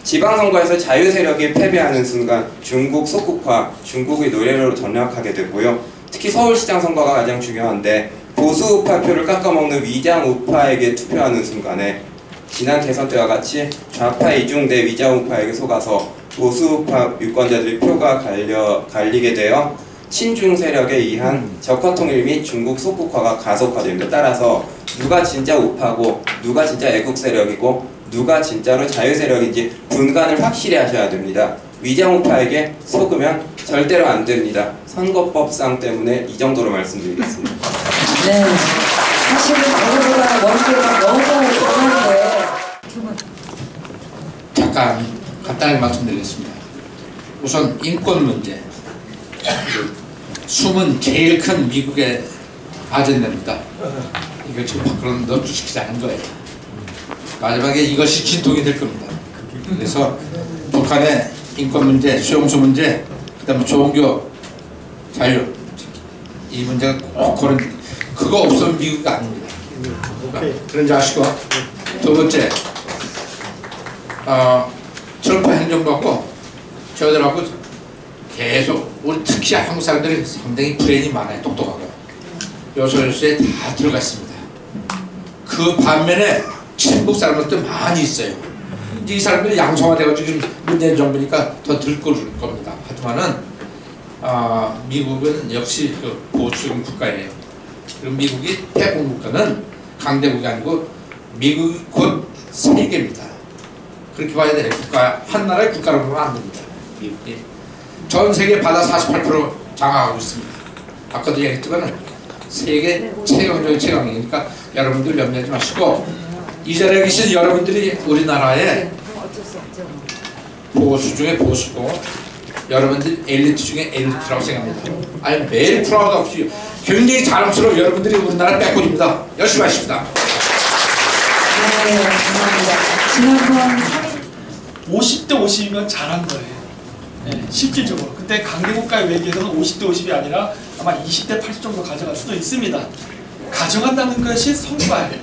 Speaker 9: 지방선거에서 자유세력이 패배하는 순간 중국 속국화, 중국의 노래로 전락하게 되고요. 특히 서울시장 선거가 가장 중요한데 보수우파표를 깎아먹는 위장우파에게 투표하는 순간에 지난 대선 때와 같이 좌파 이중대 위장우파에게 속아서 보수우파 유권자들의 표가 갈리게 되어 친중 세력에 의한 적화통일 및 중국 속국화가 가속화됩니다. 따라서 누가 진짜 우파고 누가 진짜 애국 세력이고 누가 진짜로 자유 세력인지 분간을 확실히 하셔야 됩니다. 위장우파에게 속으면 절대로 안 됩니다. 선거법상 때문에 이 정도로 말씀드리겠습니다.
Speaker 2: 네, 사실은 오늘보다 원고가 너무 강한데
Speaker 6: 잠깐 간단하게 말씀드리겠습니다. 우선 인권 문제, 숨은 제일 큰 미국의 아젠다입니다. 이걸 지금 밖으로 노출시키지 않은 거예요. 마지막에 이것이 진통이 될 겁니다. 그래서 북한의 인권 문제, 수용소 문제, 그 다음에 종교 자유, 이 문제가 꼭 그거 없으면 미국이 아닙니다. 그런지 아시고, 두 번째, 트럼프 행정부하고 저들하고 계속 우리 특히 한국 사람들이 상당히 브레인이 많아요. 똑똑하고 요소요소에 다 들어가 있습니다. 그 반면에 친북 사람들도 많이 있어요. 이제 이 사람들이 양성화돼가지고 지금 문재인 정부니까 더 들끓을 겁니다. 하지만은 미국은 역시 그 보수적인 국가예요. 그리고 미국이 패권 국가는 강대국이 아니고 미국이 곧 세계입니다. 그렇게 봐야 돼요. 국가, 한 나라의 국가로 보면 안 됩니다. 미국이. 전 세계 바다 48% 장악하고 있습니다. 아까도 얘기했지만 세계 최강적인 최강이니까 여러분들 염려하지 마시고 이 자리에 계신 여러분들이 우리나라의 보수 중에 보수고 여러분들 엘리트 중에 엘리트라고 생각합니다. 아니 매일 프라우드 없이 굉장히 자랑스러운 여러분들이 우리나라 백골입니다. 열심히 하십니다.
Speaker 2: 네, 감사합니다. 지난번
Speaker 3: 50대 50이면 잘한 거예요. 네, 실질적으로. 근데 강대국가의 외교에서는 50대 50이 아니라 아마 20대 80 정도 가져갈 수도 있습니다. 가져간다는 것이 성과예요.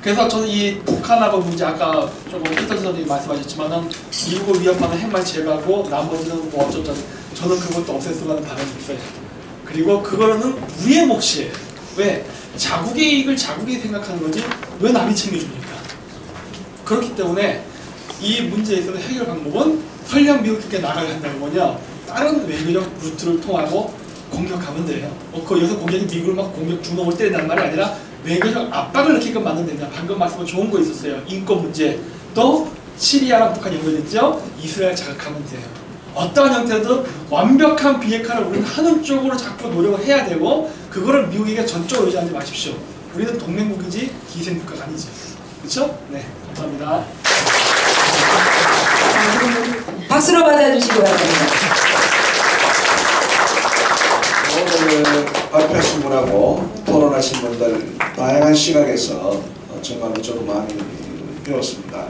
Speaker 3: 그래서 저는 이 북한하고 문제 아까 조금 피터 선생님이 말씀하셨지만은 미국을 위협하는 핵만 제거하고 나머지는 뭐 어쩌자 저는 그것도 없앴으면 하는 바람이 있어요. 그리고 그거는 우리의 몫이에요. 왜? 자국의 이익을 자국이 생각하는 거지 왜 남이 챙겨줍니까? 그렇기 때문에 이 문제에 있어서 해결 방법은 설령 미국에 나가야 한다는 거냐 다른 외교적 루트를 통하고 공격하면 돼요. 여기서 공격이 미국을 막 공격 주먹을 때린다는 말이 아니라 외교적 압박을 느끼게 만든다. 방금 말씀은 좋은 거 있었어요. 인권 문제 또 시리아랑 북한 연결됐죠. 이스라엘 자극하면 돼요. 어떠한 형태든 완벽한 비핵화를 우리는 하는 쪽으로 자꾸 노력을 해야 되고 그거를 미국에게 전적으로 의지하지 마십시오. 우리는 동맹국이지 기생국가가 아니지. 그렇죠? 네, 감사합니다.
Speaker 2: 박수로 맞아주시기 바랍니다.
Speaker 1: 오늘 발표하신 분하고 토론하신 분들 다양한 시각에서 정말 저도 많이 배웠습니다.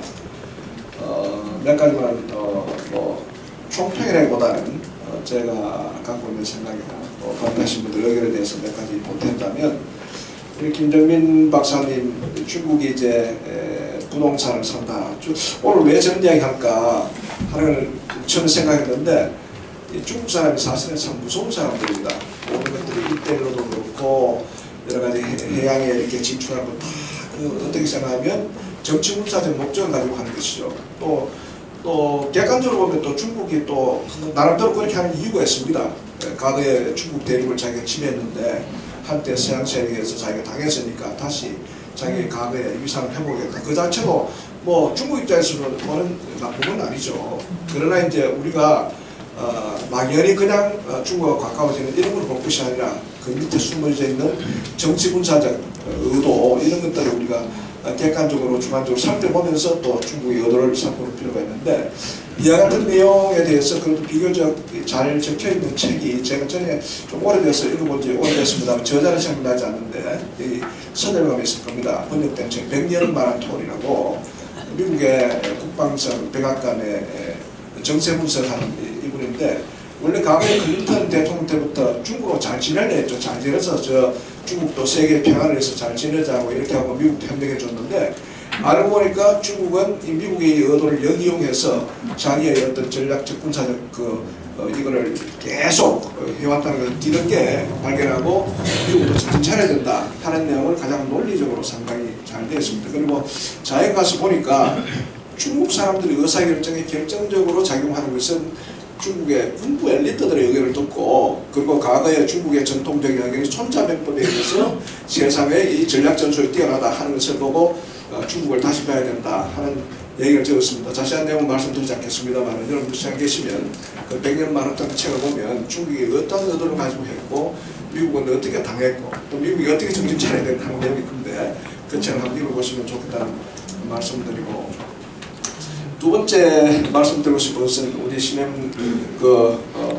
Speaker 1: 몇 가지만 뭐 총평이라기보다는 제가 갖고 있는 생각이나 반대하신 분들 의견에 대해서 몇 가지 보탠다면, 우리 김정민 박사님 중국이 이제 부동산을 산다. 오늘 왜 저런 이야기 할까 하는 저는 생각했는데, 중국 사람이 사실은 참 무서운 사람들입니다. 모든 것들이 일대일로도 그렇고 여러 가지 해양에 이렇게 진출하고 다 어떻게 생각하면 정치 군사적 목적을 가지고 하는 것이죠. 또 객관적으로 보면 또 중국이 또 나름대로 그렇게 하는 이유가 있습니다. 과거에 중국 대륙을 자기가 침해했는데 한때 서양 세력에서 자기가 당했으니까 다시 자기 과거의 위상을 회복했다. 그 자체로 뭐 중국 입장에서는 뭐는 나쁜 건 아니죠. 그러나 이제 우리가 막연히 그냥 중국과 가까워지는 이런 걸 볼 것이 아니라 그 밑에 숨어져 있는 정치 군사적 의도, 이런 것들을 우리가 객관적으로 주관적으로 살펴보면서 또 중국의 의도를 살펴볼 필요가 있는데, 이와 같은 내용에 대해서 그래도 비교적 잘 적혀있는 책이 제가 전에 좀 오래돼서 읽어본 지 오래됐습니다만 저자는 생각나지 않는데 이 서점에 있을 겁니다. 번역된 책 백년을 말한 토론이라고, 미국의 국방성 백악관의 정세분석하는 이분인데, 원래 과거에 클린턴 대통령 때부터 중국하고 잘 지내려 했죠. 잘 지내서 저 중국도 세계 평화를 위해서 잘 지내자고 이렇게 하고 미국도 협력해 줬는데, 알고 보니까 중국은 이 미국의 의도를 역이용해서 자기의 어떤 전략적 군사적 이거를 계속 해왔다는 걸 뒤늦게 발견하고 미국도 정신 차려야 된다 하는 내용을 가장 논리적으로 상당히 잘 되었습니다. 그리고 자에 가서 보니까 중국 사람들의 의사결정에 결정적으로 작용하는 것은 중국의 군부 엘리트들의 의견을 듣고, 그리고 과거의 중국의 전통적인 의견이 손자병법에 의해서 세상의 이 전략 전술이 뛰어나다 하는 것을 보고 중국을 다시 봐야 된다 하는 얘기를 적었습니다. 자세한 내용은 말씀드리지 않겠습니다만, 여러분 시간 계시면 그 100년 만원짜리 책을 보면 중국이 어떤 의도를 가지고 했고 미국은 어떻게 당했고 또 미국이 어떻게 정신 차려야 되는 하는 내용이 큰데, 그 책을 한번 읽어보시면 좋겠다는 말씀드리고, 두 번째 말씀드리고 싶은 것은 우리 신임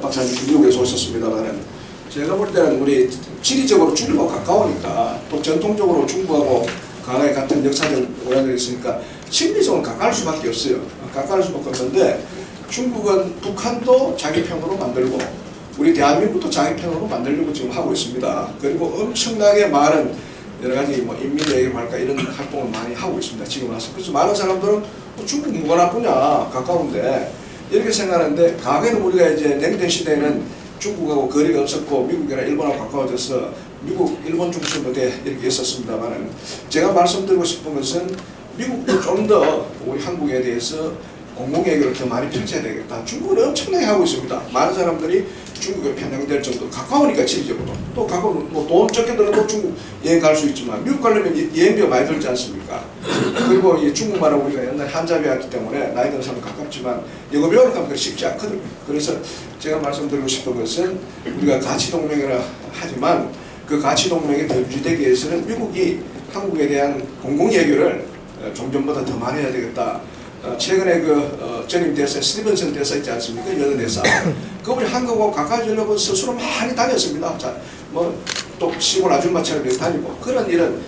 Speaker 1: 박사님 미국에서 오셨습니다만, 제가 볼 때는 우리 지리적으로 중국하고 가까우니까 또 전통적으로 중국하고 과거에 같은 역사적 오해들이 있으니까 심리적으로 가까울 수밖에 없어요. 가까울 수밖에 없는데, 중국은 북한도 자기 편으로 만들고 우리 대한민국도 자기 편으로 만들려고 지금 하고 있습니다. 그리고 엄청나게 많은 여러 가지 뭐 인민회의를 할까 이런 활동을 많이 하고 있습니다. 지금 와서. 그래서 많은 사람들은 중국 뭐가 나쁘냐, 가까운데 이렇게 생각하는데, 과거에는 우리가 이제 냉전 시대에는 중국하고 거리가 없었고 미국이나 일본하고 가까워져서 미국, 일본 중심부대 이렇게 있었습니다만, 제가 말씀드리고 싶은 것은 미국도 좀 더 우리 한국에 대해서 공공외교를 더 많이 펼쳐야 되겠다. 중국은 엄청나게 하고 있습니다. 많은 사람들이 중국에 편향될 정도로 가까우니까 지리적으로. 또 가까운 돈 적게 들어도 중국 여행 갈 수 있지만 미국 가려면 여행비가 많이 들지 않습니까? 그리고 이 중국말은 우리가 옛날에 한자 배웠기 때문에 나이 드는 사람은 가깝지만 영어 배우는 건 쉽지 않거든요. 그래서 제가 말씀드리고 싶은 것은 우리가 가치동맹이라 하지만 그 가치동맹이 더 유지되기 위해서는 미국이 한국에 대한 공공외교를 종전보다 더 많이 해야 되겠다. 최근에 전임 대사 스티븐슨 대사 있지 않습니까? 여러 대사. 그분이 한국하고 가까워지려고 스스로 많이 다녔습니다. 자, 또 시골 아줌마처럼 다니고 그런 이런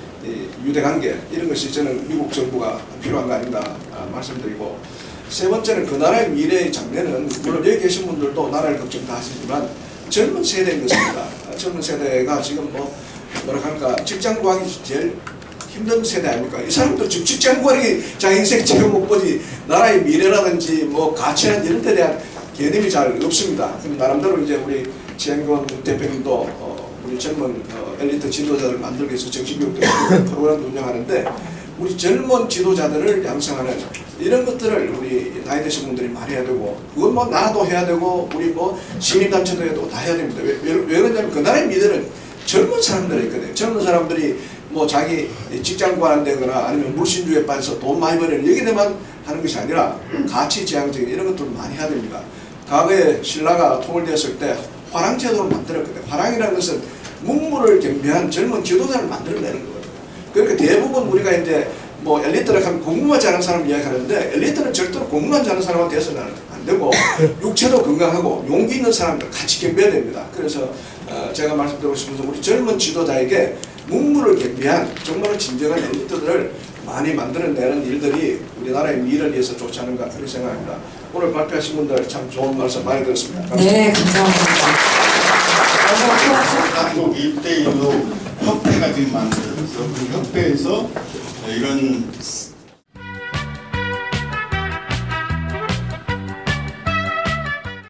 Speaker 1: 유대관계 이런 것이 저는 미국 정부가 필요한 거 아닌가 말씀드리고, 세 번째는 그 나라의 미래의 장래는 물론 여기 계신 분들도 나라를 걱정 다 하시지만 젊은 세대인 것입니다. 젊은 세대가 지금 뭐라 할까 직장 구하기 제일 힘든 세대 아닙니까? 이 사람들 지금 직장 구하기 자기 인생 지금 못 보지 나라의 미래라든지 뭐 가치라든지 이런 데 대한 개념이 잘 없습니다. 그럼 나름대로 이제 우리 최영건 대표님도 우리 젊은 엘리트 지도자들을 만들기 위해서 정신교육 프로그램도 운영하는데, 우리 젊은 지도자들을 양성하는 이런 것들을 우리 나이 드신 분들이 많이 해야 되고, 그건 뭐 나라도 해야 되고 우리 시민단체도 해야 되고 다 해야 됩니다. 왜 그러냐면 그 나라의 미래는 젊은 사람들이 있거든요. 젊은 사람들이 자기 직장 구하는데거나 아니면 물신주의에 빠져서 돈 많이 버리는 여기에만 하는 것이 아니라 가치 지향적인 이런 것들을 많이 해야 됩니다. 과거에 신라가 통일되었을 때 화랑제도를 만들었거든요. 화랑이라는 것은 문물을 경배한 젊은 지도자를 만들어내는 거거든요. 그러니까 대부분 우리가 이제 엘리트를 하면 공부만 잘하는 사람 이야기하는데, 엘리트는 절대로 공부만 잘하는 사람한테 해서는 안 되고 육체도 건강하고 용기 있는 사람들 같이 경배해야 됩니다. 그래서 제가 말씀드리고 싶은 것은 우리 젊은 지도자에게 문물을 겸비한 정말로 진정한 엘리트들을 많이 만들어내는 일들이 우리나라의 미래를 위해서 좋지 않은가 그렇게 생각합니다. 오늘 발표하신 분들 참 좋은 말씀 많이 들었습니다. 감사합니다.
Speaker 2: 네, 감사합니다.
Speaker 10: 한국 1대1로 협회가 지금 만들어져서 그 협회에서 이런